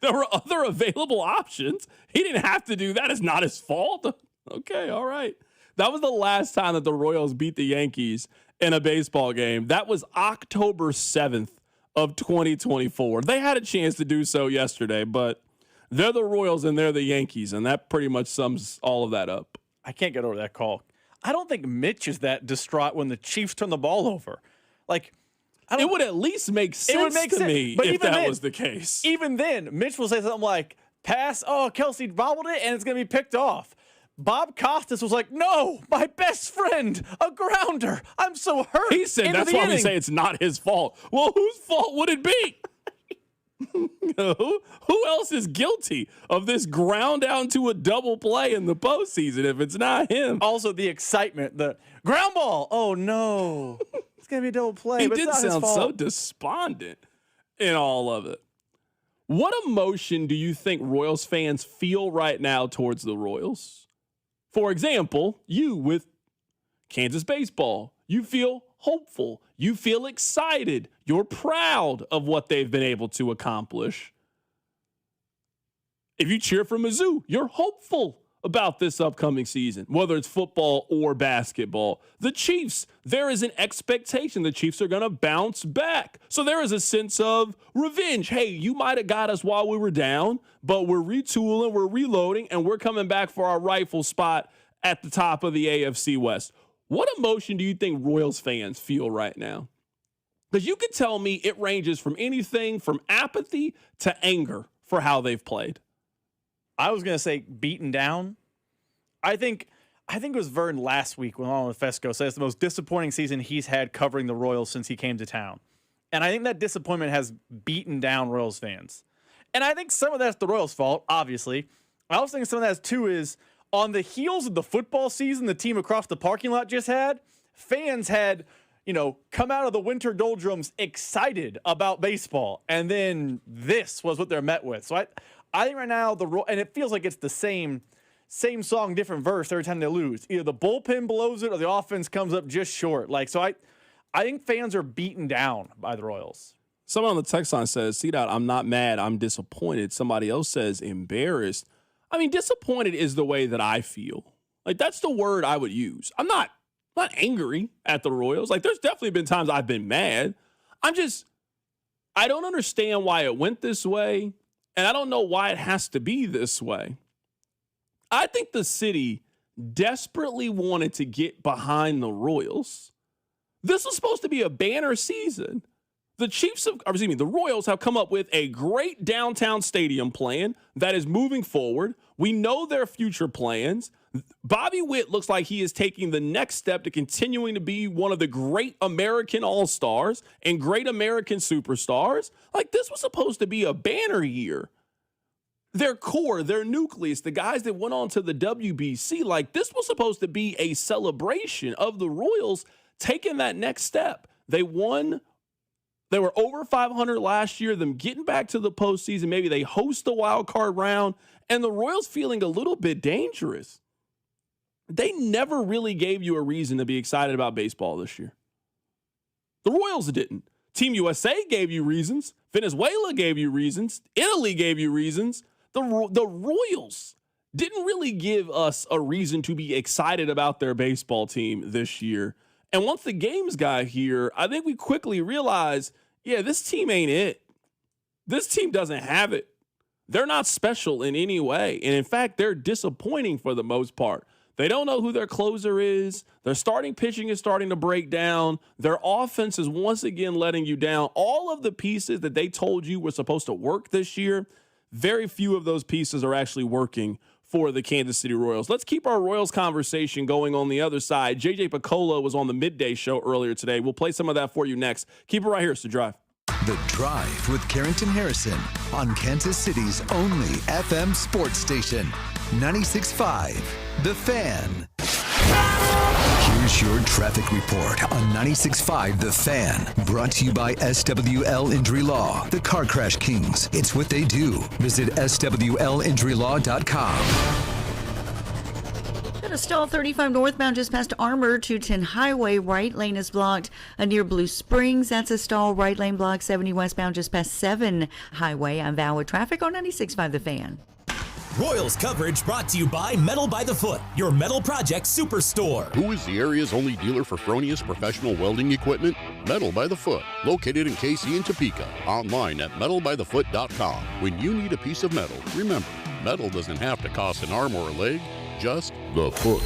There were other available options. He didn't have to do that. It's not his fault. Okay, all right. That was the last time that the Royals beat the Yankees in a baseball game. That was October 7th of 2024. They had a chance to do so yesterday, but they're the Royals and they're the Yankees, and that pretty much sums all of that up. I can't get over that call. I don't think Mitch is that distraught when the Chiefs turn the ball over. Like, it would at least make sense to me if that was the case. Even then, Mitch will say something like, pass, Kelsey bobbled it, and it's going to be picked off. Bob Costas was like, no, my best friend, a grounder. I'm so hurt. He said that's why we say it's not his fault. Well, whose fault would it be? Who else is guilty of this ground down to a double play in the postseason if it's not him? Also, the excitement, the ground ball. Oh, no. It's going to be a double play. He but did it's not sound his so fault. despondent in all of it. What emotion do you think Royals fans feel right now towards the Royals? For example, you with Kansas baseball, you feel hopeful. You feel excited. You're proud of what they've been able to accomplish. If you cheer for Mizzou, you're hopeful about this upcoming season, whether it's football or basketball. The Chiefs, there is an expectation the Chiefs are going to bounce back. So there is a sense of revenge. Hey, you might have got us while we were down, but we're retooling, we're reloading, and we're coming back for our rightful spot at the top of the AFC West. What emotion do you think Royals fans feel right now? Because you could tell me it ranges from anything from apathy to anger for how they've played. I was going to say beaten down. I think it was Vern last week when Alan Fesco said it's the most disappointing season he's had covering the Royals since he came to town. And I think that disappointment has beaten down Royals fans. And I think some of that's the Royals' fault, obviously. I also think some of that, too, is on the heels of the football season the team across the parking lot just had, fans had, come out of the winter doldrums excited about baseball. And then this was what they're met with. So I think right now, and it feels like it's the same same song, different verse every time they lose. Either the bullpen blows it or the offense comes up just short. So I think fans are beaten down by the Royals. Someone on the text line says, C-Dot, I'm not mad, I'm disappointed. Somebody else says embarrassed. I mean, disappointed is the way that I feel. That's the word I would use. I'm not angry at the Royals. There's definitely been times I've been mad. I don't understand why it went this way, and I don't know why it has to be this way. I think the city desperately wanted to get behind the Royals. This was supposed to be a banner season. The Royals have come up with a great downtown stadium plan that is moving forward. We know their future plans. Bobby Witt looks like he is taking the next step to continuing to be one of the great American all-stars and great American superstars. This was supposed to be a banner year. Their core, their nucleus, the guys that went on to the WBC, this was supposed to be a celebration of the Royals taking that next step. They won. They were over 500 last year, them getting back to the postseason. Maybe they host the wild card round, and the Royals feeling a little bit dangerous. They never really gave you a reason to be excited about baseball this year. The Royals didn't. Team USA gave you reasons. Venezuela gave you reasons. Italy gave you reasons. The Royals didn't really give us a reason to be excited about their baseball team this year. And once the games got here, I think we quickly realized, this team ain't it. This team doesn't have it. They're not special in any way. And in fact, they're disappointing for the most part. They don't know who their closer is. Their starting pitching is starting to break down. Their offense is once again letting you down. All of the pieces that they told you were supposed to work this year, very few of those pieces are actually working for the Kansas City Royals. Let's keep our Royals conversation going on the other side. JJ Picola was on the midday show earlier today. We'll play some of that for you next. Keep it right here. It's The Drive. The Drive with Carrington Harrison on Kansas City's only FM sports station, 96.5 The Fan. Here's your traffic report on 96.5 The Fan. Brought to you by SWL Injury Law, the Car Crash Kings. It's what they do. Visit SWLinjurylaw.com. Got a stall 35 northbound just past Armour, 210 Highway. Right lane is blocked near Blue Springs. That's a stall. Right lane blocked 70 westbound just past 7 Highway. I'm Val with traffic on 96.5 The Fan. Royals coverage brought to you by Metal by the Foot, your metal project superstore. Who is the area's only dealer for Fronius professional welding equipment? Metal by the Foot, located in KC and Topeka. Online at metalbythefoot.com. When you need a piece of metal, remember, metal doesn't have to cost an arm or a leg, just the foot.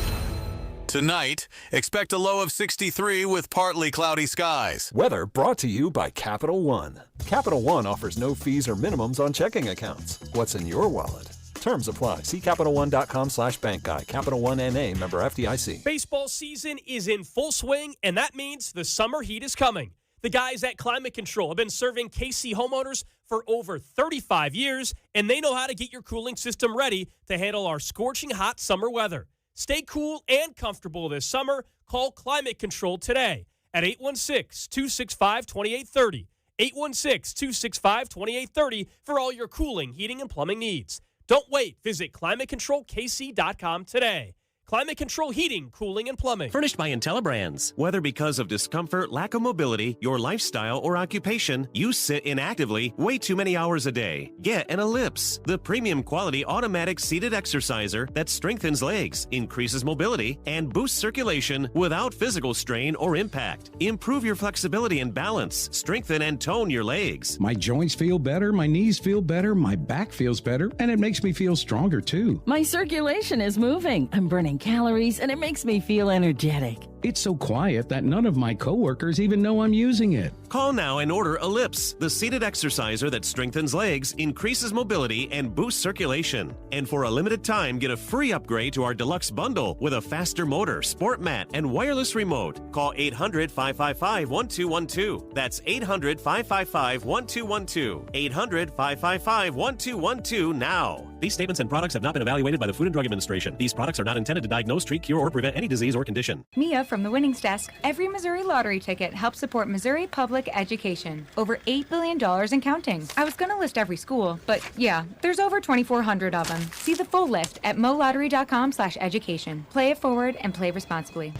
Tonight, expect a low of 63 with partly cloudy skies. Weather brought to you by Capital One. Capital One offers no fees or minimums on checking accounts. What's in your wallet? Terms apply. See CapitalOne.com/bank guide. Capital One NA, member FDIC. Baseball season is in full swing, and that means the summer heat is coming. The guys at Climate Control have been serving KC homeowners for over 35 years, and they know how to get your cooling system ready to handle our scorching hot summer weather. Stay cool and comfortable this summer. Call Climate Control today at 816-265-2830. 816-265-2830 for all your cooling, heating, and plumbing needs. Don't wait. Visit ClimateControlKC.com today. Climate Control Heating, Cooling, and Plumbing. Furnished by IntelliBrands. Whether because of discomfort, lack of mobility, your lifestyle, or occupation, you sit inactively way too many hours a day. Get an Ellipse, the premium quality automatic seated exerciser that strengthens legs, increases mobility, and boosts circulation without physical strain or impact. Improve your flexibility and balance. Strengthen and tone your legs. My joints feel better, my knees feel better, my back feels better, and it makes me feel stronger too. My circulation is moving. I'm burning calories, and it makes me feel energetic. It's so quiet that none of my coworkers even know I'm using it. Call now and order Ellipse, the seated exerciser that strengthens legs, increases mobility, and boosts circulation. And for a limited time, get a free upgrade to our deluxe bundle with a faster motor, sport mat, and wireless remote. Call 800-555-1212. That's 800-555-1212. 800-555-1212 now. These statements and products have not been evaluated by the Food and Drug Administration. These products are not intended to diagnose, treat, cure, or prevent any disease or condition. Mia from the Winnings Desk. Every Missouri lottery ticket helps support Missouri public public education. Over $8 billion and counting. I was going to list every school, but yeah, there's over 2,400 of them. See the full list at molottery.com/education. Play it forward and play responsibly.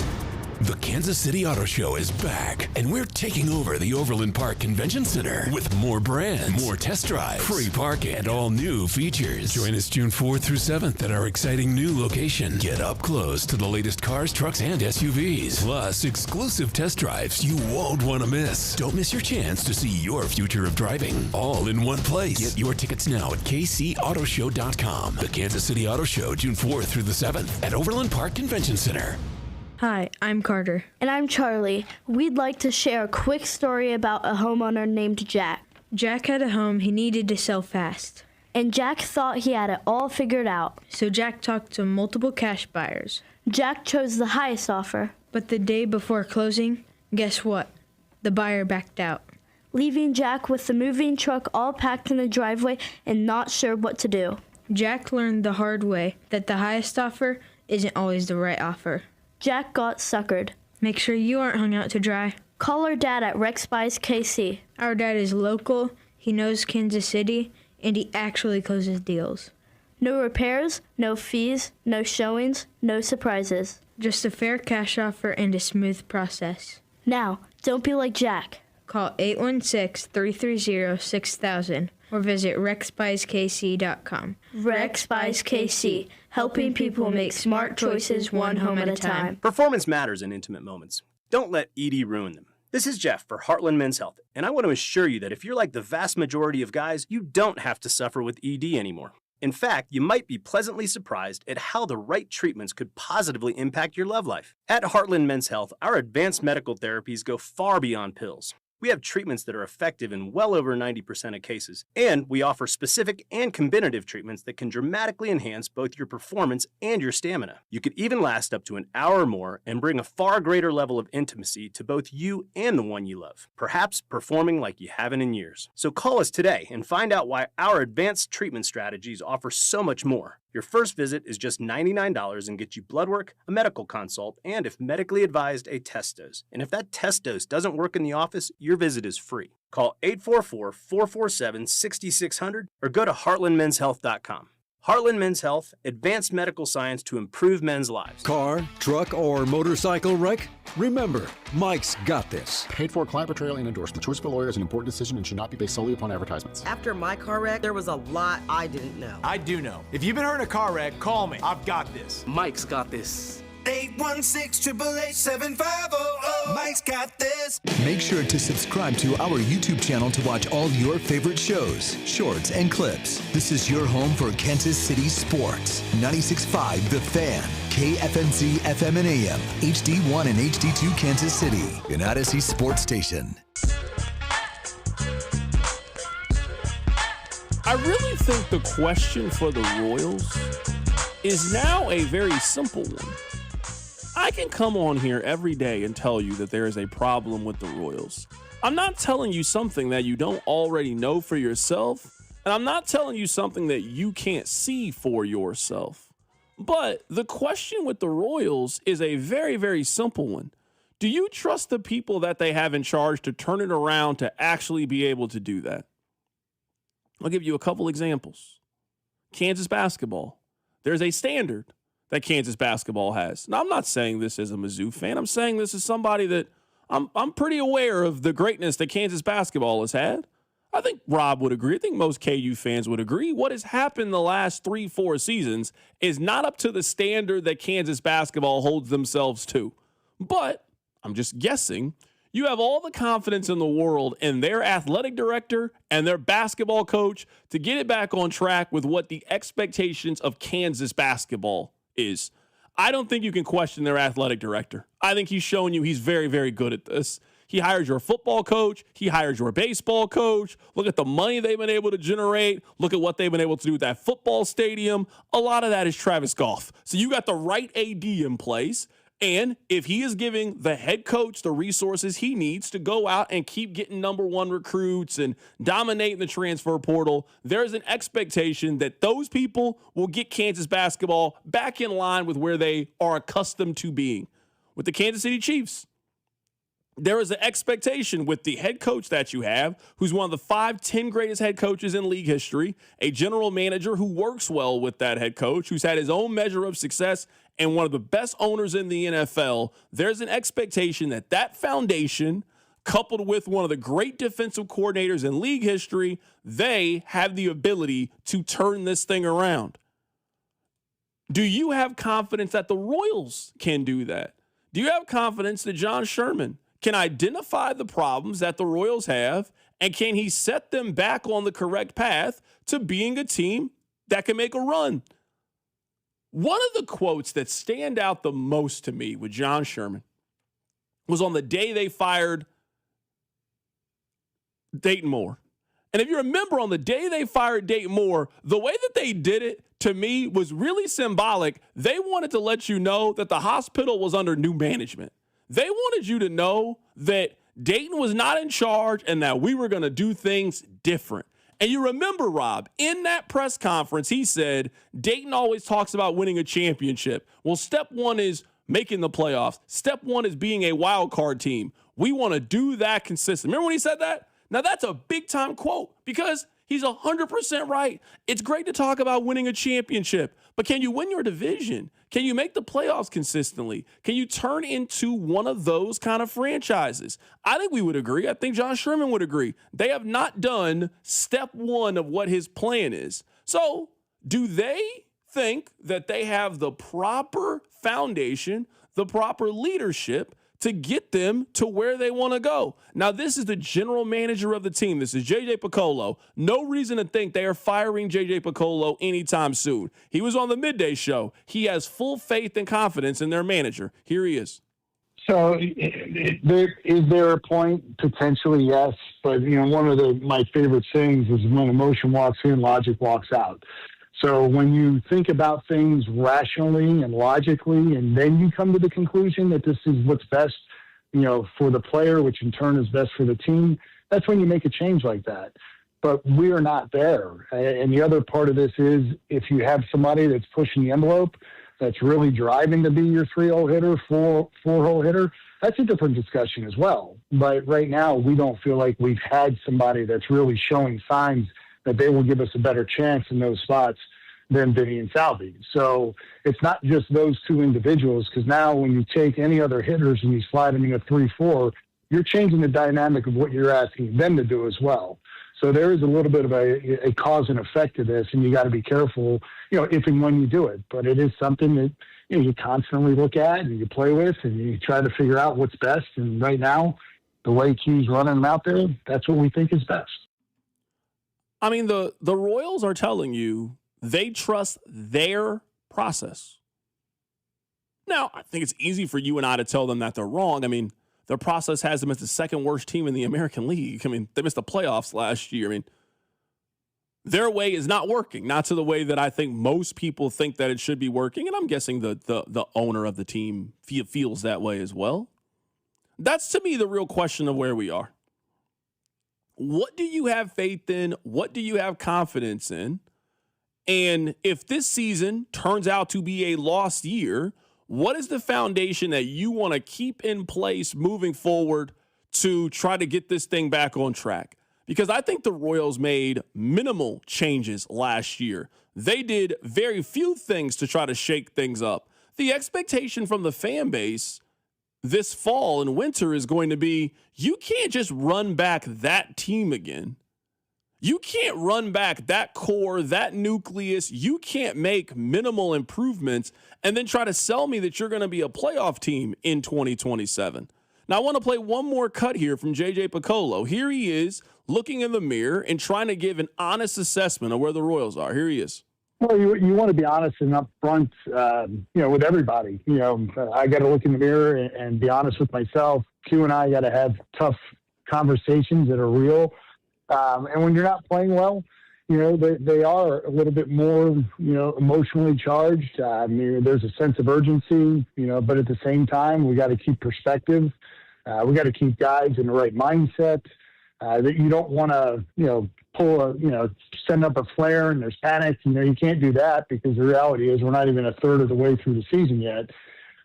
The Kansas City Auto Show is back, and we're taking over the Overland Park Convention Center with more brands, more test drives, free parking, and all new features. Join us June 4th through 7th at our exciting new location. Get up close to the latest cars, trucks, and SUVs, plus exclusive test drives you won't want to miss. Don't miss your chance to see your future of driving, all in one place. Get your tickets now at kcautoshow.com. The Kansas City Auto Show, June 4th through the 7th at Overland Park Convention Center. Hi, I'm Carter. And I'm Charlie. We'd like to share a quick story about a homeowner named Jack. Jack had a home he needed to sell fast. And Jack thought he had it all figured out. So Jack talked to multiple cash buyers. Jack chose the highest offer. But the day before closing, guess what? The buyer backed out. Leaving Jack with the moving truck all packed in the driveway and not sure what to do. Jack learned the hard way that the highest offer isn't always the right offer. Jack got suckered. Make sure you aren't hung out to dry. Call our dad at Rex Buys KC. Our dad is local, he knows Kansas City, and he actually closes deals. No repairs, no fees, no showings, no surprises. Just a fair cash offer and a smooth process. Now, don't be like Jack. Call 816-330-6000 or visit rexbuyskc.com. Rex Buys KC, helping people make smart choices one home at a time. Performance matters in intimate moments. Don't let ED ruin them. This is Jeff for Heartland Men's Health, and I want to assure you that if you're like the vast majority of guys, you don't have to suffer with ED anymore. In fact, you might be pleasantly surprised at how the right treatments could positively impact your love life. At Heartland Men's Health, our advanced medical therapies go far beyond pills. We have treatments that are effective in well over 90% of cases, and we offer specific and combinative treatments that can dramatically enhance both your performance and your stamina. You could even last up to an hour or more and bring a far greater level of intimacy to both you and the one you love, perhaps performing like you haven't in years. So call us today and find out why our advanced treatment strategies offer so much more. Your first visit is just $99 and gets you blood work, a medical consult, and if medically advised, a test dose. And if that test dose doesn't work in the office, your visit is free. Call 844-447-6600 or go to heartlandmenshealth.com. Heartland Men's Health, advanced medical science to improve men's lives. Car, truck, or motorcycle wreck? Remember, Mike's got this. Paid for client portrayal and endorsement. Choice of a lawyer is an important decision and should not be based solely upon advertisements. After my car wreck, there was a lot I didn't know. I do know. If you've been hurt in a car wreck, call me. I've got this. Mike's got this. 816-888-7500. Mike's got this. Make sure to subscribe to our YouTube channel to watch all your favorite shows, shorts, and clips. This is your home for Kansas City sports. 96.5 The Fan, KFNZ FM and AM, HD1 and HD2 Kansas City, an Odyssey sports station. I really think the question for the Royals is now a very simple one. I can come on here every day and tell you that there is a problem with the Royals. I'm not telling you something that you don't already know for yourself, and I'm not telling you something that you can't see for yourself. But the question with the Royals is a very, very simple one. Do you trust the people that they have in charge to turn it around to actually be able to do that? I'll give you a couple examples. Kansas basketball. There's a standard that Kansas basketball has. Now, I'm not saying this as a Mizzou fan. I'm saying this as somebody that I'm pretty aware of the greatness that Kansas basketball has had. I think Rob would agree. I think most KU fans would agree. What has happened the last 3-4 seasons is not up to the standard that Kansas basketball holds themselves to. But I'm just guessing. You have all the confidence in the world in their athletic director and their basketball coach to get it back on track with what the expectations of Kansas basketball is. I don't think you can question their athletic director. I think he's shown you he's very, very good at this. He hired your football coach. He hired your baseball coach. Look at the money they've been able to generate. Look at what they've been able to do with that football stadium. A lot of that is Travis Goff. So you got the right AD in place. And if he is giving the head coach the resources he needs to go out and keep getting number one recruits and dominating the transfer portal, there's an expectation that those people will get Kansas basketball back in line with where they are accustomed to being. With the Kansas City Chiefs, there is an expectation with the head coach that you have, who's one of the 5-10 greatest head coaches in league history, a general manager who works well with that head coach, who's had his own measure of success, and one of the best owners in the NFL. There's an expectation that that foundation, coupled with one of the great defensive coordinators in league history, they have the ability to turn this thing around. Do you have confidence that the Royals can do that? Do you have confidence that John Sherman can identify the problems that the Royals have, and can he set them back on the correct path to being a team that can make a run? One of the quotes that stand out the most to me with John Sherman was on the day they fired Dayton Moore. And if you remember, on the day they fired Dayton Moore, the way that they did it, to me, was really symbolic. They wanted to let you know that the hospital was under new management. They wanted you to know that Dayton was not in charge and that we were going to do things different. And you remember, Rob, in that press conference, he said, Dayton always talks about winning a championship. Well, step one is making the playoffs. Step one is being a wild card team. We want to do that consistently. Remember when he said that? Now, that's a big-time quote because he's 100% right. It's great to talk about winning a championship, but can you win your division? Can you make the playoffs consistently? Can you turn into one of those kind of franchises? I think we would agree. I think John Sherman would agree. They have not done step one of what his plan is. So do they think that they have the proper foundation, the proper leadership to get them to where they want to go? Now, this is the general manager of the team. This is J.J. Picollo. No reason to think they are firing J.J. Picollo anytime soon. He was on the midday show. He has full faith and confidence in their manager. Here he is. So is there a point? Potentially, yes. But, one of my favorite sayings is when emotion walks in, logic walks out. So when you think about things rationally and logically, and then you come to the conclusion that this is what's best, for the player, which in turn is best for the team, that's when you make a change like that. But we are not there. And the other part of this is if you have somebody that's pushing the envelope, that's really driving to be your 3-hole hitter, 4-hole hitter, that's a different discussion as well. But right now, we don't feel like we've had somebody that's really showing signs that they will give us a better chance in those spots than Vinny and Salvi. So it's not just those two individuals, because now when you take any other hitters and you slide them in a 3-4, you're changing the dynamic of what you're asking them to do as well. So there is a little bit of a cause and effect to this, and you got to be careful, if and when you do it. But it is something that you constantly look at and you play with and you try to figure out what's best. And right now, the way Key's running them out there, that's what we think is best. I mean, the Royals are telling you they trust their process. Now, I think it's easy for you and I to tell them that they're wrong. I mean, their process has them as the second worst team in the American League. I mean, they missed the playoffs last year. I mean, their way is not working, not to the way that I think most people think that it should be working. And I'm guessing the owner of the team feels that way as well. That's, to me, the real question of where we are. What do you have faith in? What do you have confidence in? And if this season turns out to be a lost year, what is the foundation that you want to keep in place moving forward to try to get this thing back on track? Because I think the Royals made minimal changes last year. They did very few things to try to shake things up. The expectation from the fan base this fall and winter is going to be, you can't just run back that team again. You can't run back that core, that nucleus. You can't make minimal improvements and then try to sell me that you're going to be a playoff team in 2027. Now, I want to play one more cut here from J.J. Picollo. Here he is looking in the mirror and trying to give an honest assessment of where the Royals are. Here he is. Well, you want to be honest and upfront, with everybody. I got to look in the mirror and be honest with myself. Q and I got to have tough conversations that are real. And when you're not playing well, they are a little bit more, emotionally charged. There's a sense of urgency, but at the same time, we got to keep perspective. We got to keep guys in the right mindset. That you don't want to, send up a flare and there's panic. You can't do that because the reality is we're not even a third of the way through the season yet.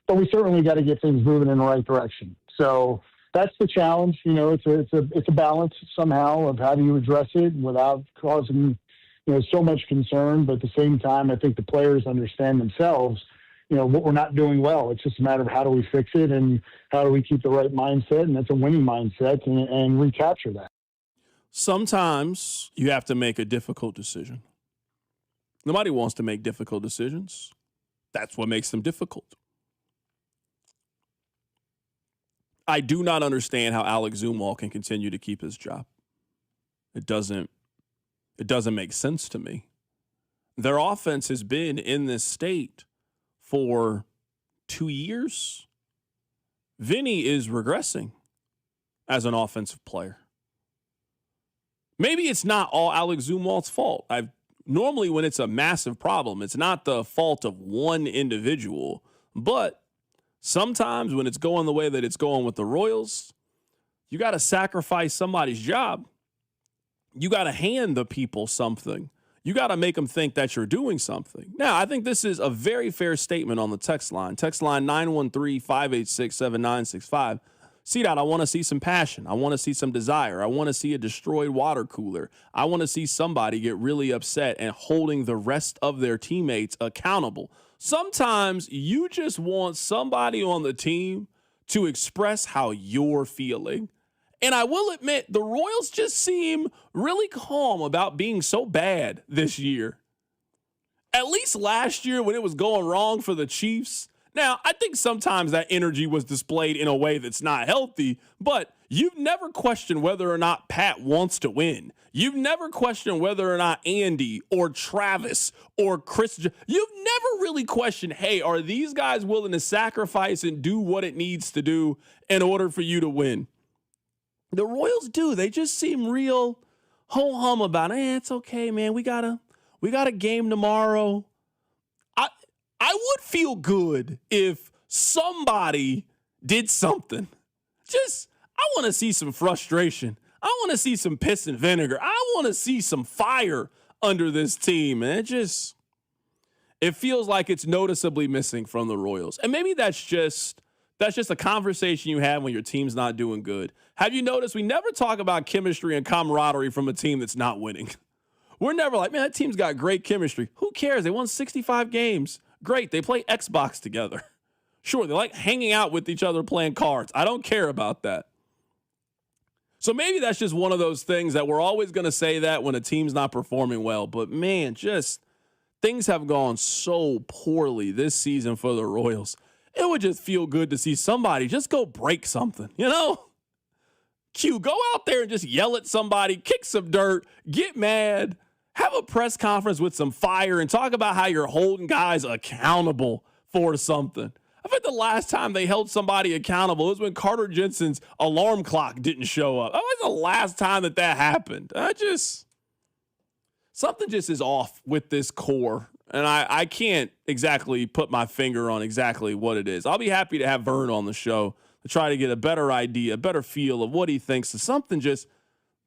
But we certainly got to get things moving in the right direction. So that's the challenge. It's a balance somehow of how do you address it without causing, so much concern. But at the same time, I think the players understand themselves, what we're not doing well. It's just a matter of how do we fix it and how do we keep the right mindset, and that's a winning mindset, and recapture that. Sometimes you have to make a difficult decision. Nobody wants to make difficult decisions. That's what makes them difficult. I do not understand how Alex Zumwalt can continue to keep his job. It doesn't make sense to me. Their offense has been in this state for 2 years. Vinny is regressing as an offensive player. Maybe it's not all Alex Zumwalt's fault. Normally when it's a massive problem, it's not the fault of one individual, but sometimes when it's going the way that it's going with the Royals, you got to sacrifice somebody's job. You got to hand the people something. You got to make them think that you're doing something. Now, I think this is a very fair statement on the text line. Text line 913-586-7965. C-Dot, I want to see some passion. I want to see some desire. I want to see a destroyed water cooler. I want to see somebody get really upset and holding the rest of their teammates accountable. Sometimes you just want somebody on the team to express how you're feeling. And I will admit, the Royals just seem really calm about being so bad this year. At least last year when it was going wrong for the Chiefs. Now, I think sometimes that energy was displayed in a way that's not healthy, but you've never questioned whether or not Pat wants to win. You've never questioned whether or not Andy or Travis or Chris, you've never really questioned, hey, are these guys willing to sacrifice and do what it needs to do in order for you to win? The Royals do. They just seem real ho-hum about it. It's okay, man. We got a game tomorrow. I would feel good if somebody did something. I want to see some frustration. I want to see some piss and vinegar. I want to see some fire under this team. And it feels like it's noticeably missing from the Royals. And maybe that's just a conversation you have when your team's not doing good. Have you noticed we never talk about chemistry and camaraderie from a team that's not winning? We're never like, man, that team's got great chemistry. Who cares? They won 65 games. Great. They play Xbox together. Sure, they like hanging out with each other playing cards. I don't care about that. So maybe that's just one of those things that we're always going to say that when a team's not performing well. But, man, things have gone so poorly this season for the Royals. It would just feel good to see somebody just go break something, Q, go out there and just yell at somebody, kick some dirt, get mad, have a press conference with some fire and talk about how you're holding guys accountable for something. I think the last time they held somebody accountable was when Carter Jensen's alarm clock didn't show up. That was the last time that happened. Something just is off with this core. And I can't exactly put my finger on exactly what it is. I'll be happy to have Vern on the show to try to get a better idea, a better feel of what he thinks. So something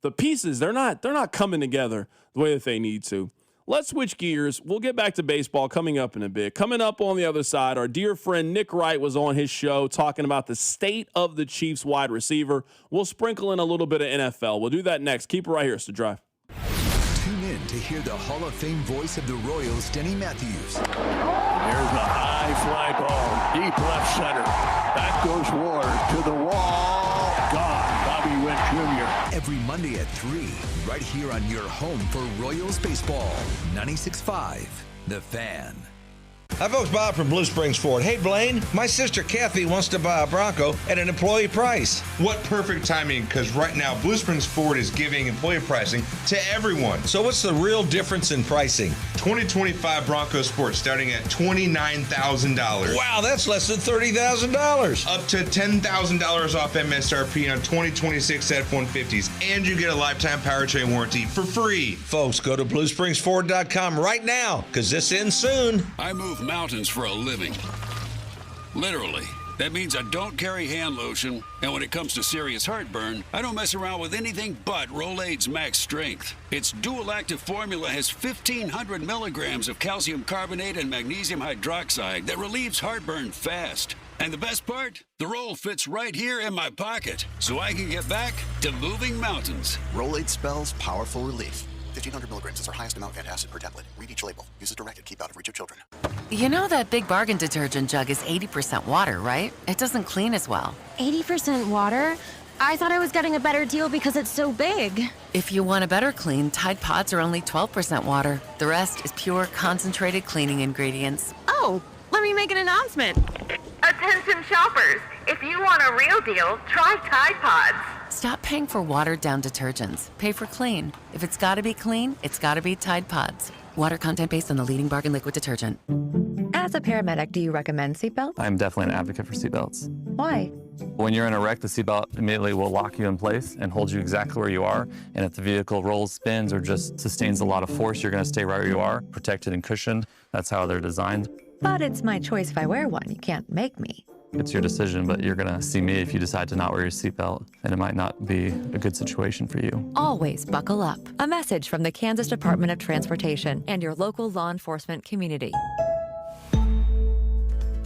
the pieces, they're not coming together the way that they need to. Let's switch gears. We'll get back to baseball coming up in a bit. Coming up on the other side, our dear friend Nick Wright was on his show talking about the state of the Chiefs wide receiver. We'll sprinkle in a little bit of NFL. We'll do that next. Keep it right here. It's The Drive. Tune in to hear the Hall of Fame voice of the Royals, Denny Matthews. There's a high fly ball, deep left center. Back goes Ward to the wall. Gone. Bobby Witt Jr. Every Monday at 3, right here on your home for Royals baseball. 96.5, The Fan. Hi, folks. Bob from Blue Springs Ford. Hey, Blaine, my sister Kathy wants to buy a Bronco at an employee price. What perfect timing, because right now Blue Springs Ford is giving employee pricing to everyone. So what's the real difference in pricing? 2025 Bronco Sport starting at $29,000. Wow, that's less than $30,000. Up to $10,000 off MSRP on 2026 F-150s, and you get a lifetime powertrain warranty for free. Folks, go to BlueSpringsFord.com right now, because this ends soon. I move mountains for a living. Literally. That means I don't carry hand lotion, and when it comes to serious heartburn, I don't mess around with anything but Rolaids Max Strength. Its dual active formula has 1,500 milligrams of calcium carbonate and magnesium hydroxide that relieves heartburn fast. And the best part? The roll fits right here in my pocket, so I can get back to moving mountains. Rolade spells powerful relief. 1,500 milligrams is our highest amount of antacid per tablet. Read each label. Use as directed. Keep out of reach of children. You know that Big Bargain detergent jug is 80% water, right? It doesn't clean as well. 80% water? I thought I was getting a better deal because it's so big. If you want a better clean, Tide Pods are only 12% water. The rest is pure, concentrated cleaning ingredients. Oh, let me make an announcement. Attention shoppers, if you want a real deal, try Tide Pods. Stop paying for watered-down detergents. Pay for clean. If it's gotta be clean, it's gotta be Tide Pods. Water content based on the leading bargain liquid detergent. As a paramedic, do you recommend seatbelts? I'm definitely an advocate for seatbelts. Why? When you're in a wreck, the seatbelt immediately will lock you in place and hold you exactly where you are. And if the vehicle rolls, spins, or just sustains a lot of force, you're going to stay right where you are, protected and cushioned. That's how they're designed. But it's my choice if I wear one. You can't make me. It's your decision, but you're going to see me if you decide to not wear your seatbelt, and it might not be a good situation for you. Always buckle up. A message from the Kansas Department of Transportation and your local law enforcement community.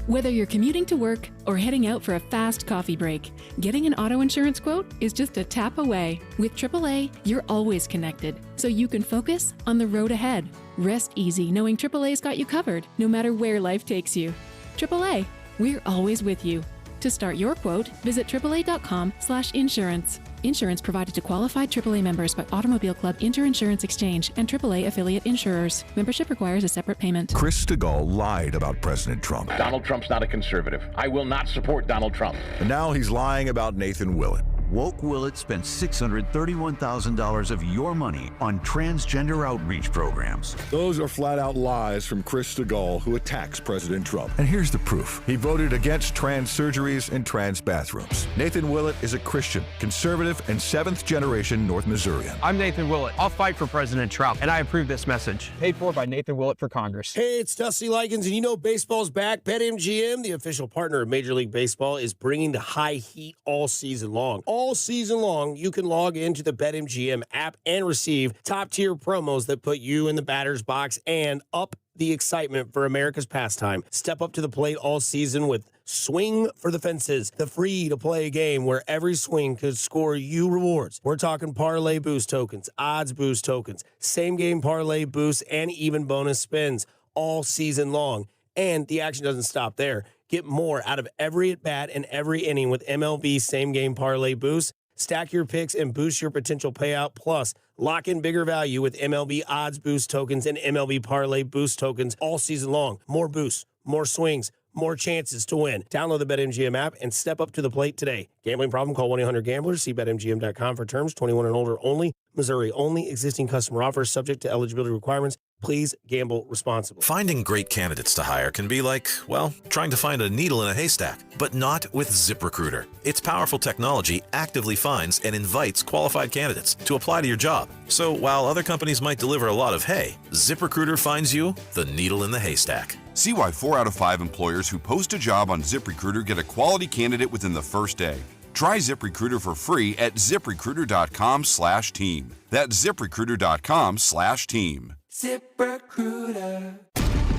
Whether you're commuting to work or heading out for a fast coffee break, getting an auto insurance quote is just a tap away. With AAA, you're always connected, so you can focus on the road ahead. Rest easy knowing AAA's got you covered, no matter where life takes you. AAA, we're always with you. To start your quote, visit AAA.com/insurance. Insurance provided to qualified AAA members by Automobile Club Inter-Insurance Exchange and AAA affiliate insurers. Membership requires a separate payment. Chris Stigall lied about President Trump. Donald Trump's not a conservative. I will not support Donald Trump. And now he's lying about Nathan Willett. Woke Willett spent $631,000 of your money on transgender outreach programs. Those are flat-out lies from Chris Stigall, who attacks President Trump. And here's the proof. He voted against trans surgeries and trans bathrooms. Nathan Willett is a Christian, conservative, and seventh-generation North Missourian. I'm Nathan Willett. I'll fight for President Trump, and I approve this message. Paid for by Nathan Willett for Congress. Hey, it's Dusty Likens, and you know baseball's back. BetMGM, the official partner of Major League Baseball, is bringing the high heat all season long. All season long, you can log into the BetMGM app and receive top-tier promos that put you in the batter's box and up the excitement for America's pastime. Step up to the plate all season with Swing for the Fences, the free-to-play game where every swing could score you rewards. We're talking parlay boost tokens, odds boost tokens, same-game parlay boosts, and even bonus spins all season long. And the action doesn't stop there. Get more out of every at-bat and every inning with MLB same-game parlay boost. Stack your picks and boost your potential payout. Plus, lock in bigger value with MLB odds boost tokens and MLB parlay boost tokens all season long. More boosts, more swings, more chances to win. Download the BetMGM app and step up to the plate today. Gambling problem? Call 1-800-GAMBLER. See BetMGM.com for terms. 21 and older only. Missouri only. Existing customer offers subject to eligibility requirements. Please gamble responsibly. Finding great candidates to hire can be like, well, trying to find a needle in a haystack, but not with ZipRecruiter. Its powerful technology actively finds and invites qualified candidates to apply to your job. So while other companies might deliver a lot of hay, ZipRecruiter finds you the needle in the haystack. See why 4 out of 5 employers who post a job on ZipRecruiter get a quality candidate within the first day. Try ZipRecruiter for free at ZipRecruiter.com/team. That's ZipRecruiter.com/team. ZipRecruiter.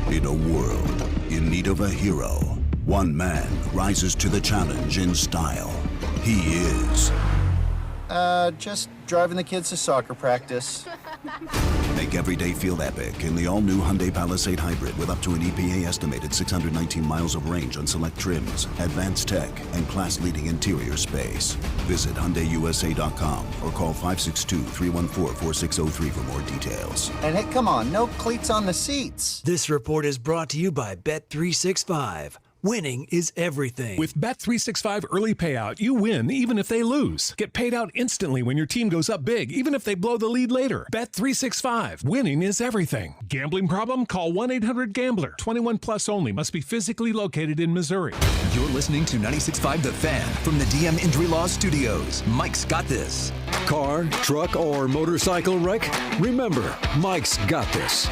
In a world in need of a hero, one man rises to the challenge in style. He is... just driving the kids to soccer practice. Make every day feel epic in the all-new Hyundai Palisade Hybrid with up to an EPA-estimated 619 miles of range on select trims, advanced tech, and class-leading interior space. Visit HyundaiUSA.com or call 562-314-4603 for more details. And hey, come on, no cleats on the seats. This report is brought to you by Bet365. Winning is everything. With Bet365 early payout, you win even if they lose. Get paid out instantly when your team goes up big, even if they blow the lead later. Bet365. Winning is everything. Gambling problem? Call 1-800-GAMBLER. 21 plus only. Must be physically located in Missouri. You're listening to 96.5 The Fan from the DM Injury Law Studios. Mike's got this. Car, truck, or motorcycle wreck? Remember, Mike's got this.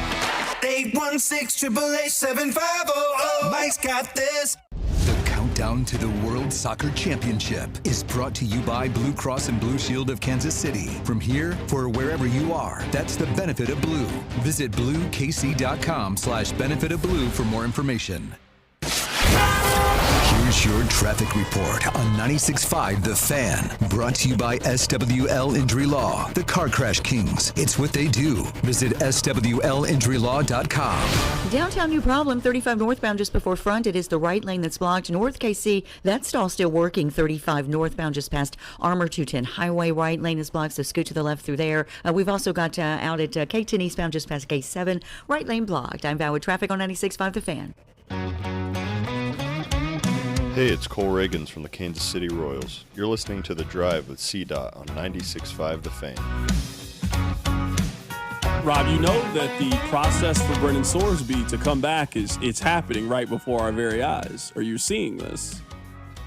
816-888-7500. Mike's got this. The countdown to the World Soccer Championship is brought to you by Blue Cross and Blue Shield of Kansas City. From here, for wherever you are, that's the benefit of blue. Visit bluekc.com/benefit of blue for more information. Here's Here's your traffic report on 96.5 The Fan. Brought to you by SWL Injury Law, the Car Crash Kings. It's what they do. Visit SWLinjurylaw.com. Downtown new problem, 35 northbound just before front. It is the right lane that's blocked. North KC, that stall still working. 35 northbound just past Armour 210 Highway. Right lane is blocked, so scoot to the left through there. We've also got out at K10 eastbound just past K7. Right lane blocked. I'm Val with traffic on 96.5 The Fan. Hey, it's Cole Reagans from the Kansas City Royals. You're listening to The Drive with CDOT on 96.5 The Fan. Rob, you know that the process for Brendan Sorsby to come back it's happening right before our very eyes. Are you seeing this?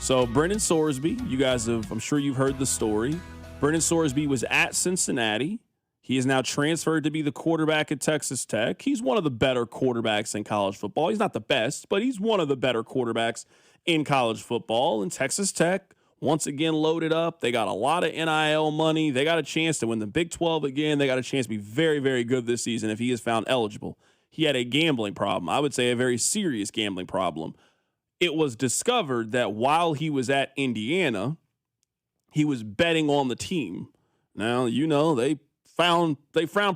So Brendan Sorsby, you guys I'm sure you've heard the story. Brendan Sorsby was at Cincinnati. He is now transferred to be the quarterback at Texas Tech. He's one of the better quarterbacks in college football. He's not the best, but he's one of the better quarterbacks in college football. And Texas Tech, once again, loaded up. They got a lot of NIL money. They got a chance to win the Big 12 again. They got a chance to be very, very good this season if he is found eligible. He had a gambling problem. I would say a very serious gambling problem. It was discovered that while he was at Indiana, he was betting on the team. Now, you know, they frowned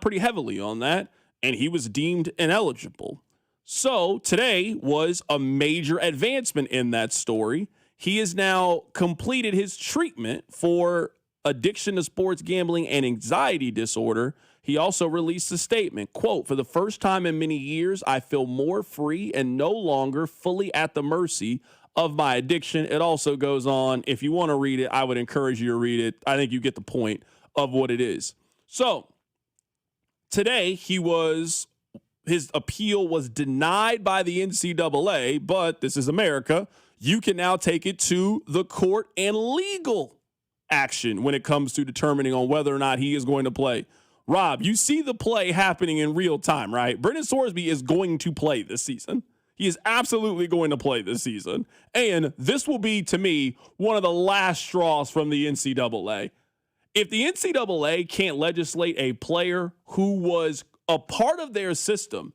pretty heavily on that, and he was deemed ineligible. So today was a major advancement in that story. He has now completed his treatment for addiction to sports gambling and anxiety disorder. He also released a statement, quote, "For the first time in many years, I feel more free and no longer fully at the mercy of my addiction." It also goes on. If you want to read it, I would encourage you to read it. I think you get the point of what it is. So today his appeal was denied by the NCAA, but this is America. You can now take it to the court and legal action when it comes to determining on whether or not he is going to play. Rob, you see the play happening in real time, right? Brendan Sorsby is going to play this season. He is absolutely going to play this season. And this will be, to me, one of the last straws from the NCAA. If the NCAA can't legislate a player who was a part of their system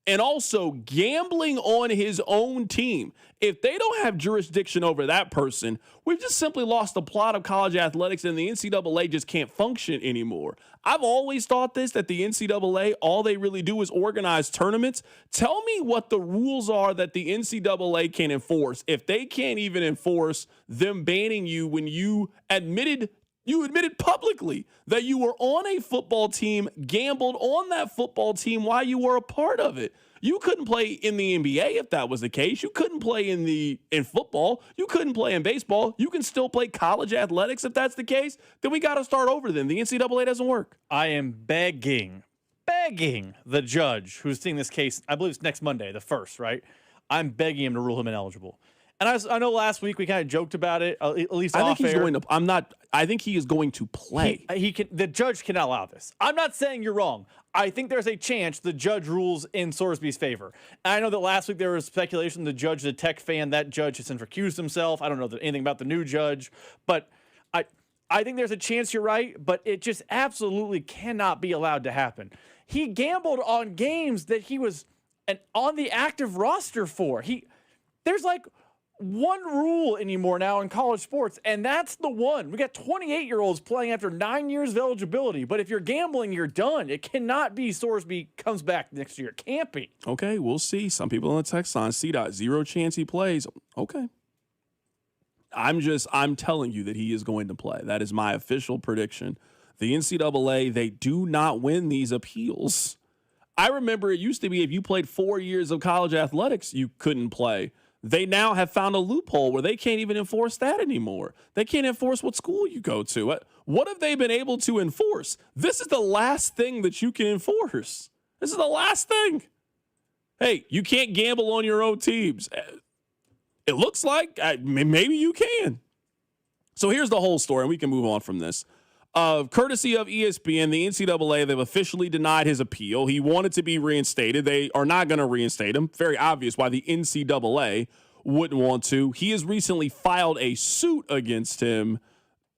and also gambling on his own team, if they don't have jurisdiction over that person, we've just simply lost the plot of college athletics, and the NCAA just can't function anymore. I've always thought this, that the NCAA, all they really do is organize tournaments. Tell me what the rules are that the NCAA can enforce if they can't even enforce them banning you when you admitted publicly that you were on a football team, gambled on that football team while you were a part of it. You couldn't play in the NBA if that was the case. You couldn't play in football. You couldn't play in baseball. You can still play college athletics if that's the case. Then we got to start over then. The NCAA doesn't work. I am begging the judge who's seeing this case, I believe it's next Monday, the 1st, right? I'm begging him to rule him ineligible. And I know last week we kind of joked about it, at least off air. I think he is going to play. The judge cannot allow this. I'm not saying you're wrong. I think there's a chance the judge rules in Sorsby's favor. And I know that last week there was speculation the judge is a Tech fan. That judge has since recused himself. I don't know anything about the new judge. But I think there's a chance you're right, but it just absolutely cannot be allowed to happen. He gambled on games that he was on the active roster for. There's like one rule anymore now in college sports, and that's the one. We got 28-year-olds playing after 9 years of eligibility, but if you're gambling, you're done. It cannot be Sorsby comes back next year. It can't be. Okay, we'll see. Some people on the text line, zero chance he plays. Okay. I'm telling you that he is going to play. That is my official prediction. The NCAA, they do not win these appeals. I remember it used to be if you played 4 years of college athletics, you couldn't play. They now have found a loophole where they can't even enforce that anymore. They can't enforce what school you go to. What have they been able to enforce? This is the last thing that you can enforce. This is the last thing. Hey, you can't gamble on your own teams. It looks like maybe you can. So here's the whole story, and we can move on from this. Courtesy of ESPN, the NCAA, they've officially denied his appeal. He wanted to be reinstated. They are not going to reinstate him. Very obvious why the NCAA wouldn't want to. He has recently filed a suit against him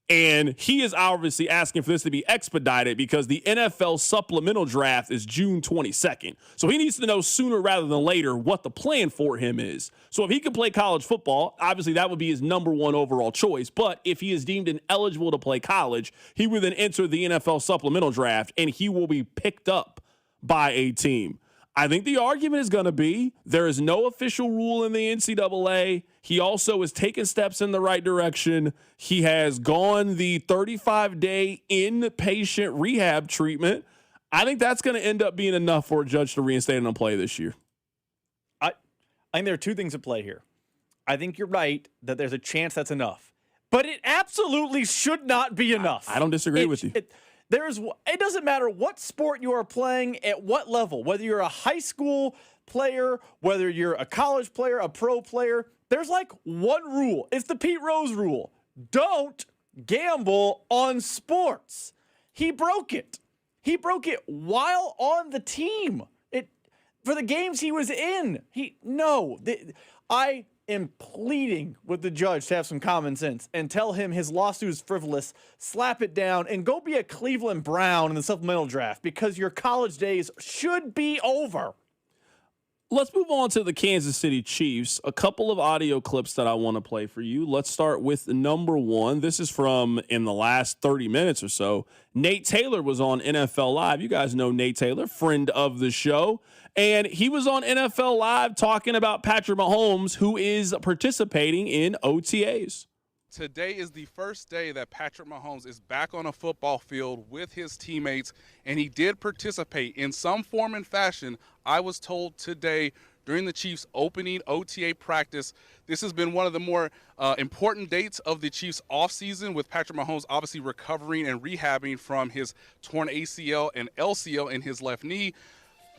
And he is obviously asking for this to be expedited because the NFL supplemental draft is June 22nd. So he needs to know sooner rather than later what the plan for him is. So if he can play college football, obviously that would be his number one overall choice. But if he is deemed ineligible to play college, he would then enter the NFL supplemental draft and he will be picked up by a team. I think the argument is going to be there is no official rule in the NCAA. He also is taking steps in the right direction. He has gone the 35-day inpatient rehab treatment. I think that's going to end up being enough for a judge to reinstate him on play this year. I think there are two things at play here. I think you're right that there's a chance that's enough. But it absolutely should not be enough. I don't disagree with you. It doesn't matter what sport you are playing at what level, whether you're a high school player, whether you're a college player, a pro player, there's like one rule. It's the Pete Rose rule. Don't gamble on sports. He broke it. He broke it while on the team. For the games he was in. I am pleading with the judge to have some common sense and tell him his lawsuit is frivolous, slap it down, and go be a Cleveland Brown in the supplemental draft because your college days should be over. Let's move on to the Kansas City Chiefs. A couple of audio clips that I want to play for you. Let's start with number one. This is from in the last 30 minutes or so. Nate Taylor was on NFL Live. You guys know Nate Taylor, friend of the show. And he was on NFL Live talking about Patrick Mahomes, who is participating in OTAs. Today is the first day that Patrick Mahomes is back on a football field with his teammates, and he did participate in some form and fashion, I was told today, during the Chiefs' opening OTA practice. This has been one of the more important dates of the Chiefs' offseason, with Patrick Mahomes obviously recovering and rehabbing from his torn ACL and LCL in his left knee.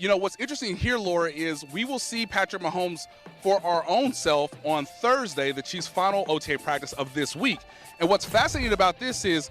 You know, what's interesting here, Laura, is we will see Patrick Mahomes for our own self on Thursday, the Chiefs' final OTA practice of this week. And what's fascinating about this is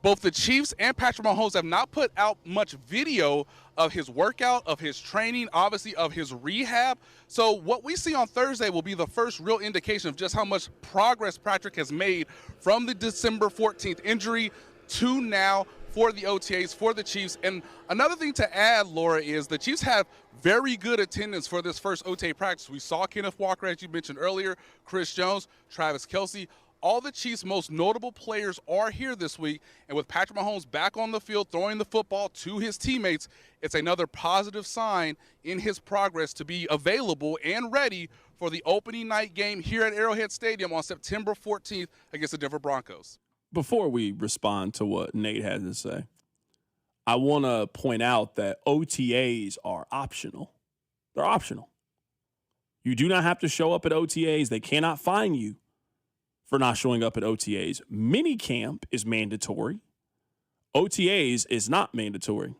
both the Chiefs and Patrick Mahomes have not put out much video of his workout, of his training, obviously of his rehab. So what we see on Thursday will be the first real indication of just how much progress Patrick has made from the December 14th injury to now for the OTAs, for the Chiefs. And another thing to add, Laura, is the Chiefs have very good attendance for this first OTA practice. We saw Kenneth Walker, as you mentioned earlier, Chris Jones, Travis Kelce. All the Chiefs' most notable players are here this week. And with Patrick Mahomes back on the field throwing the football to his teammates, it's another positive sign in his progress to be available and ready for the opening night game here at Arrowhead Stadium on September 14th against the Denver Broncos. Before we respond to what Nate had to say, I want to point out that OTAs are optional. They're optional. You do not have to show up at OTAs. They cannot fine you for not showing up at OTAs. Minicamp is mandatory. OTAs is not mandatory.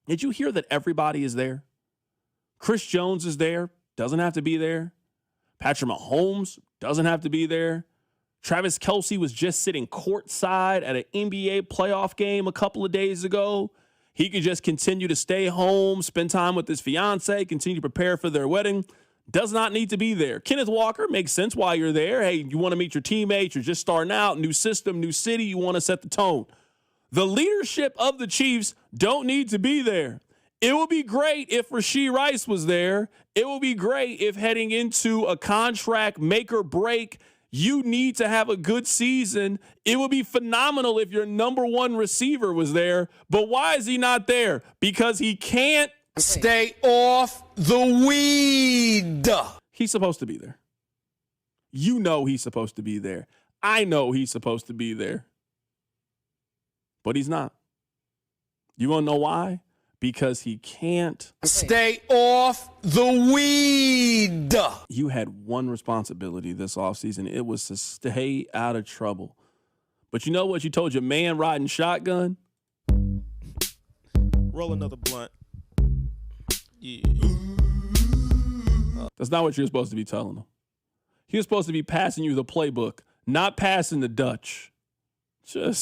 Did you hear that everybody is there? Chris Jones is there, doesn't have to be there. Patrick Mahomes doesn't have to be there. Travis Kelce was just sitting courtside at an NBA playoff game a couple of days ago. He could just continue to stay home, spend time with his fiance, continue to prepare for their wedding. Does not need to be there. Kenneth Walker, makes sense why you're there. Hey, you want to meet your teammates. You're just starting out. New system, new city. You want to set the tone. The leadership of the Chiefs don't need to be there. It would be great if Rashee Rice was there. It would be great if heading into a contract make or break, you need to have a good season. It would be phenomenal if your number one receiver was there. But why is he not there? Because he can't stay off the weed. He's supposed to be there. You know he's supposed to be there. I know he's supposed to be there. But he's not. You want to know why? Because he can't stay off the weed. You had one responsibility this offseason. It was to stay out of trouble. But you know what you told your man riding shotgun? Roll another blunt. Yeah. That's not what you're supposed to be telling him. He was supposed to be passing you the playbook, not passing the Dutch. I'm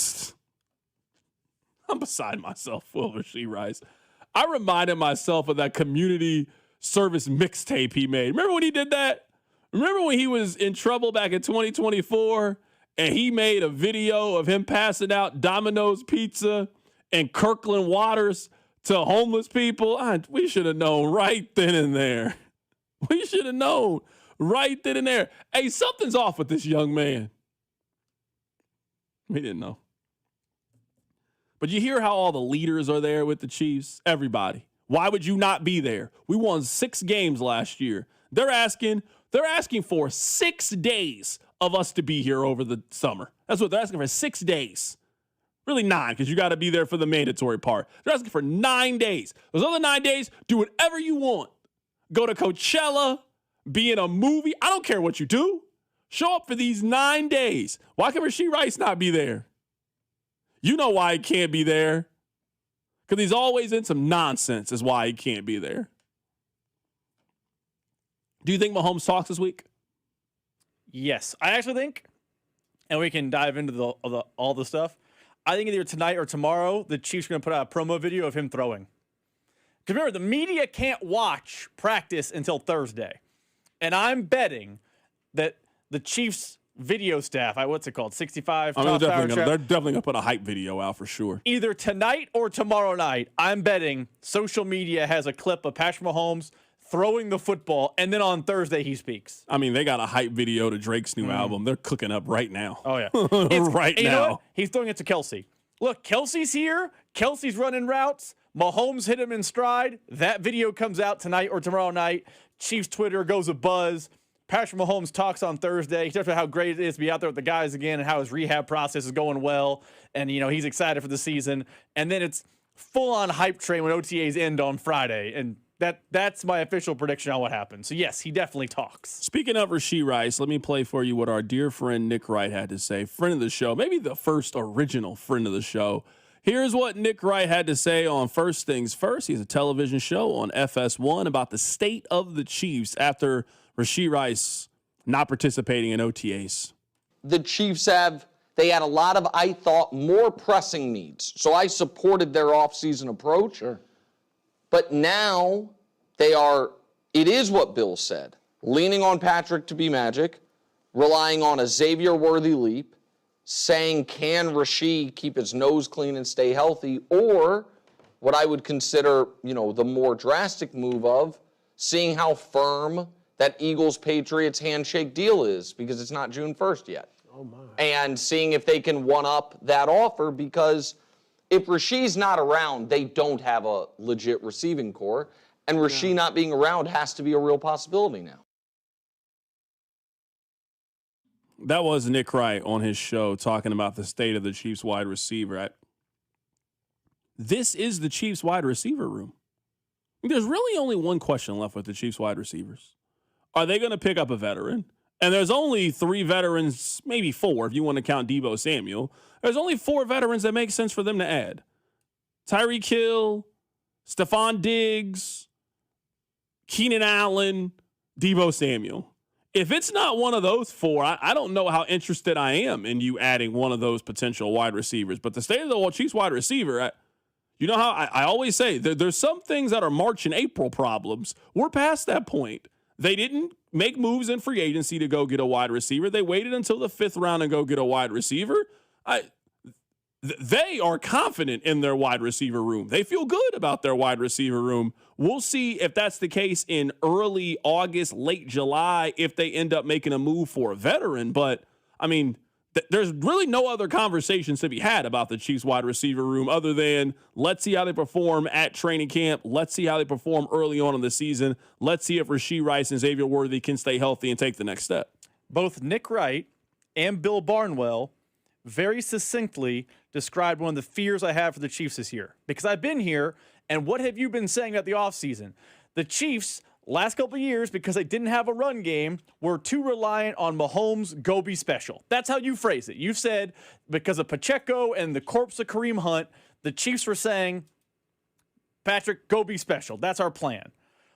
beside myself for Rashee Rice. I reminded myself of that community service mixtape he made. Remember when he did that? Remember when he was in trouble back in 2024 and he made a video of him passing out Domino's pizza and Kirkland waters to homeless people. We should have known right then and there. We should have known right then and there. Hey, something's off with this young man. We didn't know. But you hear how all the leaders are there with the Chiefs? Everybody. Why would you not be there? We won 6 games last year. They're asking for 6 days of us to be here over the summer. That's what they're asking for, 6 days. Really 9, because you got to be there for the mandatory part. They're asking for 9 days. Those other 9 days, do whatever you want. Go to Coachella, be in a movie. I don't care what you do. Show up for these 9 days. Why can Rashee Rice not be there? You know why he can't be there. Because he's always in some nonsense is why he can't be there. Do you think Mahomes talks this week? Yes. I actually think, and we can dive into all the stuff, I think either tonight or tomorrow, the Chiefs are going to put out a promo video of him throwing. Because remember, the media can't watch practice until Thursday. And I'm betting that the Chiefs video staff, what's it called, 65 they're definitely going to put a hype video out for sure. Either tonight or tomorrow night, I'm betting social media has a clip of Patrick Mahomes throwing the football, and then on Thursday he speaks. I mean, they got a hype video to Drake's new album. They're cooking up right now. Oh, yeah. right now. You know what? He's throwing it to Kelsey. Look, Kelsey's here. Kelsey's running routes. Mahomes hit him in stride. That video comes out tonight or tomorrow night. Chiefs Twitter goes abuzz. Patrick Mahomes talks on Thursday. He talks about how great it is to be out there with the guys again and how his rehab process is going well. And, he's excited for the season. And then it's full-on hype train when OTAs end on Friday. And that's my official prediction on what happens. So, yes, he definitely talks. Speaking of Rashee Rice, let me play for you what our dear friend Nick Wright had to say. Friend of the show, maybe the first original friend of the show. Here's what Nick Wright had to say on First Things First. He has a television show on FS1 about the state of the Chiefs after Rashee Rice not participating in OTAs. The Chiefs had a lot of, I thought, more pressing needs. So I supported their offseason approach. Sure. But now it is what Bill said, leaning on Patrick to be magic, relying on a Xavier-worthy leap, saying, can Rashee keep his nose clean and stay healthy? Or what I would consider, the more drastic move of seeing how firm that Eagles-Patriots handshake deal is, because it's not June 1st yet. Oh my. And seeing if they can one-up that offer, because if Rashee's not around, they don't have a legit receiving core, and Rashee not being around has to be a real possibility now. That was Nick Wright on his show talking about the state of the Chiefs wide receiver. This is the Chiefs wide receiver room. There's really only one question left with the Chiefs wide receivers. Are they going to pick up a veteran? And there's only 3 veterans, maybe 4 if you want to count Deebo Samuel. There's only 4 veterans that make sense for them to add. Tyreek Hill, Stephon Diggs, Keenan Allen, Deebo Samuel. If it's not one of those 4, I don't know how interested I am in you adding one of those potential wide receivers. But the state of the Chiefs wide receiver, you know how I always say there's some things that are March and April problems. We're past that point. They didn't make moves in free agency to go get a wide receiver. They waited until the 5th round and go get a wide receiver. They are confident in their wide receiver room. They feel good about their wide receiver room. We'll see if that's the case in early August, late July, if they end up making a move for a veteran. But, I mean, there's really no other conversations to be had about the Chiefs wide receiver room other than let's see how they perform at training camp. Let's see how they perform early on in the season. Let's see if Rashee Rice and Xavier Worthy can stay healthy and take the next step. Both Nick Wright and Bill Barnwell very succinctly described one of the fears I have for the Chiefs this year. Because I've been here, and what have you been saying about the offseason? The Chiefs, last couple of years, because they didn't have a run game, were too reliant on Mahomes' go be special. That's how you phrase it. You've said because of Pacheco and the corpse of Kareem Hunt, the Chiefs were saying, Patrick, go be special. That's our plan.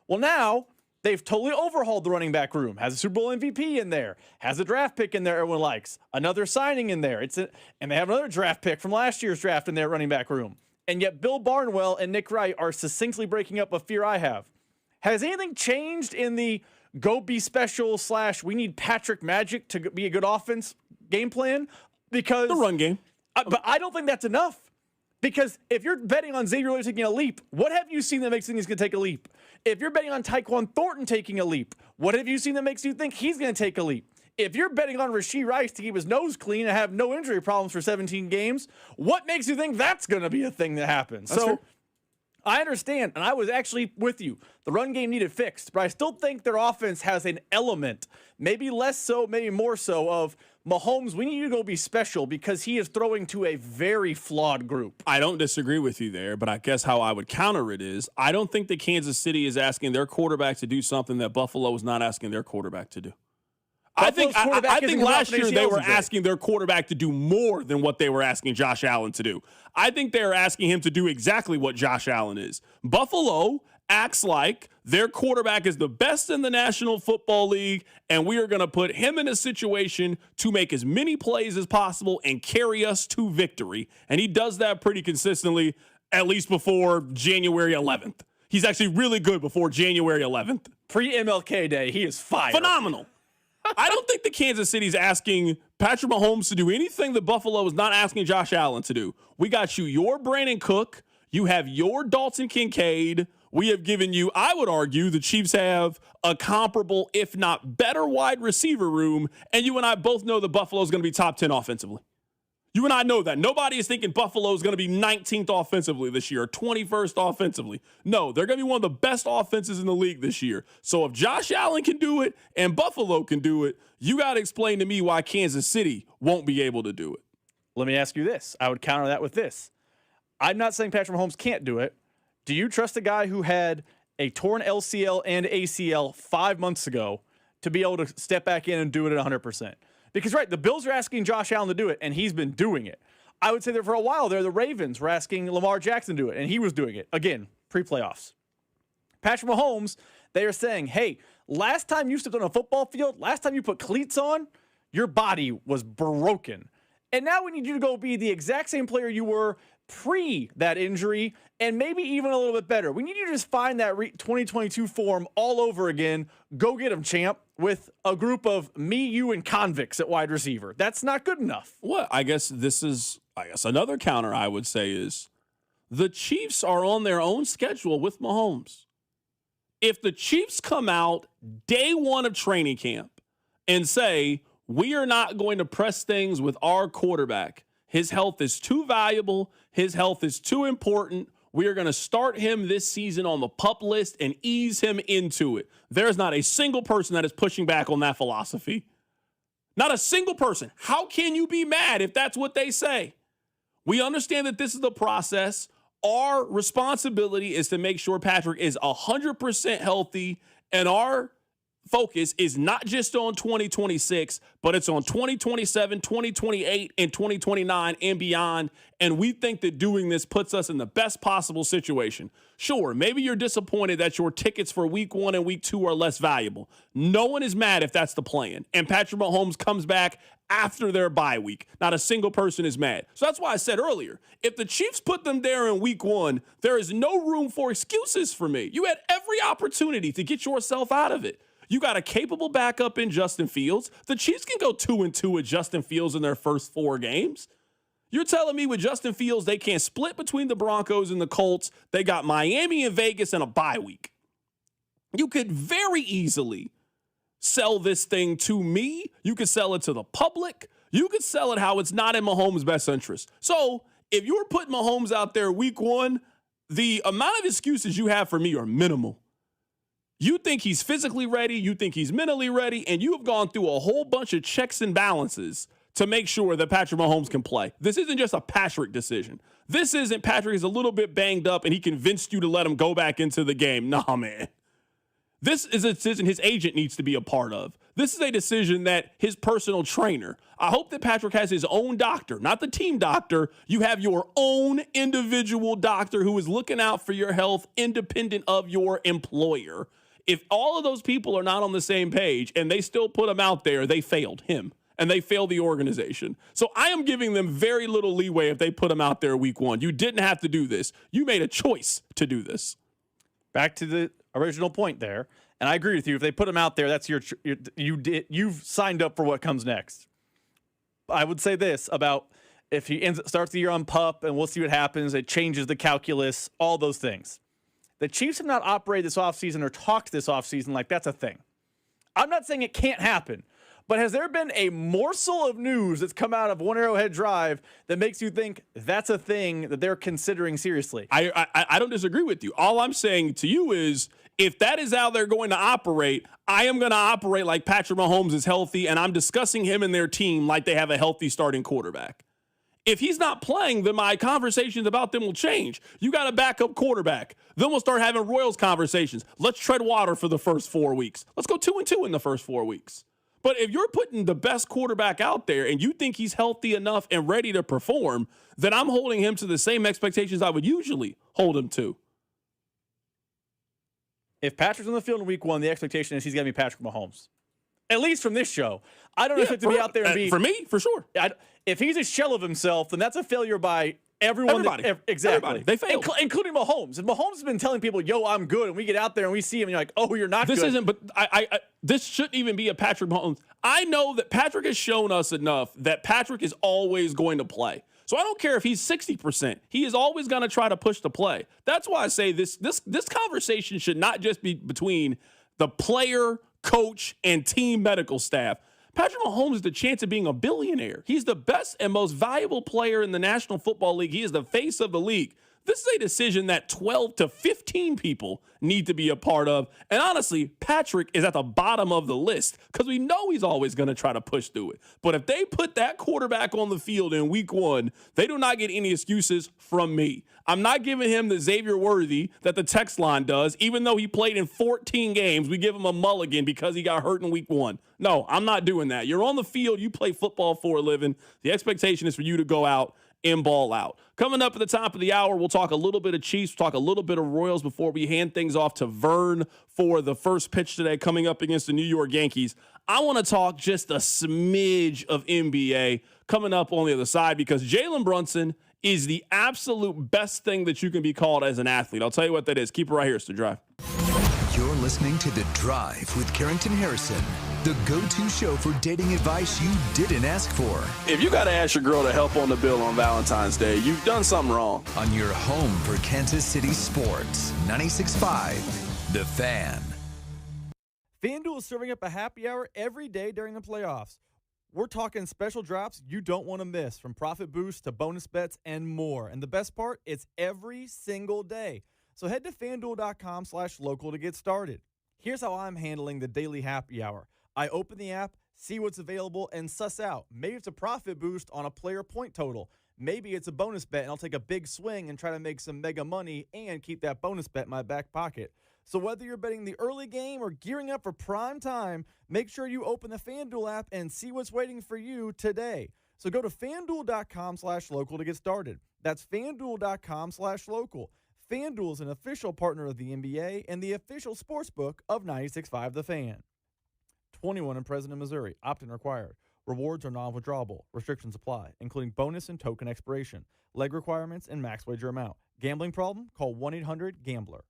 Well, now they've totally overhauled the running back room. Has a Super Bowl MVP in there. Has a draft pick in there everyone likes. Another signing in there. And they have another draft pick from last year's draft in their running back room. And yet Bill Barnwell and Nick Wright are succinctly breaking up a fear I have. Has anything changed in the go be special / we need Patrick magic to be a good offense game plan because the run game. But I don't think that's enough. Because if you're betting on Xavier Woods taking a leap, what have you seen that makes you think he's going to take a leap? If you're betting on Tyquan Thornton taking a leap, what have you seen that makes you think he's going to take a leap? If you're betting on Rashee Rice to keep his nose clean and have no injury problems for 17 games, what makes you think that's going to be a thing that happens? That's fair. I understand, and I was actually with you. The run game needed fixed, but I still think their offense has an element, maybe less so, maybe more so, of Mahomes, we need you to go be special because he is throwing to a very flawed group. I don't disagree with you there, but I guess how I would counter it is I don't think that Kansas City is asking their quarterback to do something that Buffalo is not asking their quarterback to do. I think last year they were asking their quarterback to do more than what they were asking Josh Allen to do. I think they're asking him to do exactly what Josh Allen is. Buffalo acts like their quarterback is the best in the National Football League, and we are going to put him in a situation to make as many plays as possible and carry us to victory. And he does that pretty consistently, at least before January 11th. He's actually really good before January 11th. Pre-MLK Day, he is fire. Phenomenal. I don't think the Kansas City's asking Patrick Mahomes to do anything that Buffalo is not asking Josh Allen to do. We got you your Brandon Cook. You have your Dalton Kincaid. We have given you, I would argue, the Chiefs have a comparable, if not better, wide receiver room. And you and I both know that Buffalo is going to be top 10 offensively. You and I know that. Nobody is thinking Buffalo is going to be 19th offensively this year or 21st offensively. No, they're going to be one of the best offenses in the league this year. So if Josh Allen can do it and Buffalo can do it, you got to explain to me why Kansas City won't be able to do it. Let me ask you this. I would counter that with this. I'm not saying Patrick Mahomes can't do it. Do you trust a guy who had a torn LCL and ACL 5 months ago to be able to step back in and do it at 100%? Because, right, the Bills are asking Josh Allen to do it, and he's been doing it. I would say that for a while there, the Ravens were asking Lamar Jackson to do it, and he was doing it. Again, pre-playoffs. Patrick Mahomes, they are saying, hey, last time you stepped on a football field, last time you put cleats on, your body was broken. And now we need you to go be the exact same player you were pre that injury, and maybe even a little bit better. We need you to just find that 2022 form all over again. Go get him, champ, with a group of me, you, and convicts at wide receiver. That's not good enough. Well, I guess another counter I would say is the Chiefs are on their own schedule with Mahomes. If the Chiefs come out day one of training camp and say, we are not going to press things with our quarterback, his health is too valuable, his health is too important, we are going to start him this season on the PUP list and ease him into it. There's not a single person that is pushing back on that philosophy. Not a single person. How can you be mad if that's what they say? We understand that this is the process. Our responsibility is to make sure Patrick is 100% healthy, and our focus is not just on 2026, but it's on 2027, 2028, and 2029 and beyond. And we think that doing this puts us in the best possible situation. Sure, maybe you're disappointed that your tickets for week 1 and week 2 are less valuable. No one is mad if that's the plan. And Patrick Mahomes comes back after their bye week. Not a single person is mad. So that's why I said earlier, if the Chiefs put them there in week 1, there is no room for excuses for me. You had every opportunity to get yourself out of it. You got a capable backup in Justin Fields. The Chiefs can go 2-2 with Justin Fields in their first 4 games. You're telling me with Justin Fields, they can't split between the Broncos and the Colts. They got Miami and Vegas and a bye week. You could very easily sell this thing to me. You could sell it to the public. You could sell it how it's not in Mahomes' best interest. So if you're putting Mahomes out there week 1, the amount of excuses you have for me are minimal. You think he's physically ready, you think he's mentally ready, and you have gone through a whole bunch of checks and balances to make sure that Patrick Mahomes can play. This isn't just a Patrick decision. This isn't Patrick is a little bit banged up and he convinced you to let him go back into the game. Nah, man. This is a decision his agent needs to be a part of. This is a decision that his personal trainer. I hope that Patrick has his own doctor, not the team doctor. You have your own individual doctor who is looking out for your health independent of your employer. If all of those people are not on the same page and they still put him out there, they failed him and they failed the organization. So I am giving them very little leeway if they put him out there week 1. You didn't have to do this. You made a choice to do this. Back to the original point there, and I agree with you. If they put him out there, that's you've signed up for what comes next. I would say this about if he starts the year on PUP, and we'll see what happens. It changes the calculus, all those things. The Chiefs have not operated this offseason or talked this offseason like that's a thing. I'm not saying it can't happen, but has there been a morsel of news that's come out of One Arrowhead Drive that makes you think that's a thing that they're considering seriously? I don't disagree with you. All I'm saying to you is, if that is how they're going to operate, I am going to operate like Patrick Mahomes is healthy, and I'm discussing him and their team like they have a healthy starting quarterback. If he's not playing, then my conversations about them will change. You got a backup quarterback. Then we'll start having Royals conversations. Let's tread water for the first 4 weeks. Let's go 2-2 in the first 4 weeks. But if you're putting the best quarterback out there and you think he's healthy enough and ready to perform, then I'm holding him to the same expectations I would usually hold him to. If Patrick's on the field in week 1, the expectation is he's going to be Patrick Mahomes. At least from this show. I don't expect to be out there and be... For me, for sure. If he's a shell of himself, then that's a failure by everyone. Everybody. Exactly. Everybody. They failed. Including Mahomes. And Mahomes has been telling people, yo, I'm good. And we get out there and we see him and you're like, oh, you're not good. This isn't, but this shouldn't even be a Patrick Mahomes. I know that Patrick has shown us enough that Patrick is always going to play. So I don't care if he's 60%. He is always going to try to push the play. That's why I say this conversation should not just be between the player, coach, and team medical staff. Patrick Mahomes has the chance of being a billionaire. He's the best and most valuable player in the National Football League. He is the face of the league. This is a decision that 12 to 15 people need to be a part of. And honestly, Patrick is at the bottom of the list because we know he's always going to try to push through it. But if they put that quarterback on the field in week 1, they do not get any excuses from me. I'm not giving him the Xavier Worthy that the text line does. Even though he played in 14 games, we give him a mulligan because he got hurt in week 1. No, I'm not doing that. You're on the field. You play football for a living. The expectation is for you to go out and ball out. Coming up at the top of the hour, we'll talk a little bit of Chiefs, talk a little bit of Royals before we hand things off to Vern for the first pitch today coming up against the New York Yankees. I want to talk just a smidge of NBA coming up on the other side because Jalen Brunson is the absolute best thing that you can be called as an athlete. I'll tell you what that is. Keep it right here. It's The Drive. You're listening to The Drive with Carrington Harrison, the go-to show for dating advice you didn't ask for. If you got to ask your girl to help on the bill on Valentine's Day, you've done something wrong. On your home for Kansas City sports, 96.5, The Fan. FanDuel is serving up a happy hour every day during the playoffs. We're talking special drops you don't want to miss, from profit boosts to bonus bets and more. And the best part, it's every single day. So head to FanDuel.com/local to get started. Here's how I'm handling the daily happy hour. I open the app, see what's available, and suss out. Maybe it's a profit boost on a player point total. Maybe it's a bonus bet, and I'll take a big swing and try to make some mega money and keep that bonus bet in my back pocket. So whether you're betting the early game or gearing up for prime time, make sure you open the FanDuel app and see what's waiting for you today. So go to FanDuel.com/local to get started. That's FanDuel.com/local. FanDuel is an official partner of the NBA and the official sportsbook of 96.5 The Fan. 21 and present in Missouri. Opt-in required. Rewards are non-withdrawable. Restrictions apply, including bonus and token expiration, leg requirements, and max wager amount. Gambling problem? Call 1-800-GAMBLER.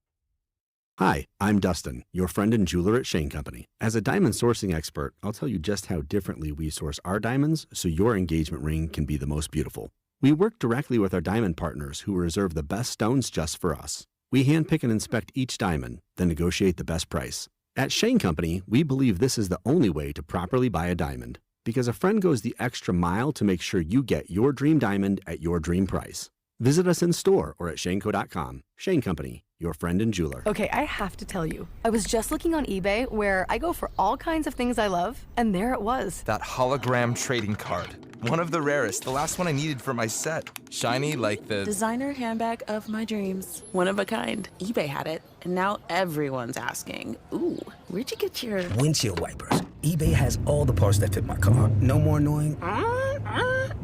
Hi, I'm Dustin, your friend and jeweler at Shane Company. As a diamond sourcing expert, I'll tell you just how differently we source our diamonds so your engagement ring can be the most beautiful. We work directly with our diamond partners who reserve the best stones just for us. We handpick and inspect each diamond, then negotiate the best price. At Shane Company, we believe this is the only way to properly buy a diamond, because a friend goes the extra mile to make sure you get your dream diamond at your dream price. Visit us in store or at shaneco.com. Shane Company, your friend and jeweler. Okay, I have to tell you, I was just looking on eBay where I go for all kinds of things I love, and there it was. That hologram trading card. One of the rarest, the last one I needed for my set. Shiny like the designer handbag of my dreams. One of a kind. eBay had it, and now everyone's asking, ooh, where'd you get your windshield wipers? eBay has all the parts that fit my car. No more annoying,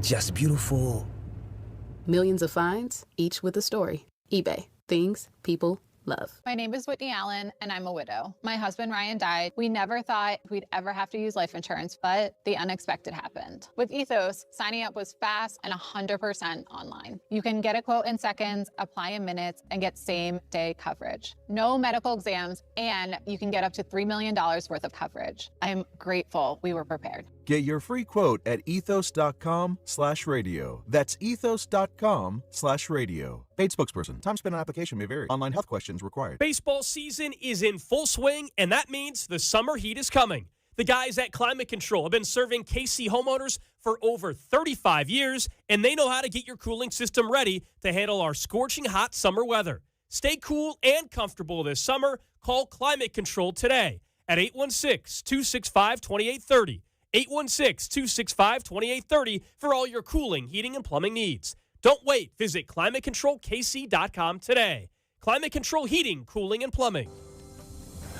just beautiful. Millions of finds, each with a story. eBay. Things people love. My name is Whitney Allen, and I'm a widow. My husband, Ryan, died. We never thought we'd ever have to use life insurance, but the unexpected happened. With Ethos, signing up was fast and 100% online. You can get a quote in seconds, apply in minutes, and get same-day coverage. No medical exams, and you can get up to $3 million worth of coverage. I'm grateful we were prepared. Get your free quote at ethos.com/radio. That's ethos.com/radio. Paid spokesperson. Time spent on application may vary. Online health questions required. Baseball season is in full swing, and that means the summer heat is coming. The guys at Climate Control have been serving KC homeowners for over 35 years, and they know how to get your cooling system ready to handle our scorching hot summer weather. Stay cool and comfortable this summer. Call Climate Control today at 816-265-2830. 816-265-2830 for all your cooling, heating, and plumbing needs. Don't wait. Visit ClimateControlKC.com today. Climate Control Heating, Cooling, and Plumbing.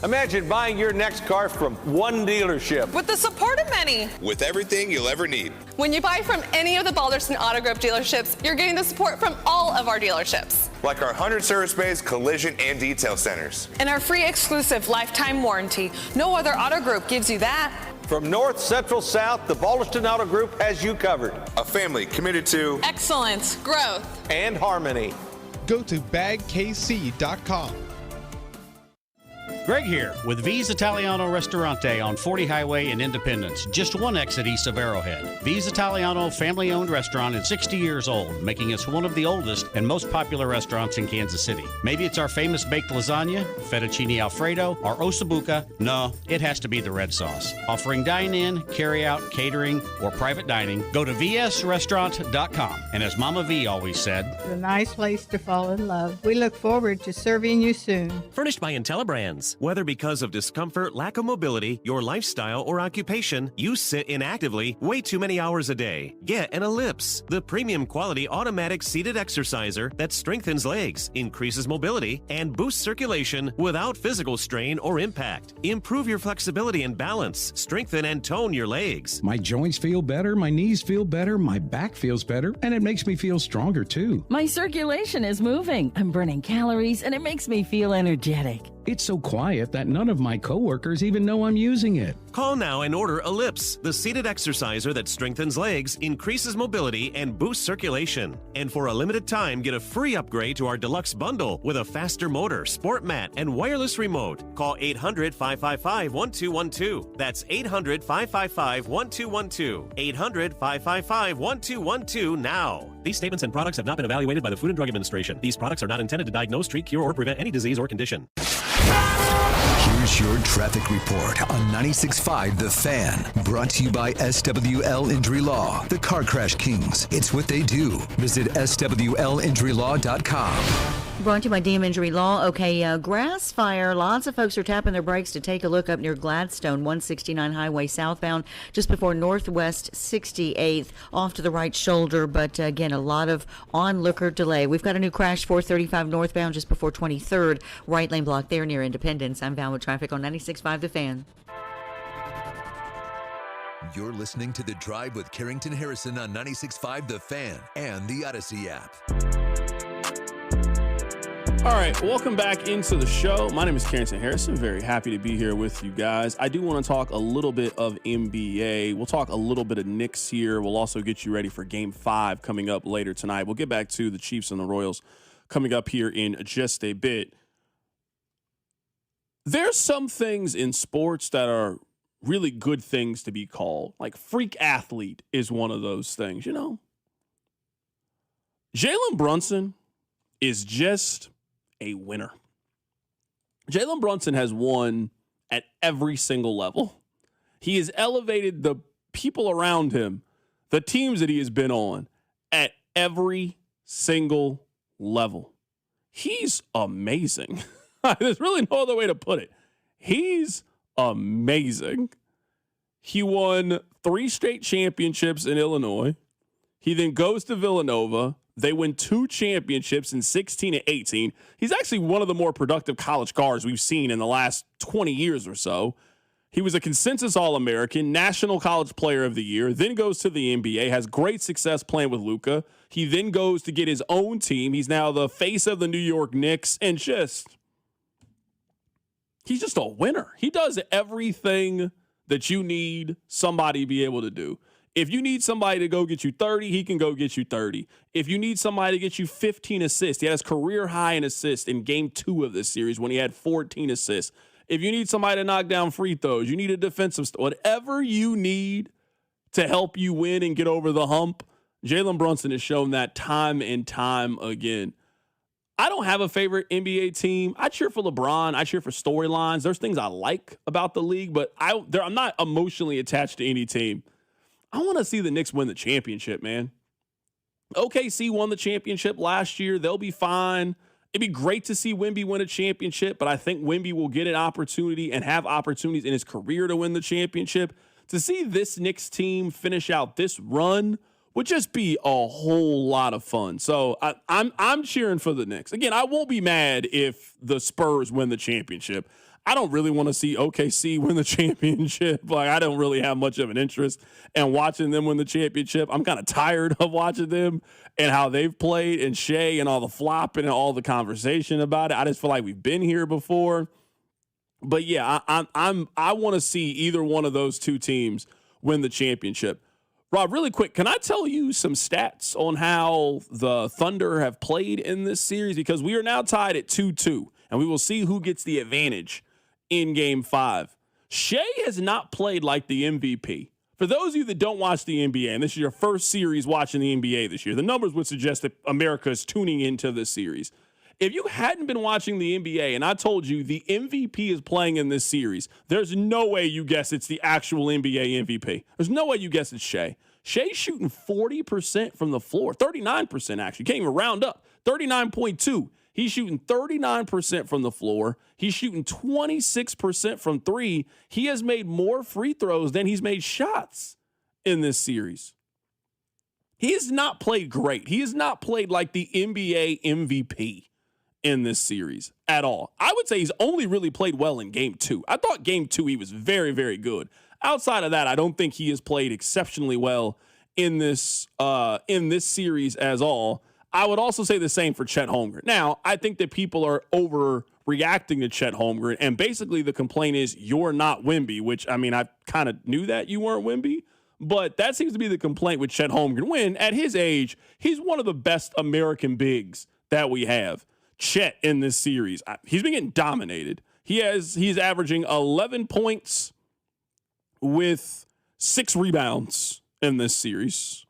Imagine buying your next car from one dealership. With the support of many. With everything you'll ever need. When you buy from any of the Balderson Auto Group dealerships, you're getting the support from all of our dealerships. Like our 100 service bays, collision, and detail centers. And our free exclusive lifetime warranty. No other auto group gives you that. From north, central, south, the Balderson Auto Group has you covered. A family committed to excellence, growth, and harmony. Go to bagkc.com. Greg here with V's Italiano Ristorante on 40 Highway in Independence, just one exit east of Arrowhead. V's Italiano, family-owned restaurant, is 60 years old, making us one of the oldest and most popular restaurants in Kansas City. Maybe it's our famous baked lasagna, fettuccine alfredo, or ossobuco. No, it has to be the red sauce. Offering dine-in, carry-out, catering, or private dining, go to vsrestaurant.com. And as Mama V always said, it's a nice place to fall in love. We look forward to serving you soon. Furnished by IntelliBrands. Whether because of discomfort, lack of mobility, your lifestyle, or occupation, you sit inactively way too many hours a day. Get an Ellipse, the premium quality automatic seated exerciser that strengthens legs, increases mobility, and boosts circulation without physical strain or impact. Improve your flexibility and balance, strengthen and tone your legs. My joints feel better, my knees feel better, my back feels better, and it makes me feel stronger too. My circulation is moving, I'm burning calories, and it makes me feel energetic. It's so quiet that none of my coworkers even know I'm using it. Call now and order Ellipse, the seated exerciser that strengthens legs, increases mobility, and boosts circulation. And for a limited time, get a free upgrade to our deluxe bundle with a faster motor, sport mat, and wireless remote. Call 800-555-1212. That's 800-555-1212. 800-555-1212 now. These statements and products have not been evaluated by the Food and Drug Administration. These products are not intended to diagnose, treat, cure, or prevent any disease or condition. Here's your traffic report on 96.5 The Fan. Brought to you by SWL Injury Law, the Car Crash Kings. It's what they do. Visit SWLinjurylaw.com. Brought to you by DM Injury Law. Okay, grass fire. Lots of folks are tapping their brakes to take a look up near Gladstone, 169 Highway southbound, just before Northwest 68th, off to the right shoulder. But again, a lot of onlooker delay. We've got a new crash, 435 northbound, just before 23rd, right lane block there near Independence. I'm Val with traffic on 96.5 The Fan. You're listening to The Drive with Carrington Harrison on 96.5 The Fan and the Odyssey app. All right, welcome back into the show. My name is Carrington Harrison. Very happy to be here with you guys. I do want to talk a little bit of NBA. We'll talk a little bit of Knicks here. We'll also get you ready for Game 5 coming up later tonight. We'll get back to the Chiefs and the Royals coming up here in just a bit. There's some things in sports that are really good things to be called. Like freak athlete is one of those things, you know? Jalen Brunson is just a winner. Jalen Brunson has won at every single level. He has elevated the people around him, the teams that he has been on, at every single level. He's amazing. There's really no other way to put it. He's amazing. He won 3 straight championships in Illinois. He then goes to Villanova. They win 2 championships in 16 and 18. He's actually one of the more productive college guards we've seen in the last 20 years or so. He was a consensus All-American, National College Player of the Year, then goes to the NBA, has great success playing with Luka. He then goes to get his own team. He's now the face of the New York Knicks, and he's just a winner. He does everything that you need somebody to be able to do. If you need somebody to go get you 30, he can go get you 30. If you need somebody to get you 15 assists, he had his career high in assists in Game 2 of this series when he had 14 assists. If you need somebody to knock down free throws, you need a defensive whatever you need, to help you win and get over the hump. Jalen Brunson has shown that time and time again. I don't have a favorite NBA team. I cheer for LeBron. I cheer for storylines. There's things I like about the league, but I'm not emotionally attached to any team. I want to see the Knicks win the championship, man. OKC won the championship last year. They'll be fine. It'd be great to see Wemby win a championship, but I think Wemby will get an opportunity and have opportunities in his career to win the championship. To see this Knicks team finish out this run would just be a whole lot of fun. So I'm cheering for the Knicks. Again, I won't be mad if the Spurs win the championship. I don't really want to see OKC win the championship. Like, I don't really have much of an interest in watching them win the championship. I'm kind of tired of watching them and how they've played, and Shea and all the flopping and all the conversation about it. I just feel like we've been here before. But yeah, I want to see either one of those two teams win the championship. Rob, really quick, can I tell you some stats on how the Thunder have played in this series? Because we are now tied at 2-2, and we will see who gets the advantage in Game 5. Shea has not played like the MVP. For those of you that don't watch the NBA, and this is your first series watching the NBA this year, the numbers would suggest that America is tuning into this series. If you hadn't been watching the NBA and I told you the MVP is playing in this series, there's no way you guess it's the actual NBA MVP. There's no way you guess it's Shea. Shea's shooting 40% from the floor, 39% actually. Can't even round up. 39.2. He's shooting 39% from the floor. He's shooting 26% from three. He has made more free throws than he's made shots in this series. He has not played great. He has not played like the NBA MVP in this series at all. I would say he's only really played well in Game 2. I thought Game 2 he was very, very good. Outside of that, I don't think he has played exceptionally well in this series as all. I would also say the same for Chet Holmgren. Now, I think that people are overreacting to Chet Holmgren, and basically the complaint is you're not Wemby, which, I mean, I kind of knew that you weren't Wemby, but that seems to be the complaint with Chet Holmgren. When, at his age, he's one of the best American bigs that we have. Chet in this series, he's been getting dominated. He's averaging 11 points with 6 rebounds in this series.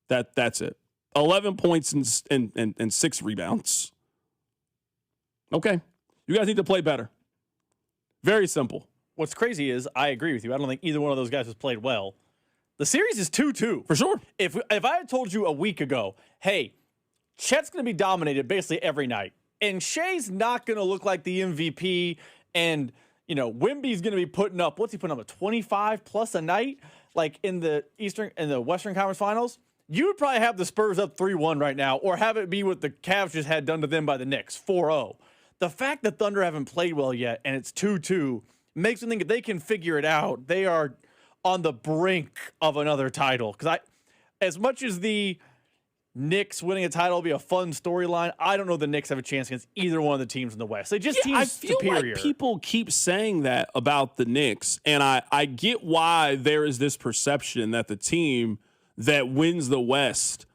That's it. 11 points and 6 rebounds. Okay. You guys need to play better. Very simple. What's crazy is I agree with you. I don't think either one of those guys has played well. The series is 2-2. For sure. If I had told you a week ago, hey, Chet's going to be dominated basically every night, and Shea's not going to look like the MVP, and, you know, Wemby's going to be putting up, what's he putting up, a 25 plus a night, like in the Western Conference Finals, you would probably have the Spurs up 3-1 right now, or have it be what the Cavs just had done to them by the Knicks, 4-0. The fact that Thunder haven't played well yet, and it's 2-2, makes me think if they can figure it out, they are on the brink of another title. Because as much as the Knicks winning a title will be a fun storyline, I don't know the Knicks have a chance against either one of the teams in the West. They just seem superior. I feel like people keep saying that about the Knicks, and I get why there is this perception that the team that wins the West.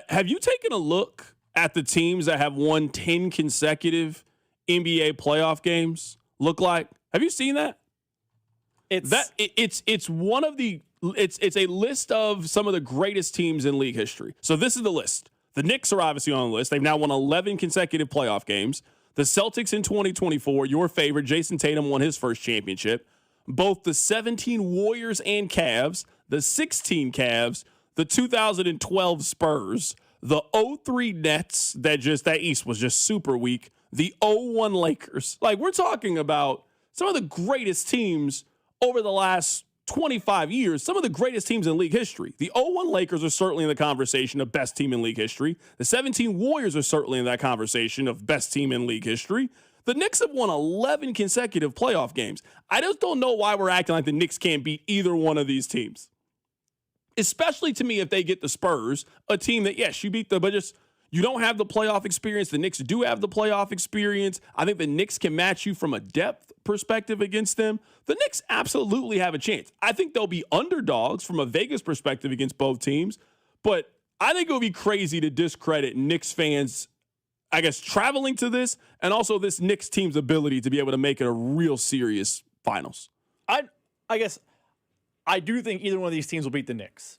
Have you taken a look at the teams that have won 10 consecutive NBA playoff games look like? Have you seen that? It's a list of some of the greatest teams in league history. So this is the list. The Knicks are obviously on the list. They've now won 11 consecutive playoff games. The Celtics in 2024, your favorite, Jason Tatum won his first championship. Both the 17 Warriors and Cavs, the 16 Cavs, the 2012 Spurs, the 03 Nets, that East was just super weak, the 01 Lakers. Like, we're talking about some of the greatest teams over the last 25 years, some of the greatest teams in league history. The 01 Lakers are certainly in the conversation of best team in league history. The 17 Warriors are certainly in that conversation of best team in league history. The Knicks have won 11 consecutive playoff games. I just don't know why we're acting like the Knicks can't beat either one of these teams. Especially to me if they get the Spurs, a team that, yes, you beat them, but just you don't have the playoff experience. The Knicks do have the playoff experience. I think the Knicks can match you from a depth perspective against them. The Knicks absolutely have a chance. I think they'll be underdogs from a Vegas perspective against both teams, but I think it would be crazy to discredit Knicks fans, I guess, traveling to this and also this Knicks team's ability to be able to make it a real serious finals. I guess I do think either one of these teams will beat the Knicks.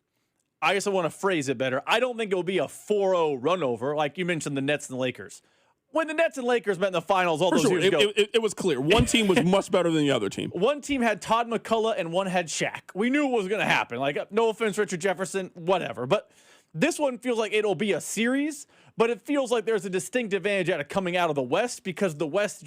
I guess I want to phrase it better. I don't think it will be a 4-0 run over, like you mentioned the Nets and the Lakers. When the Nets and Lakers met in the finals all those years ago. It was clear. One team was much better than the other team. One team had Todd McCullough and one had Shaq. We knew it was going to happen. Like, no offense, Richard Jefferson, whatever. But this one feels like it'll be a series, but it feels like there's a distinct advantage out of coming out of the West because the West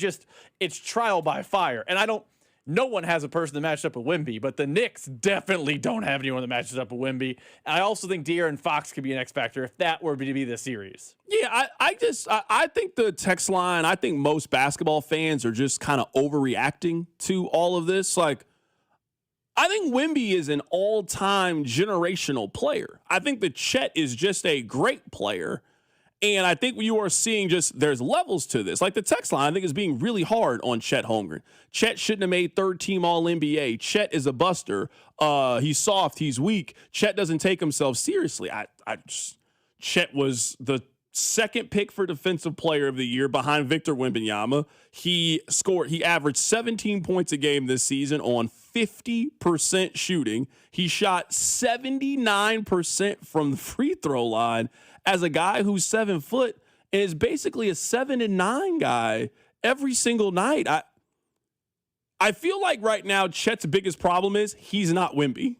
it's trial by fire. And no one has a person that matches up with Wemby, but the Knicks definitely don't have anyone that matches up with Wemby. And I also think De'Aaron Fox could be an X factor if that were to be the series. Yeah, I think the text line, I think most basketball fans are just kind of overreacting to all of this. Like, I think Wemby is an all-time generational player. I think that Chet is just a great player. And I think you are seeing there's levels to this. Like the text line, I think, is being really hard on Chet Holmgren. Chet shouldn't have made third-team All-NBA. Chet is a buster. He's soft. He's weak. Chet doesn't take himself seriously. Chet was the second pick for Defensive Player of the Year behind Victor Wembanyama. He averaged 17 points a game this season on 50% shooting. He shot 79% from the free throw line. As a guy who's 7 foot and is basically a 7-9 guy every single night. I feel like right now Chet's biggest problem is he's not Wemby,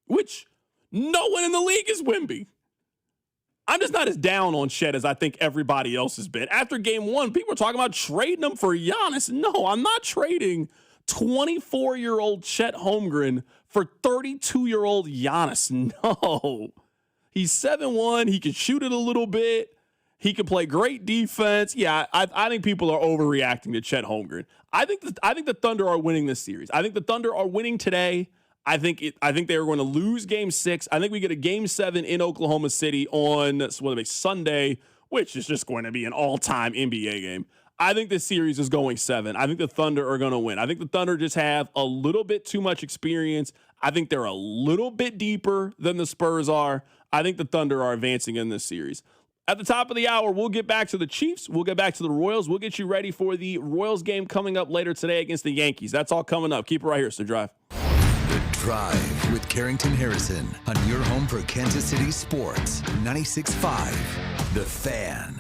which no one in the league is Wemby. I'm just not as down on Chet as I think everybody else has been. After game one, people are talking about trading him for Giannis. No, I'm not trading 24-year-old Chet Holmgren for 32-year-old Giannis. No. He's 7'1". He can shoot it a little bit. He can play great defense. Yeah, I think people are overreacting to Chet Holmgren. I think the Thunder are winning this series. I think the Thunder are winning today. I think they are going to lose Game 6. I think we get a Game 7 in Oklahoma City on Sunday, which is just going to be an all-time NBA game. I think this series is going 7. I think the Thunder are going to win. I think the Thunder just have a little bit too much experience. I think they're a little bit deeper than the Spurs are. I think the Thunder are advancing in this series. At the top of the hour, we'll get back to the Chiefs. We'll get back to the Royals. We'll get you ready for the Royals game coming up later today against the Yankees. That's all coming up. Keep it right here. It's The Drive. The Drive with Carrington Harrison on your home for Kansas City sports. 96.5 The Fan.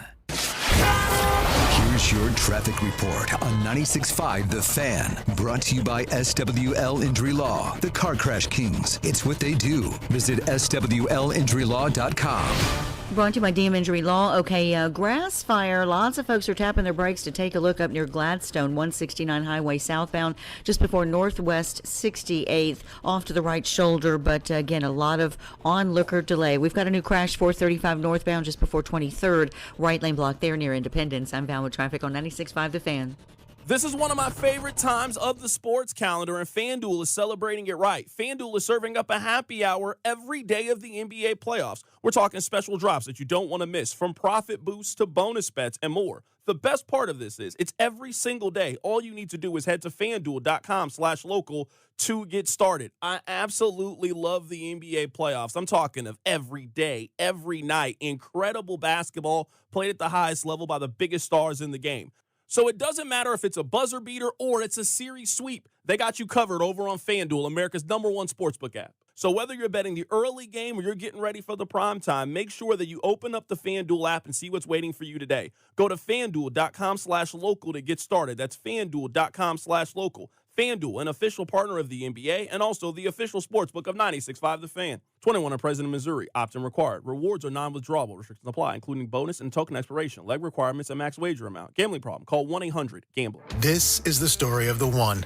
Here's your traffic report on 96.5 The Fan. Brought to you by SWL Injury Law, the Car Crash Kings. It's what they do. Visit SWLinjurylaw.com. Brought to you by DM Injury Law. Okay, grass fire. Lots of folks are tapping their brakes to take a look up near Gladstone, 169 Highway southbound, just before Northwest 68th, off to the right shoulder. But again, a lot of onlooker delay. We've got a new crash, 435 northbound, just before 23rd, right lane block there near Independence. I'm Val with traffic on 96.5 The Fan. This is one of my favorite times of the sports calendar, and FanDuel is celebrating it right. FanDuel is serving up a happy hour every day of the NBA playoffs. We're talking special drops that you don't want to miss, from profit boosts to bonus bets and more. The best part of this is it's every single day. All you need to do is head to FanDuel.com/local to get started. I absolutely love the NBA playoffs. I'm talking of every day, every night. Incredible basketball played at the highest level by the biggest stars in the game. So it doesn't matter if it's a buzzer beater or it's a series sweep. They got you covered over on FanDuel, America's #1 sportsbook app. So whether you're betting the early game or you're getting ready for the prime time, make sure that you open up the FanDuel app and see what's waiting for you today. Go to FanDuel.com/local to get started. That's FanDuel.com/local. FanDuel, an official partner of the NBA and also the official sportsbook of 96.5 The Fan. 21 are present in Missouri. Opt-in required. Rewards are non-withdrawable. Restrictions apply, including bonus and token expiration, leg requirements, and max wager amount. Gambling problem? Call 1-800-GAMBLER. This is the story of the one.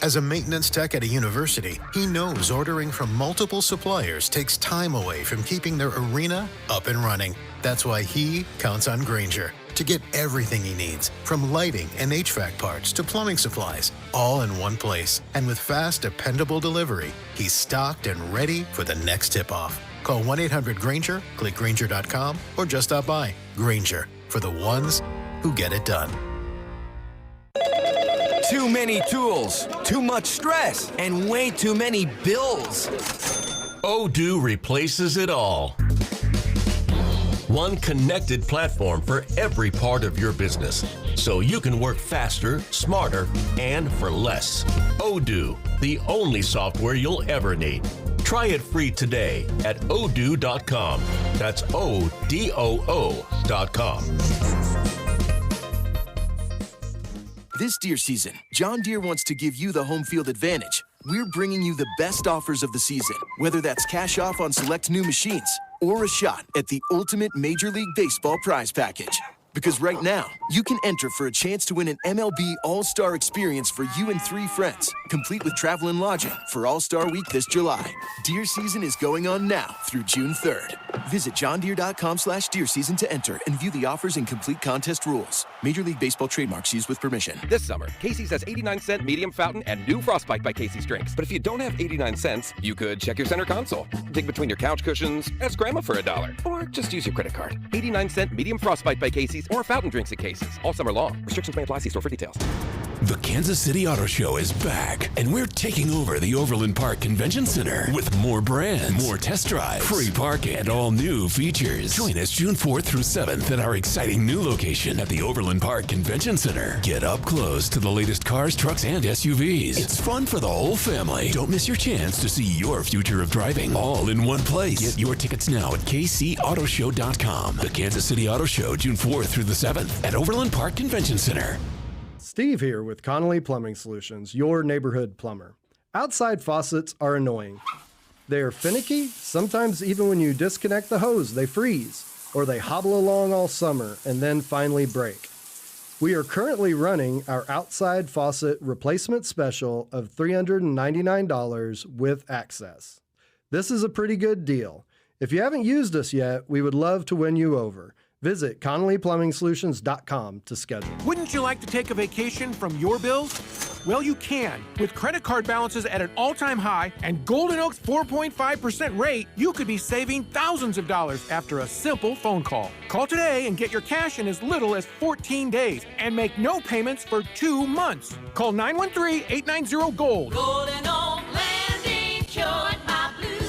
As a maintenance tech at a university, he knows ordering from multiple suppliers takes time away from keeping their arena up and running. That's why he counts on Grainger to get everything he needs, from lighting and HVAC parts to plumbing supplies, all in one place. And with fast, dependable delivery, he's stocked and ready for the next tip-off. Call 1-800-GRAINGER, click Grainger.com, or just stop by. Grainger, for the ones who get it done. Too many tools, too much stress, and way too many bills. Odoo replaces it all. One connected platform for every part of your business. so you can work faster, smarter, and for less. Odoo, the only software you'll ever need. Try it free today at odoo.com. That's ODOO.com. This deer season, John Deere wants to give you the home field advantage. We're bringing you the best offers of the season, whether that's cash off on select new machines or a shot at the ultimate Major League Baseball prize package. Because right now, you can enter for a chance to win an MLB All-Star experience for you and 3 friends, complete with travel and lodging for All-Star Week this July. Deer season is going on now through June 3rd. Visit johndeere.com/deer season to enter and view the offers and complete contest rules. Major League Baseball trademarks used with permission. This summer, Casey's has 89-cent medium fountain and new Frostbite by Casey's drinks. But if you don't have 89 cents, you could check your center console, dig between your couch cushions, ask Grandma for $1, or just use your credit card. 89-cent medium Frostbite by Casey's or fountain drinks at Casey's all summer long. Restrictions may apply. See store for details. The Kansas City Auto Show is back, and we're taking over the Overland Park Convention Center with more brands, more test drives, free parking, and all new features. Join us June 4th through 7th at our exciting new location at the Overland Park Convention Center. Get up close to the latest cars, trucks, and SUVs. It's fun for the whole family. Don't miss your chance to see your future of driving all in one place. Get your tickets now at kcautoshow.com. The Kansas City Auto Show, June 4th through the 7th at Overland Park Convention Center. Steve here with Connolly Plumbing Solutions, your neighborhood plumber. Outside faucets are annoying. They are finicky. Sometimes even when you disconnect the hose, they freeze, or they hobble along all summer and then finally break. We are currently running our outside faucet replacement special of $399 with access. This is a pretty good deal. If you haven't used us yet, we would love to win you over. Visit ConnollyPlumbingSolutions.com to schedule. Wouldn't you like to take a vacation from your bills? Well, you can. With credit card balances at an all-time high and Golden Oak's 4.5% rate, you could be saving thousands of dollars after a simple phone call. Call today and get your cash in as little as 14 days and make no payments for 2 months. Call 913-890-GOLD. Golden Oak Landing, cured my blues.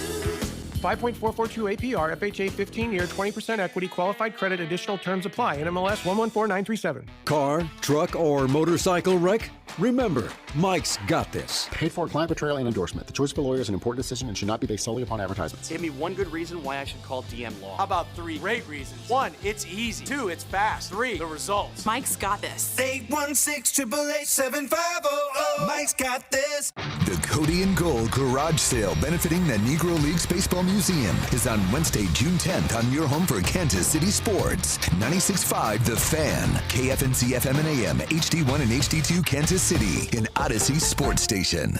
5.442 APR, FHA 15-year, 20% equity, qualified credit, additional terms apply. NMLS 114937. Car, truck, or motorcycle wreck? Remember, Mike's got this. Paid for client portrayal and endorsement. The choice of a lawyer is an important decision and should not be based solely upon advertisements. Give me one good reason why I should call DM Law. How about 3 great reasons? 1, it's easy. 2, it's fast. 3, the results. Mike's got this. 816-888-7500. Mike's got this. The Cody and Gold Garage Sale benefiting the Negro Leagues Baseball Museum is on Wednesday, June 10th on your home for Kansas City sports. 96.5 The Fan, KFNC FM and AM, HD1 and HD2 Kansas City, an Odyssey sports station.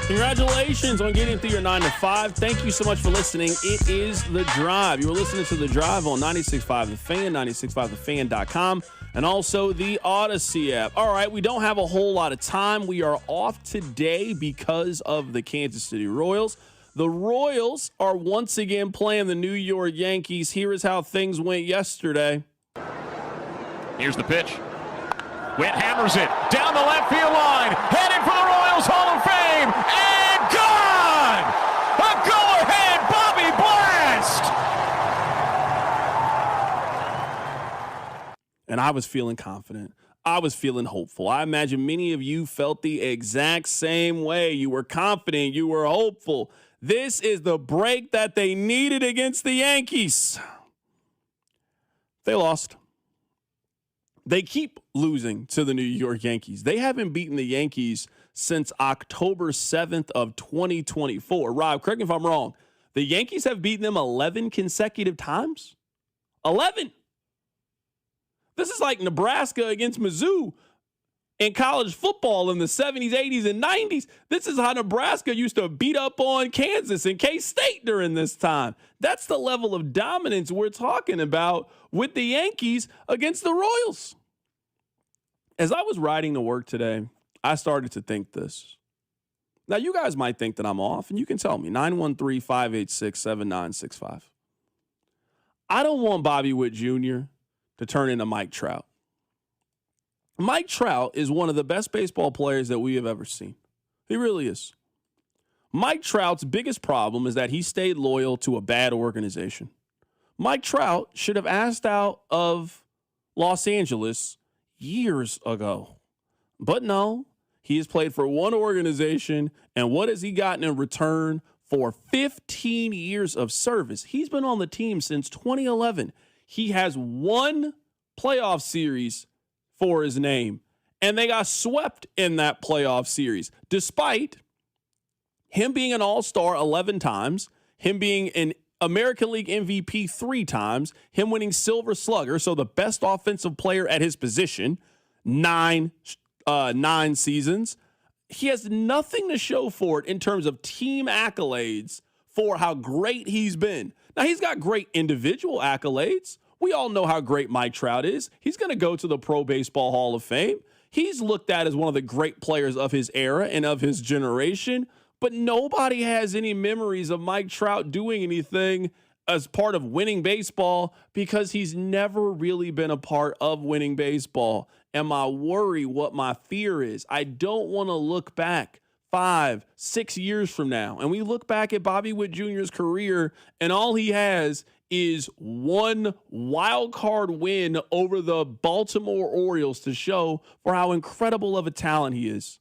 Congratulations on getting through your 9 to 5. Thank you so much for listening. It is The Drive. You were listening to The Drive on 96.5 The Fan, 96.5thefan.com, and also the Odyssey app. All right, we don't have a whole lot of time. We are off today because of the Kansas City Royals. The Royals are once again playing the New York Yankees. Here is how things went yesterday. Here's the pitch. Witt hammers it down the left field line. Headed for the Royals Hall of Fame. And gone! A go-ahead Bobby Blast! And I was feeling confident. I was feeling hopeful. I imagine many of you felt the exact same way. You were confident. You were hopeful. This is the break that they needed against the Yankees. They lost. They keep losing to the New York Yankees. They haven't beaten the Yankees since October 7th of 2024. Rob, correct me if I'm wrong. The Yankees have beaten them 11 consecutive times? 11. This is like Nebraska against Mizzou in college football in the 70s, 80s, and 90s. This is how Nebraska used to beat up on Kansas and K-State during this time. That's the level of dominance we're talking about with the Yankees against the Royals. As I was riding to work today, I started to think this. Now, you guys might think that I'm off, and you can tell me, 913-586-7965. I don't want Bobby Witt Jr. to turn into Mike Trout. Mike Trout is one of the best baseball players that we have ever seen. He really is. Mike Trout's biggest problem is that he stayed loyal to a bad organization. Mike Trout should have asked out of Los Angeles years ago. But no, he has played for one organization, and what has he gotten in return for 15 years of service? He's been on the team since 2011. He has one playoff series for his name, and they got swept in that playoff series, despite him being an all-star 11 times, him being an American League MVP 3 times, him winning Silver Slugger, so the best offensive player at his position, 9 seasons. He has nothing to show for it in terms of team accolades for how great he's been. Now, he's got great individual accolades. We all know how great Mike Trout is. He's going to go to the Pro Baseball Hall of Fame. He's looked at as one of the great players of his era and of his generation, but nobody has any memories of Mike Trout doing anything as part of winning baseball because he's never really been a part of winning baseball. And my worry, what my fear is, I don't want to look back 5, 6 years from now, and we look back at Bobby Witt Jr.'s career, and all he has is one wild card win over the Baltimore Orioles to show for how incredible of a talent he is.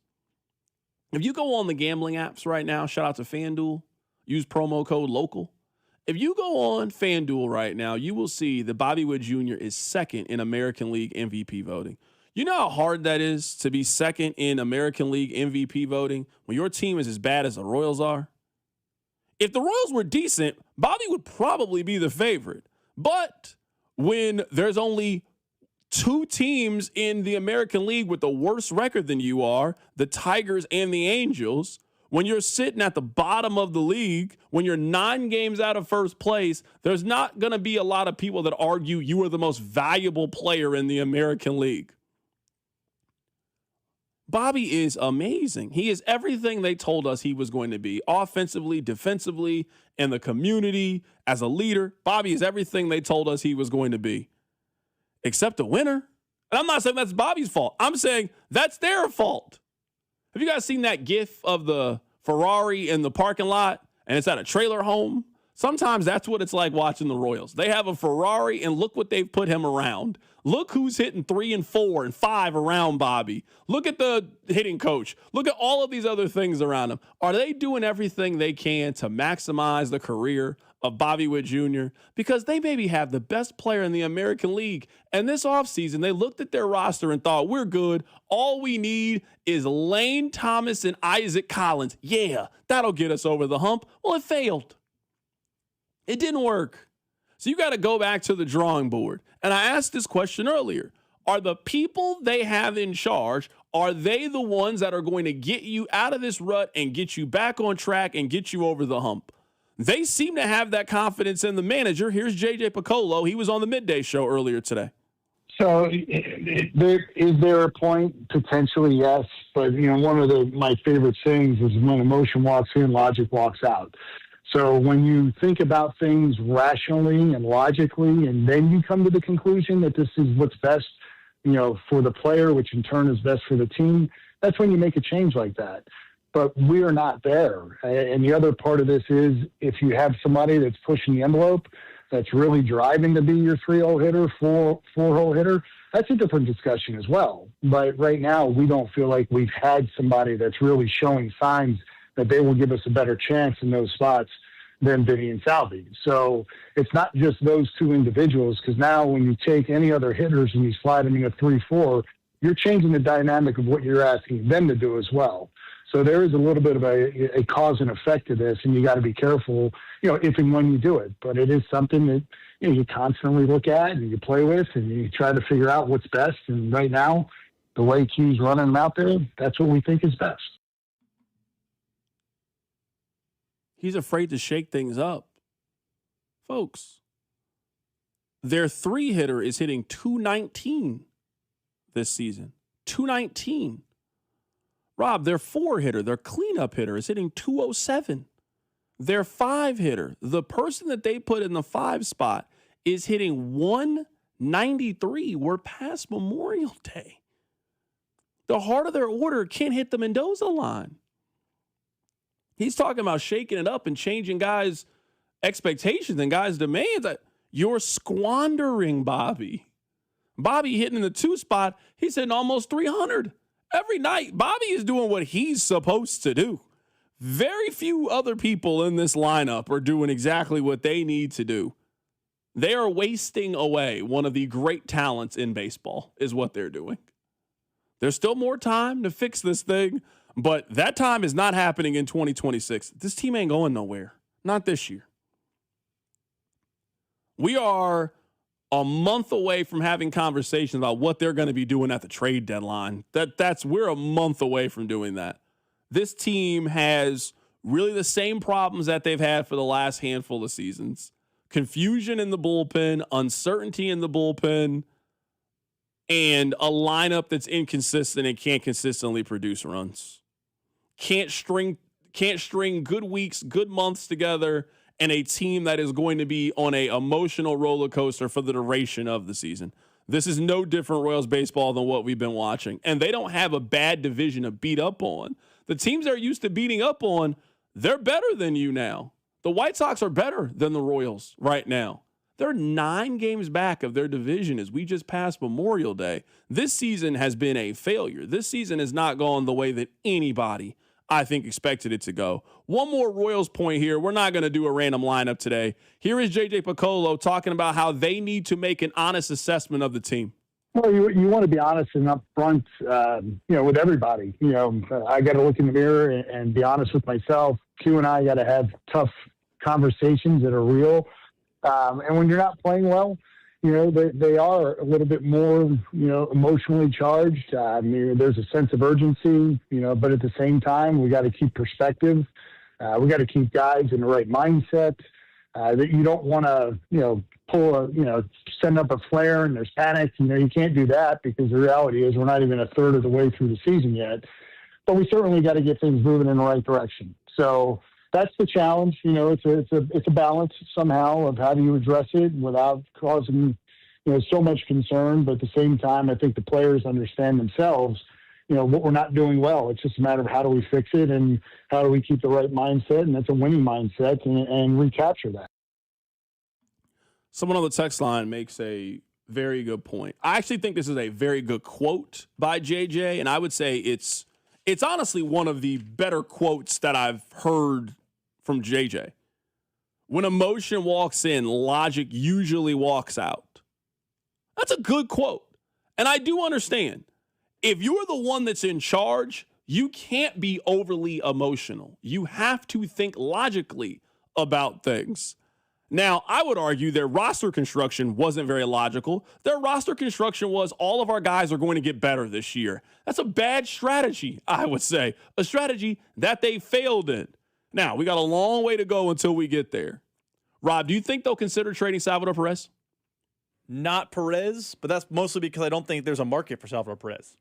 If you go on the gambling apps right now, shout out to FanDuel, use promo code LOCAL. If you go on FanDuel right now, you will see that Bobby Witt Jr. is second in American League MVP voting. You know how hard that is to be second in American League MVP voting when your team is as bad as the Royals are? If the Royals were decent, Bobby would probably be the favorite. But when there's only 2 teams in the American League with the worse record than you are, the Tigers and the Angels, when you're sitting at the bottom of the league, when you're 9 games out of first place, there's not going to be a lot of people that argue you are the most valuable player in the American League. Bobby is amazing. He is everything they told us he was going to be, offensively, defensively, in the community, as a leader. Bobby is everything they told us he was going to be, except a winner. And I'm not saying that's Bobby's fault. I'm saying that's their fault. Have you guys seen that gif of the Ferrari in the parking lot and it's at a trailer home? Sometimes that's what it's like watching the Royals. They have a Ferrari and look what they've put him around. Look who's hitting 3 and 4 and 5 around Bobby. Look at the hitting coach. Look at all of these other things around him. Are they doing everything they can to maximize the career of Bobby Witt Jr.? Because they maybe have the best player in the American League. And this offseason, they looked at their roster and thought, we're good. All we need is Lane Thomas and Isaac Collins. Yeah, that'll get us over the hump. Well, it failed. It didn't work. So you got to go back to the drawing board. And I asked this question earlier. Are the people they have in charge, are they the ones that are going to get you out of this rut and get you back on track and get you over the hump? They seem to have that confidence in the manager. Here's JJ Piccolo. He was on the midday show earlier today. So is there a point? Potentially, yes. But, one of my favorite sayings is when emotion walks in, logic walks out. So when you think about things rationally and logically, and then you come to the conclusion that this is what's best, for the player, which in turn is best for the team, that's when you make a change like that. But we are not there. And the other part of this is if you have somebody that's pushing the envelope, that's really driving to be your 3-hole hitter, 4-hole hitter, that's a different discussion as well. But right now, we don't feel like we've had somebody that's really showing signs that they will give us a better chance in those spots than Vinny and Salvi. So it's not just those 2 individuals, because now when you take any other hitters and you slide them in a 3-4, you're changing the dynamic of what you're asking them to do as well. So there is a little bit of a cause and effect to this, and you got to be careful, if and when you do it. But it is something that you constantly look at and you play with and you try to figure out what's best. And right now, the way Key's running them out there, that's what we think is best. He's afraid to shake things up. Folks, their 3-hitter is hitting 219 this season. 219. Rob, their 4-hitter, their cleanup hitter, is hitting 207. Their 5-hitter, the person that they put in the 5 spot, is hitting 193. We're past Memorial Day. The heart of their order can't hit the Mendoza line. He's talking about shaking it up and changing guys' expectations and guys' demands. You're squandering Bobby. Bobby hitting in the 2 spot. He's hitting almost 300 every night. Bobby is doing what he's supposed to do. Very few other people in this lineup are doing exactly what they need to do. They are wasting away one of the great talents in baseball is what they're doing. There's still more time to fix this thing, but that time is not happening in 2026. This team ain't going nowhere. Not this year. We are a month away from having conversations about what they're going to be doing at the trade deadline. We're a month away from doing that. This team has really the same problems that they've had for the last handful of seasons. Confusion in the bullpen, uncertainty in the bullpen, and a lineup that's inconsistent and can't consistently produce runs. Can't string good weeks, good months together, and a team that is going to be on a emotional roller coaster for the duration of the season. This is no different Royals baseball than what we've been watching. And they don't have a bad division to beat up on. The teams they're used to beating up on, they're better than you now. The White Sox are better than the Royals right now. They're 9 games back of their division as we just passed Memorial Day. This season has been a failure. This season has not gone the way that anybody, I think, expected it to go. One more Royals point here. We're not going to do a random lineup today. Here is J.J. Piccolo talking about how they need to make an honest assessment of the team. Well, you want to be honest and upfront, with everybody. I got to look in the mirror and be honest with myself. Q and I got to have tough conversations that are real. And when you're not playing well, they are a little bit more, emotionally charged. There's a sense of urgency, but at the same time, we got to keep perspective. We got to keep guys in the right mindset. That you don't want to, send up a flare and there's panic. You can't do that because the reality is we're not even a third of the way through the season yet. But we certainly got to get things moving in the right direction. So that's the challenge. It's a balance somehow of how do you address it without causing, so much concern. But at the same time, I think the players understand themselves, what we're not doing well. It's just a matter of how do we fix it and how do we keep the right mindset, and that's a winning mindset, and recapture that. Someone on the text line makes a very good point. I actually think this is a very good quote by JJ, and I would say it's honestly one of the better quotes that I've heard from JJ. When emotion walks in, logic usually walks out. That's a good quote. And I do understand. If you're the one that's in charge, you can't be overly emotional. You have to think logically about things. Now, I would argue their roster construction wasn't very logical. Their roster construction was all of our guys are going to get better this year. That's a bad strategy, I would say. A strategy that they failed in. Now, we got a long way to go until we get there. Rob, do you think they'll consider trading Salvador Perez? Not Perez, but that's mostly because I don't think there's a market for Salvador Perez.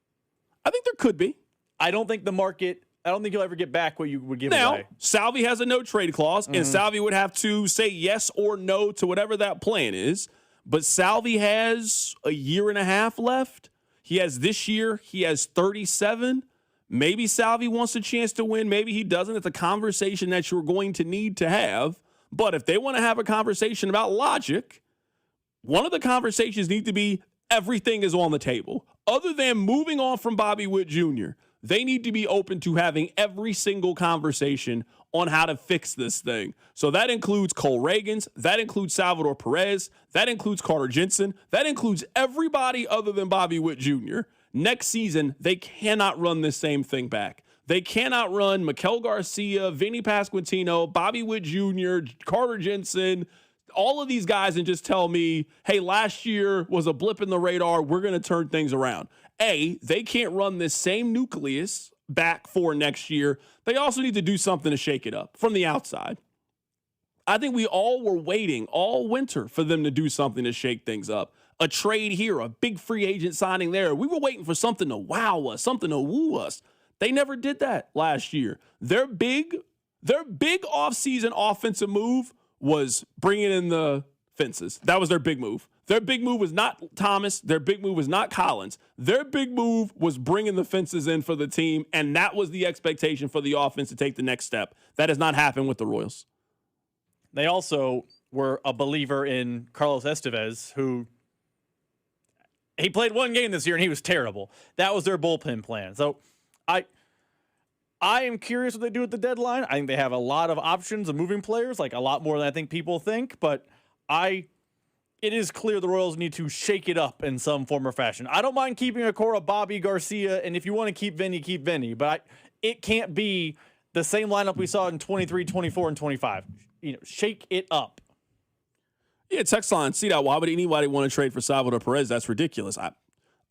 I think there could be. I don't think you'll ever get back what you would give now, away. Salvi has a no trade clause, and Salvi would have to say yes or no to whatever that plan is. But Salvi has a year and a half left. He has this year. He has 37. Maybe Salvi wants a chance to win. Maybe he doesn't. It's a conversation that you're going to need to have. But if they want to have a conversation about logic, one of the conversations need to be everything is on the table. Other than moving on from Bobby Witt Jr., they need to be open to having every single conversation on how to fix this thing. So that includes Cole Reagans, that includes Salvador Perez, that includes Carter Jensen, that includes everybody other than Bobby Witt Jr. Next season, they cannot run this same thing back. They cannot run Mikel Garcia, Vinny Pasquantino, Bobby Witt Jr., Carter Jensen, all of these guys and just tell me, hey, last year was a blip in the radar. We're going to turn things around. They can't run this same nucleus back for next year. They also need to do something to shake it up from the outside. I think we all were waiting all winter for them to do something to shake things up. A trade here, a big free agent signing there. We were waiting for something to wow us, something to woo us. They never did that last year. Their big offseason offensive move was bringing in the fences. That was their big move. Their big move was not Thomas. Their big move was not Collins. Their big move was bringing the fences in for the team, and that was the expectation for the offense to take the next step. That has not happened with the Royals. They also were a believer in Carlos Estevez, who he played one game this year and he was terrible. That was their bullpen plan. So I am curious what they do at the deadline. I think they have a lot of options of moving players, like a lot more than I think people think. But it is clear the Royals need to shake it up in some form or fashion. I don't mind keeping Acora, Bobby, Garcia, and if you want to keep Vinny, keep Vinny. But it can't be the same lineup we saw in 23, 24, and 25. Shake it up. Yeah, text line, see that. Why would anybody want to trade for Salvador Perez? That's ridiculous.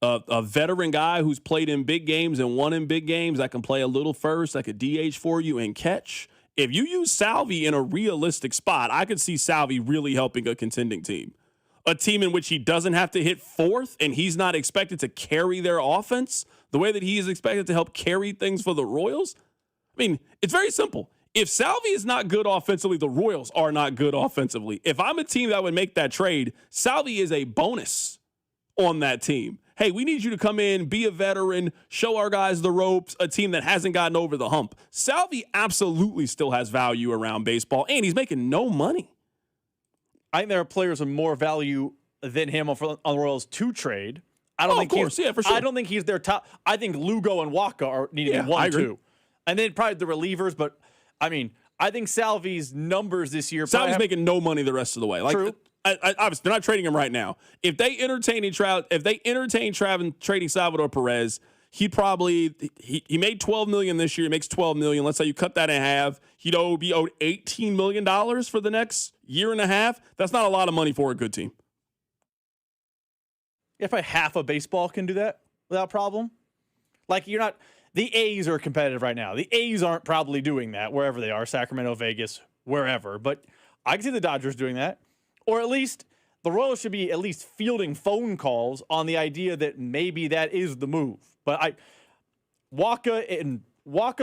A veteran guy who's played in big games and won in big games that can play a little first, that could DH for you and catch. If you use Salvi in a realistic spot, I could see Salvi really helping a contending team. A team in which he doesn't have to hit fourth and he's not expected to carry their offense the way that he is expected to help carry things for the Royals. I mean, it's very simple. If Salvi is not good offensively, the Royals are not good offensively. If I'm a team that would make that trade, Salvi is a bonus on that team. Hey, we need you to come in, be a veteran, show our guys the ropes, a team that hasn't gotten over the hump. Salvi absolutely still has value around baseball, and he's making no money. I think there are players with more value than him on the Royals to trade. I don't think for sure. I don't think he's their top. I think Lugo and Waka need to be 1, 2. And then probably the relievers, but I mean, I think Salvi's numbers this year. Salvi's making no money the rest of the way. True. Obviously, they're not trading him right now. If they entertain trading Salvador Perez, he made $12 million this year. He makes $12 million. Let's say you cut that in half. He'd be owed $18 million for the next year and a half. That's not a lot of money for a good team. Yeah, probably half of baseball can do that without problem. Like the A's are competitive right now. The A's aren't probably doing that wherever they are, Sacramento, Vegas, wherever. But I can see the Dodgers doing that. Or at least the Royals should be at least fielding phone calls on the idea that maybe that is the move. But Waka,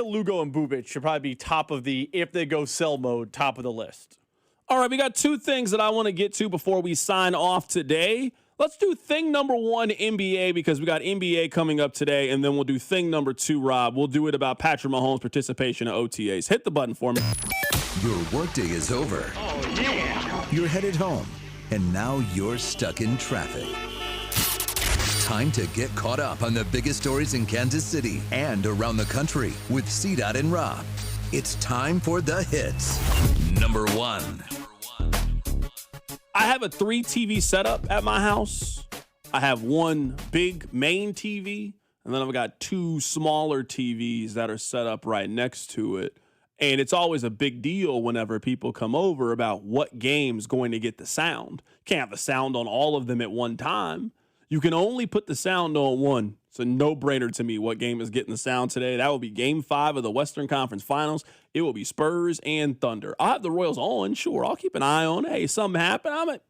Lugo, and Bubic should probably be top of the, if they go sell mode, top of the list. All right, we got two things that I want to get to before we sign off today. Let's do thing number one, NBA, because we got NBA coming up today, and then we'll do thing number two, Rob. We'll do it about Patrick Mahomes' participation in OTAs. Hit the button for me. Your workday is over. Oh, yeah. You're headed home, and now you're stuck in traffic. Time to get caught up on the biggest stories in Kansas City and around the country with CDOT and Rob. It's time for the hits. Number one. I have a 3 TV setup at my house. I have one big main TV, and then I've got 2 smaller TVs that are set up right next to it. And it's always a big deal whenever people come over about what game's going to get the sound. Can't have the sound on all of them at one time. You can only put the sound on one. It's a no-brainer to me what game is getting the sound today. That will be Game 5 of the Western Conference Finals. It will be Spurs and Thunder. I'll have the Royals on, sure. I'll keep an eye on it. Hey, something happened.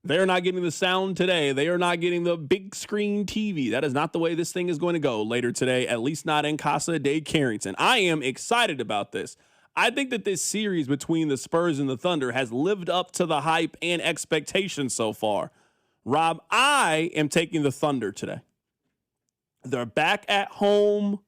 They're not getting the sound today. They are not getting the big screen TV. That is not the way this thing is going to go later today, at least not in Casa de Carrington. I am excited about this. I think that this series between the Spurs and the Thunder has lived up to the hype and expectations so far. Rob, I am taking the Thunder today. They're back at home.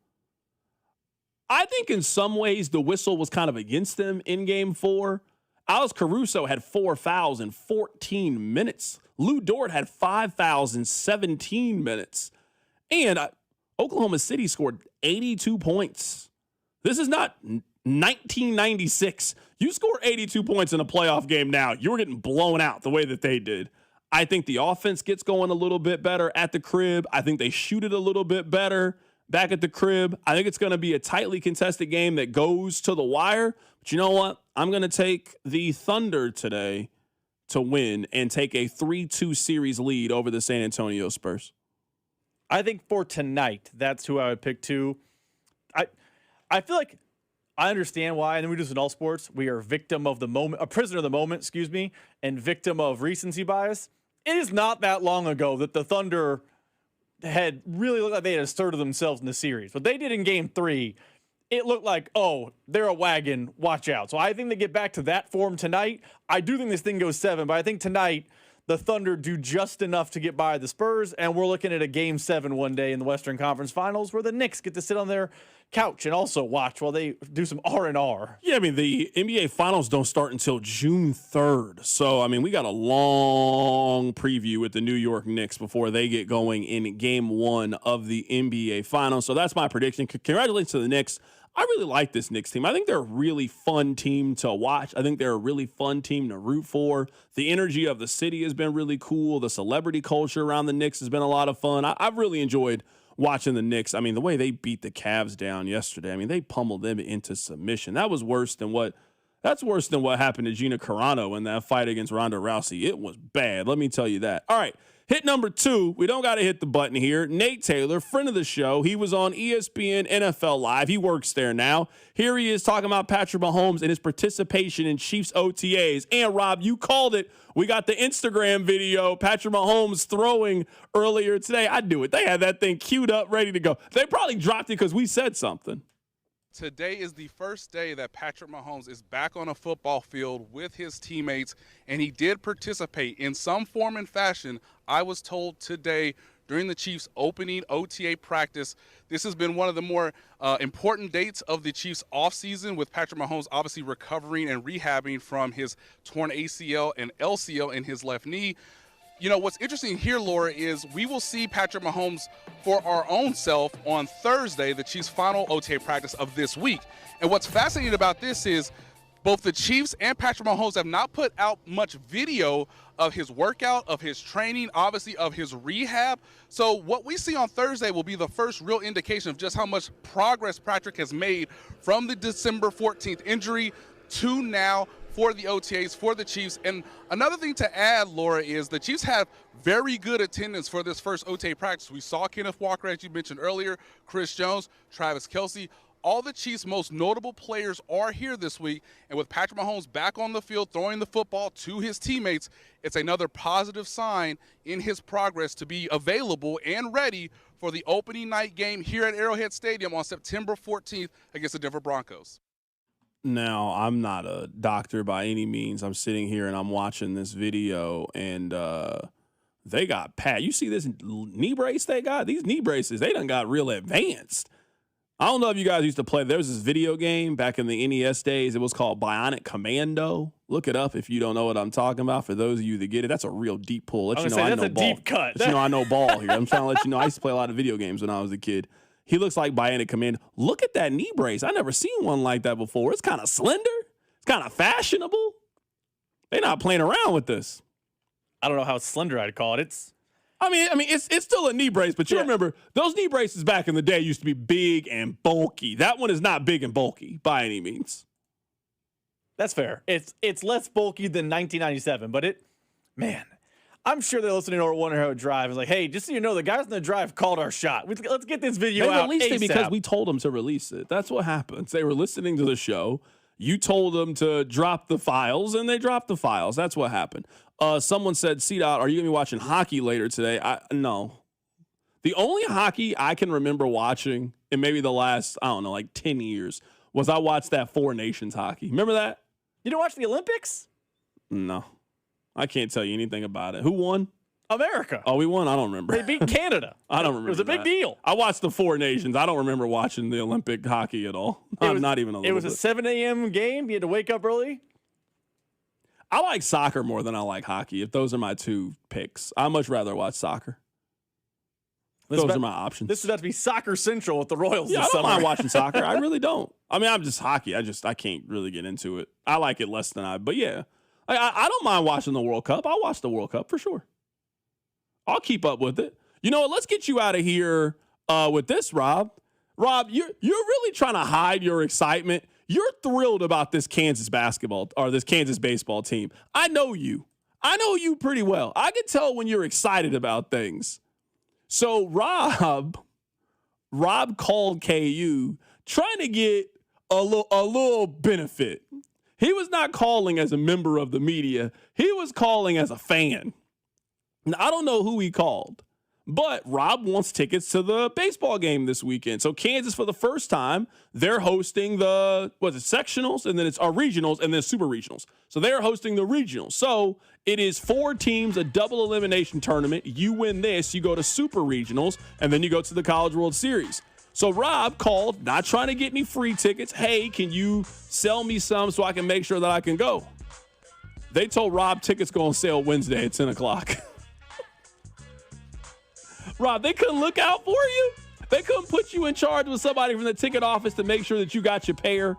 I think in some ways the whistle was kind of against them in Game 4. Alex Caruso had 4 fouls in 14 minutes. Lou Dort had 5 fouls in 17 minutes. And Oklahoma City scored 82 points. This is not 1996. You score 82 points in a playoff game now, you're getting blown out the way that they did. I think the offense gets going a little bit better at the crib. I think they shoot it a little bit better back at the crib. I think it's going to be a tightly contested game that goes to the wire. But you know what? I'm going to take the Thunder today to win and take a 3-2 series lead over the San Antonio Spurs. I think for tonight, that's who I would pick too. I feel like I understand why, and we do this in all sports. We are victim of the moment, a prisoner of the moment, and victim of recency bias. It is not that long ago that the Thunder had really looked like they had asserted themselves in the series. What they did in Game 3, it looked like, oh, they're a wagon, watch out. So I think they get back to that form tonight. I do think this thing goes 7, but I think tonight the Thunder do just enough to get by the Spurs, and we're looking at a Game 7 one day in the Western Conference Finals where the Knicks get to sit on their couch and also watch while they do some R&R. Yeah, I mean, the NBA Finals don't start until June 3rd. So, I mean, we got a long preview with the New York Knicks before they get going in Game 1 of the NBA Finals. So that's my prediction. Congratulations to the Knicks. I really like this Knicks team. I think they're a really fun team to watch. I think they're a really fun team to root for. The energy of the city has been really cool. The celebrity culture around the Knicks has been a lot of fun. I've really enjoyed watching the Knicks. I mean, the way they beat the Cavs down yesterday, I mean, they pummeled them into submission. That's worse than what happened to Gina Carano in that fight against Ronda Rousey. It was bad. Let me tell you that. All right. Hit number 2. We don't got to hit the button here. Nate Taylor, friend of the show. He was on ESPN NFL Live. He works there now. Here he is talking about Patrick Mahomes and his participation in Chiefs OTAs. And Rob, you called it. We got the Instagram video, Patrick Mahomes throwing earlier today. I do it. They had that thing queued up, ready to go. They probably dropped it because we said something. Today is the first day that Patrick Mahomes is back on a football field with his teammates, and he did participate in some form and fashion, I was told today, during the Chiefs' opening OTA practice. This has been one of the more important dates of the Chiefs' offseason, with Patrick Mahomes obviously recovering and rehabbing from his torn ACL and LCL in his left knee. You know, what's interesting here, Laura, is we will see Patrick Mahomes for our own self on Thursday, the Chiefs' final OTA practice of this week. And what's fascinating about this is both the Chiefs and Patrick Mahomes have not put out much video of his workout, of his training, obviously of his rehab. So what we see on Thursday will be the first real indication of just how much progress Patrick has made from the December 14th injury to now for the OTAs, for the Chiefs. And another thing to add, Laura, is the Chiefs have very good attendance for this first OTA practice. We saw Kenneth Walker, as you mentioned earlier, Chris Jones, Travis Kelce. All the Chiefs' most notable players are here this week. And with Patrick Mahomes back on the field throwing the football to his teammates, it's another positive sign in his progress to be available and ready for the opening night game here at Arrowhead Stadium on September 14th against the Denver Broncos. Now, I'm not a doctor by any means. I'm sitting here and I'm watching this video, and they got Pat. You see this knee brace they got? These knee braces, they done got real advanced. I don't know if you guys used to play. There was this video game back in the NES days. It was called Bionic Commando. Look it up if you don't know what I'm talking about. For those of you that get it, that's a real deep pull. Let you know I know ball. Deep cut. Let you know I know ball here. I'm trying to let you know I used to play a lot of video games when I was a kid. He looks like Bionic Commando. Look at that knee brace. I never seen one like that before. It's kind of slender. It's kind of fashionable. They're not playing around with this. I don't know how slender I'd call it. I mean, it's still a knee brace, but you remember those knee braces back in the day used to be big and bulky. That one is not big and bulky by any means. That's fair. It's less bulky than 1997, but man, I'm sure they're listening to Wonder How It Drive. It's like, hey, just so you know, the guys on the drive called our shot. Let's get this video out. They released ASAP. it because we told them to release it. That's what happens. They were listening to the show. You told them to drop the files, and they dropped the files. That's what happened. Someone said, C-Dot, are you going to be watching hockey later today? No. The only hockey I can remember watching in maybe the last, 10 years was I watched that Four Nations hockey. Remember that? You didn't watch the Olympics? No. I can't tell you anything about it. Who won? America. Oh, we won? I don't remember. They beat Canada. I don't remember. It was a big deal. I watched the Four Nations. I don't remember watching the Olympic hockey at all. Not even a little bit. It was a 7 a.m. game. You had to wake up early. I like soccer more than I like hockey. If those are my two picks, I'd much rather watch soccer. Those are my options. This is about to be Soccer Central with the Royals this summer. I don't mind watching soccer. I really don't. I mean, I'm just hockey. I can't really get into it. I like it less than but yeah. I don't mind watching the World Cup. I'll watch the World Cup for sure. I'll keep up with it. You know what? Let's get you out of here with this, Rob. Rob, you're really trying to hide your excitement. You're thrilled about this Kansas baseball team. I know you. I know you pretty well. I can tell when you're excited about things. So Rob called KU trying to get a little benefit. He was not calling as a member of the media. He was calling as a fan. Now, I don't know who he called, But Rob wants tickets to the baseball game this weekend. So Kansas, for the first time, they're hosting the, sectionals, and then it's our regionals, and then super regionals. So they're hosting the regionals. So it is 4 teams, a double elimination tournament. You win this, you go to super regionals, and then you go to the College World Series. So Rob called, not trying to get any free tickets. Hey, can you sell me some so I can make sure that I can go? They told Rob tickets go on sale Wednesday at 10 o'clock. Rob, they couldn't look out for you? They couldn't put you in charge with somebody from the ticket office to make sure that you got your pair?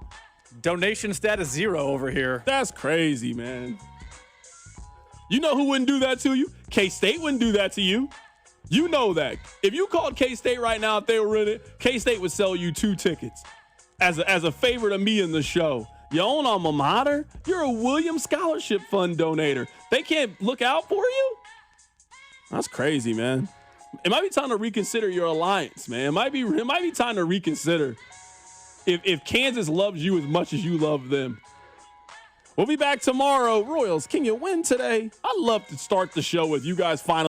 Donation status 0 over here. That's crazy, man. You know who wouldn't do that to you? K-State wouldn't do that to you. You know that. If you called K-State right now, if they were in it, K-State would sell you 2 tickets as a favor to me in the show. Your own alma mater? You're a Williams Scholarship Fund donator. They can't look out for you? That's crazy, man. It might be time to reconsider your alliance, man. It might be time to reconsider if Kansas loves you as much as you love them. We'll be back tomorrow. Royals, can you win today? I'd love to start the show with you guys finally.